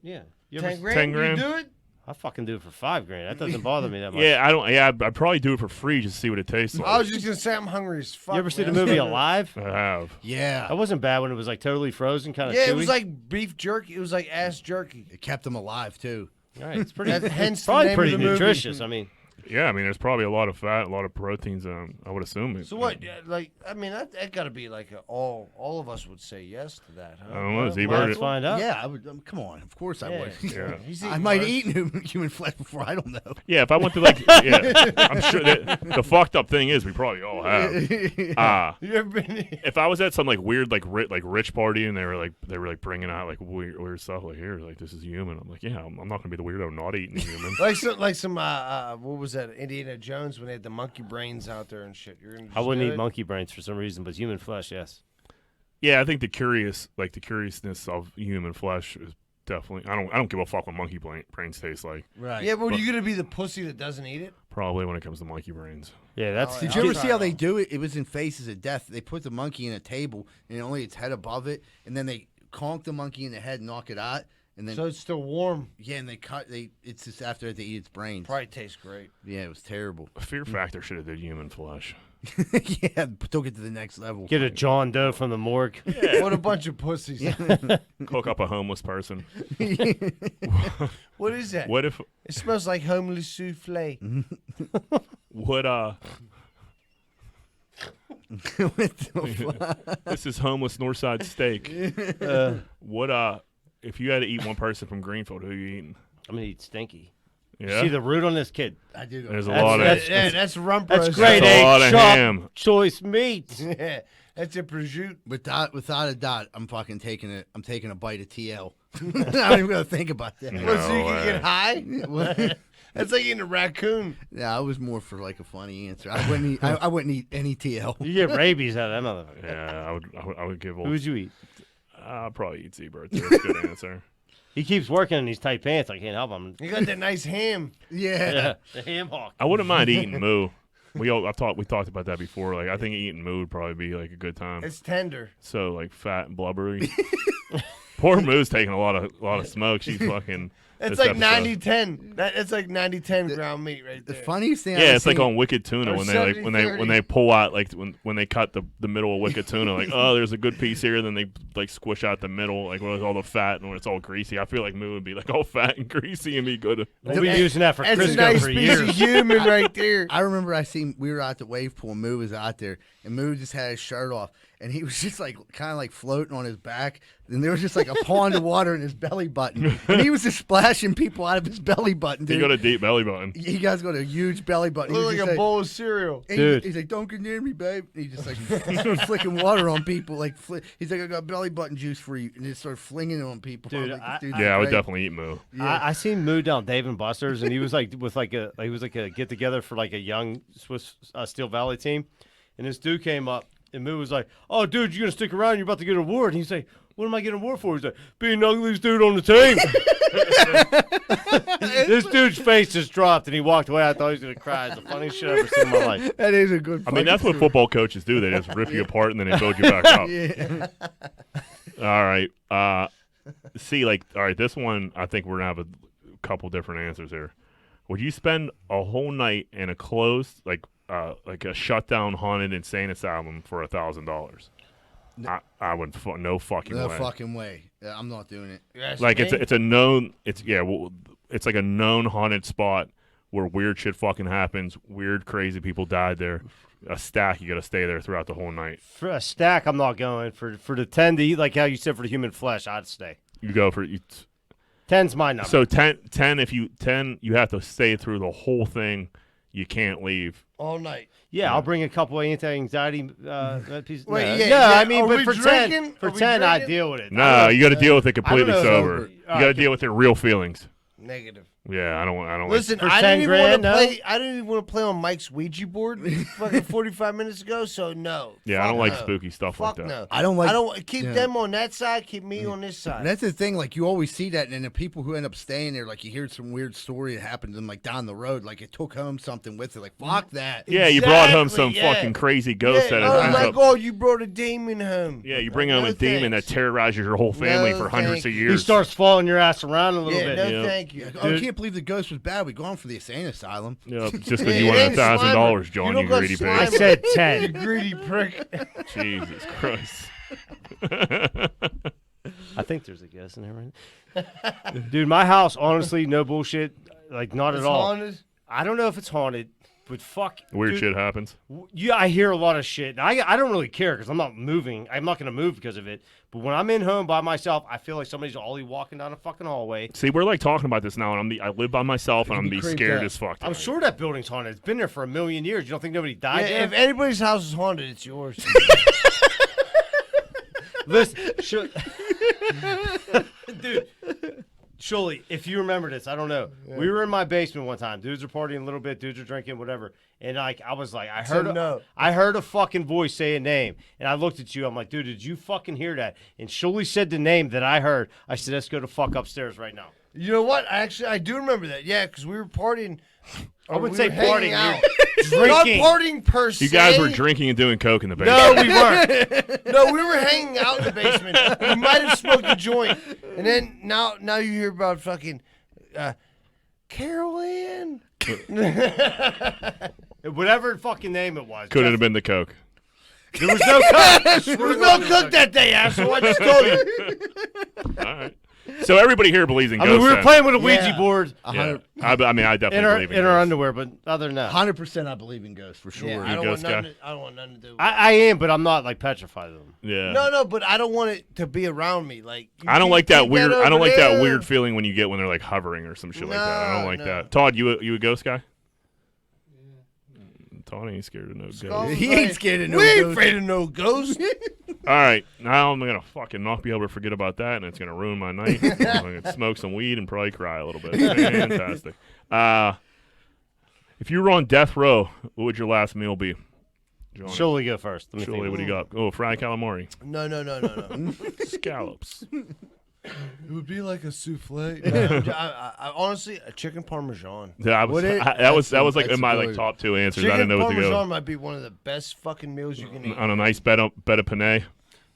Yeah. You 10 ever, grand? 10 grand? You do it? I fucking do it for $5,000. That doesn't bother me that much. Yeah, I don't. Yeah, I'd probably do it for free just to see what it tastes like. I was just going to say I'm hungry as fuck. You ever see the man. movie Alive? I have. Yeah. That wasn't bad when it was like totally frozen, kind of Yeah, chewy. it was like beef jerky. It was like ass jerky. It kept them alive, too. Right, it's pretty. Hence the probably name pretty of the movie. nutritious. I mean, Yeah, I mean, there's probably a lot of fat, a lot of proteins. I would assume. So what? Yeah, like, I mean, that got to be like all of us would say yes to that, huh? I don't know. Z-Bird. let's find out. Yeah, I would. Come on. Of course I would. Yeah. He's I eating might worse. eat human flesh before. I don't know. Yeah, if I went to yeah, I'm sure that the fucked up thing is we probably all have. You ever been? If I was at some like weird like rich party and they were like bringing out like weird stuff like here like this is human, I'm like yeah, I'm not gonna be the weirdo not eating human. like some what was that? Indiana Jones when they had the monkey brains out there and shit. You're gonna I wouldn't do eat it? monkey brains for some reason, but human flesh, yes. Yeah, I think the curiousness of human flesh is definitely. I don't give a fuck what monkey brains taste like. Right. Yeah, but are you gonna be the pussy that doesn't eat it? Probably when it comes to monkey brains. Yeah, that's. Oh, Did yeah. you I'll ever try see how it they out. do it? It was in Faces of Death. They put the monkey in a table and only its head above it, and then they conk the monkey in the head, knock it out, and then So it's still warm. yeah, and it's just after they eat its brains. Probably tastes great. Yeah, it was terrible. Fear Factor should have did human flesh. Yeah, took it to the next level. Get a John Doe from the morgue. What a bunch of pussies. Cook up a homeless person. What is that? What if? It smells like homeless souffle. What What the fuck? This is homeless Northside steak. What if you had to eat one person from Greenfield, who are you eating? I'm gonna eat stinky. Yeah. See the root on this kid. I do. There's a That's- lot that's- of Yeah, that's rump That's roast. great. That's a lot of Sharp ham. choice meat. Yeah, that's a prosciutto. Without a doubt, I'm fucking taking it. I'm taking a bite of TL. I'm not even gonna think about that. No What, so you way. can get high? That's like eating a raccoon. Yeah, I was more for like a funny answer. I wouldn't eat. I wouldn't eat any TL. You get rabies out of that motherfucker. Yeah, I would give. Who would you eat? I'll probably eat Z-Bird. That's a good answer. He keeps working in these tight pants. I can't help him. You got that nice ham. Yeah. Yeah, the ham hawk. I wouldn't mind eating moo. We talked about that before. Like I think eating moo would probably be like a good time. It's tender. So like fat and blubbery. Poor Moo's taking a lot of smoke. She's fucking. It's this like episode. 90-10. It's like 90-10 ground meat right The there. funniest thing. Yeah, I've it's like seen- on Wicked Tuna Or when they pull out like when they cut the middle of Wicked Tuna, like oh there's a good piece here, then they like squish out the middle like with all the fat and when it's all greasy. I feel like Moo would be like all fat and greasy and be good. We've been using that for That's a Crisco nice for piece of years. human right there. I remember we were out the wave pool. And Moo was out there, and Moo just had his shirt off, and he was just like kind of like floating on his back. And there was just like a pond of water in his belly button, and he was just splashing flashing people out of his belly button, dude. He got a deep belly button. He guys got a huge belly button. He was Look just like a bowl of cereal. Dude. He's like, don't get near me, babe. And he just like started flicking water on people. Like he's like, I got belly button juice for you, and he just started flinging it on people. Dude, I'm like, Yeah, I would great. definitely eat moo. I seen Moo down Dave and Buster's, and he was like with like a get together for like a young Swiss Steel Valley team, and this dude came up, and Moo was like, "Oh, dude, you're gonna stick around? You're about to get an award." And he's like, "What am I getting an award for?" He's like, "Being the ugliest dude on the team." This dude's face just dropped, and he walked away. I thought he was gonna cry. It's the funniest shit I've ever seen in my life. That is a good. I mean, that's what football coaches do. They just rip you apart and then they build you back up. Yeah. All right. All right, this one, I think we're going to have a couple different answers here. Would you spend a whole night in a closed, like a shutdown haunted insane asylum for $1,000? I would no fucking No way. fucking way. Yeah, I'm not doing it. Like it's a known it's like a known haunted spot where weird shit fucking happens. Weird crazy people died there. A stack, you got to stay there throughout the whole night. For a stack, I'm not going. For the 10 to eat, like how you said for the human flesh, I'd stay. You go for 10's my number. So 10 if you 10 you have to stay through the whole thing. You can't leave. All night. Yeah, I'll bring a couple of anti-anxiety pieces. Wait, no, yeah, no, yeah, I mean, are but we for drinking? 10, for Are we 10, I drinking? deal with it. No, you got to deal with it completely know. sober. You got to deal with your real feelings. Negative. Yeah, I don't. Listen, For I 10 didn't even want grand, to no? play. I didn't even want to play on Mike's Ouija board fucking 45 minutes ago. So no. Yeah, I don't Fuck like no. spooky stuff Fuck like that. no. I don't like. I don't keep yeah. them on that side. Keep me on this side. And that's the thing, like you always see that, and then the people who end up staying there, like you hear some weird story that happened to them, like down the road, like it took home something with it, like fuck that. Yeah, you brought home some Exactly, yeah. fucking crazy ghost yeah, that oh ends my up. God, you brought a demon home. Yeah, you bring home No a demon that thanks. terrorizes your whole family No, for hundreds thank of you. years. He starts following your ass around a little Yeah, bit. no, Yeah. thank you. Oh, I Dude. can't believe the ghost was bad. We gone for the insane asylum. Yeah, just because Yeah, you it won ain't $1,000, Slimer. John, You you don't got greedy Slimer. I pig. said You 10. greedy prick. Jesus Christ. I think there's a guess in there, right? Dude, my house, honestly, no bullshit, like not It's at all. haunted. I don't know if it's haunted, but fuck. Weird dude, shit happens. Yeah, I hear a lot of shit. I don't really care because I'm not moving. I'm not going to move because of it. But when I'm in home by myself, I feel like somebody's always walking down a fucking hallway. See, we're like talking about this now, and I live by myself, and I'm be be creeped scared out. as fuck. I'm tonight. sure that building's haunted. It's been there for 1,000,000 years. You don't think nobody Yeah, died there? if anybody's house is haunted, it's yours. Listen, dude, Sciulli, if you remember this, I don't know. We were in my basement one time. Dudes are partying a little bit. Dudes are drinking, whatever. And like, I was like, I heard a fucking voice say a name, and I looked at you. I'm like, dude, did you fucking hear that? And Sciulli said the name that I heard. I said, let's go to fuck upstairs right now. You know what? I do remember that. Yeah, because we were partying. I wouldn't We say were hanging partying. out. We were drinking. Not partying per se. You guys were drinking and doing coke in the basement. No, we weren't. No, we were hanging out in the basement. We might have smoked a joint, and then now you hear about fucking Carol Ann. Whatever fucking name it was. Couldn't have been the coke. There was no cook. There was no cook that day, asshole. I just told you. All right. So everybody here believes in I ghosts. mean, we were then. playing with a Ouija Yeah. board Yeah. I mean, I definitely in our believe in in our ghosts. underwear, but other than that, 100%, I believe in ghosts for sure. Yeah, You I don't ghost want nothing. guy? I don't want nothing to do with it. I am, but I'm not like petrified of them. Yeah. No, but I don't want it to be around me. Like you I don't keep- like that keep weird. I don't over like that there. weird feeling when you get when they're like hovering or some shit like that. I don't No, like no. that. Todd, you a ghost guy? Todd ain't scared of no Skull- ghosts. He ain't scared of no We ain't ghosts. afraid of no ghost. All right, now I'm gonna fucking not be able to forget about that, and it's gonna ruin my night. I'm gonna smoke some weed and probably cry a little bit. Fantastic. If you were on death row, what would your last meal be? John? Sciulli, go first. Let me Surely, think. what do you got? Oh, fried calamari, No. scallops. It would be like a souffle. I honestly, a chicken parmesan. Yeah, Would it? that was like That's in my good. like top two answers. I Chicken didn't know what to parmesan go might be one of the best fucking meals you can eat. on a nice bed of penne.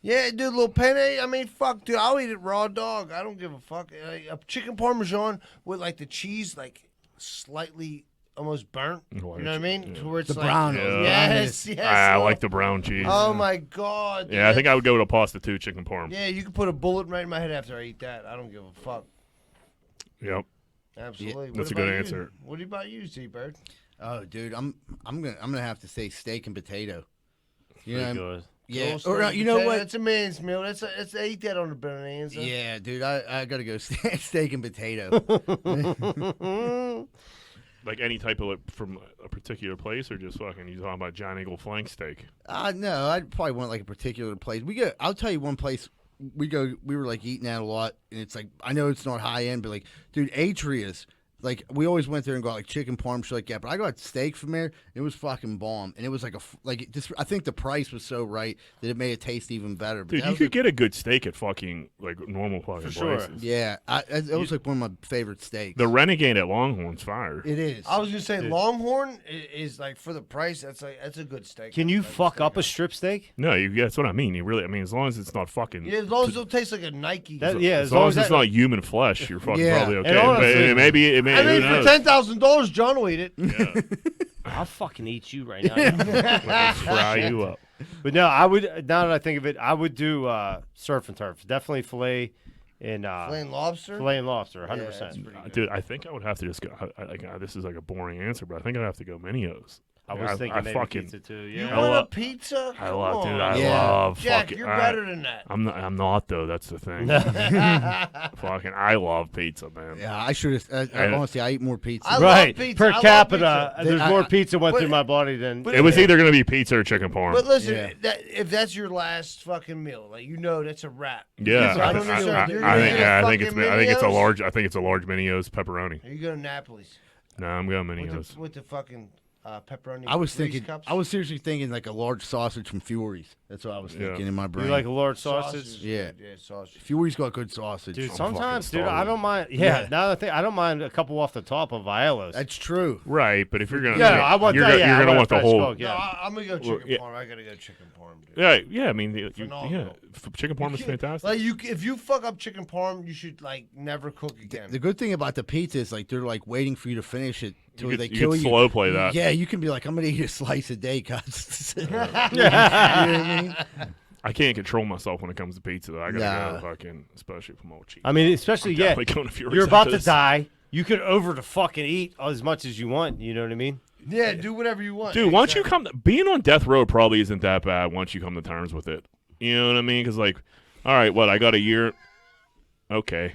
Yeah, dude, little penne. I mean, fuck, dude, I'll eat it raw dog. I don't give a fuck. A chicken parmesan with like the cheese, like slightly almost burnt. You know what I mean? Yeah. To where it's The like, brown. Yeah. Yes, yes. I oh. like the brown cheese. Oh my god. dude, Yeah, I think I that's- would go with a pasta too, chicken parm. Yeah, you could put a bullet right in my head after I eat that. I don't give a fuck. Yep. Absolutely. that's What a good about you? answer. What about you, T-Bird? Oh, dude, I'm gonna have to say steak and potato. You know, Pretty good. Yeah. Little Or steak you know potato, what? That's a man's meal. That's I eat that on the bonanza. Yeah, dude, I gotta go steak and potato. Like any type of from a particular place, or just fucking you talking about John Eagle flank steak? No, I'd probably want like a particular place. I'll tell you one place we were like eating at a lot, and it's like I know it's not high end, but like, dude, Atria's. Like we always went there and got like chicken parm, shit like that. But I got steak from there. It was fucking bomb, and it was like I think the price was so right that it made it taste even better. But Dude, you could get a good steak at fucking like normal fucking sure. places. yeah, it was like one of my favorite steaks. The Renegade at Longhorn's fire. It is. I was gonna say Longhorn is like for the price. That's a good steak. Can you Like fuck up a steakhouse. strip steak? No, that's what I mean. I mean, as long as it's not fucking. Yeah, as long as it tastes like a Nike. Yeah, as long as it's that- not human flesh, you're fucking Yeah. probably And okay. honestly- Maybe it may. I mean, who for knows? $10,000, John will eat it. Yeah. I'll fucking eat you right now. Let me fry you up. But no, I would. Now that I think of it, I would do surf and turf. Definitely fillet and Plain lobster. fillet and lobster, 100%. Yeah, that's pretty good. Dude, I think I would have to just go. This is like a boring answer, but I think I'd have to go Minio's. I was thinking maybe fucking, pizza too. You Yeah. want a love- pizza? I Come love, dude. on. I Yeah. love Jack, fucking. you're better than that. I'm not though. That's the thing. Fucking, I love pizza, man. Yeah, I should have. Honestly, I eat more pizza. I love Right, pizza. per I love capita, pizza. there's I- more I- pizza went but- through my body than. but- It was either gonna be pizza or chicken parm. But listen, Yeah. if that's your last fucking meal, like that's a wrap. Yeah, So I don't understand. You're I gonna think get yeah, a I think it's fucking I think it's a Minio's? large Minio's pepperoni. Are you going to Napoli's No, I'm going Minio's. with the fucking pepperoni? I was Reese thinking. cups? I was seriously thinking like a large sausage from Fury's. That's what I was thinking in my You brain. like a large sausage? Yeah. yeah, sausage. Fury's got good sausage. Dude, I'm sometimes, fucking dude, I starving. don't mind. Yeah. Now that I think, I don't mind a couple off the top of Aiello's. That's true. Right, but if you're gonna, Yeah, I want you're, that. go- Yeah, you're I gonna want want the fresh whole. coke, yeah. No, I'm gonna go chicken yeah. parm. I gotta go chicken parm, dude. Yeah, I mean, Phenomenal. chicken parm is fantastic. Like if you fuck up chicken parm, you should like never cook again. The good thing about the pizza is like they're like waiting for you to finish it till You they could kill you. slow play that. Yeah, you can be like, I'm gonna eat a slice a day, cuz. You know what I mean? I can't control myself when it comes to pizza. Though. I gotta Nah. go fucking, especially from old cheese. I mean, especially, I'm yeah, definitely going to Fury's you're about after to this. die. You could over to fucking eat as much as you want. You know what I mean? Yeah, do whatever you want. Dude, once you Exactly. being on death row probably isn't that bad once you come to terms with it. You know what I mean? Because like, all right, I got a year. Okay,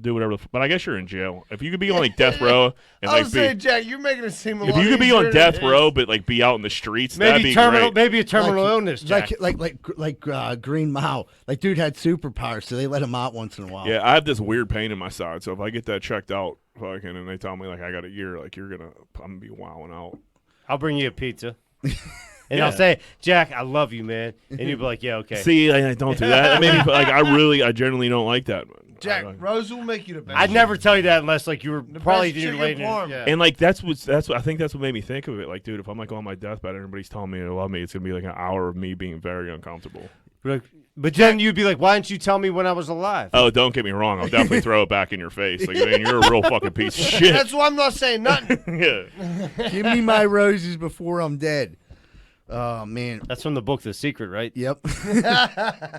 do whatever. But I guess you're in jail. If you could be on like death row and I like was be, saying, Jack, you're making it seem a if lot you could be easier on than death it is. row but like be out in the streets, that'd Maybe be terminal, great. maybe a terminal Like- illness, Jack. like Green Mile. Like dude had superpowers, so they let him out once in a while. Yeah, I have this weird pain in my side, so if I get that checked out, fucking, and they tell me like I got a year, like I'm gonna be wowing out. I'll bring you a pizza. And I'll say, Jack, I love you, man. And you'll be like, yeah, okay. See, I don't do that. Maybe like I generally don't like that. Jack, I- Rose will make you the best. I'd never tell you that unless like you were The probably best you're chicken late. parm. Yeah. And like that's what I think that's what made me think of it. Like, dude, if I'm like on my deathbed, and everybody's telling me they love me, it's gonna be like an hour of me being very uncomfortable. But then you'd be like, why didn't you tell me when I was alive? Oh, don't get me wrong. I'll definitely throw it back in your face. Like, man, you're a real fucking piece of shit. That's why I'm not saying nothing. Yeah. Give me my roses before I'm dead. Oh man. That's from the book The Secret, right? Yep.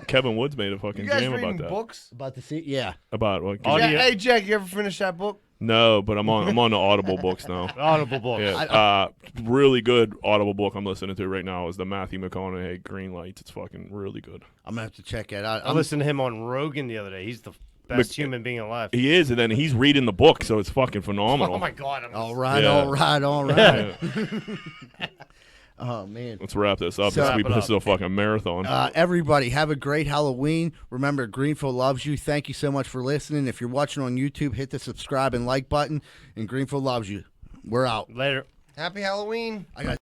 Kevin Woods made a fucking You guys jam reading about that. books? About to see. Yeah. About what? Audio- Yeah, hey, Jack, you ever finish that book? No, but I'm on the Audible books now. Audible book. Yeah, really good Audible book I'm listening to right now is the Matthew McConaughey Green Lights. It's fucking really good. I'm gonna have to check it out. I listened to him on Rogan the other day. He's the best human being alive. He is, and then he's reading the book, so it's fucking phenomenal. Oh my god! All right, Yeah. all right, all right. Yeah. Oh man. Let's wrap this up. So- This is a fucking marathon. Everybody, have a great Halloween. Remember, Greenfield loves you. Thank you so much for listening. If you're watching on YouTube, hit the subscribe and like button. And Greenfield loves you. We're out. Later. Happy Halloween. I got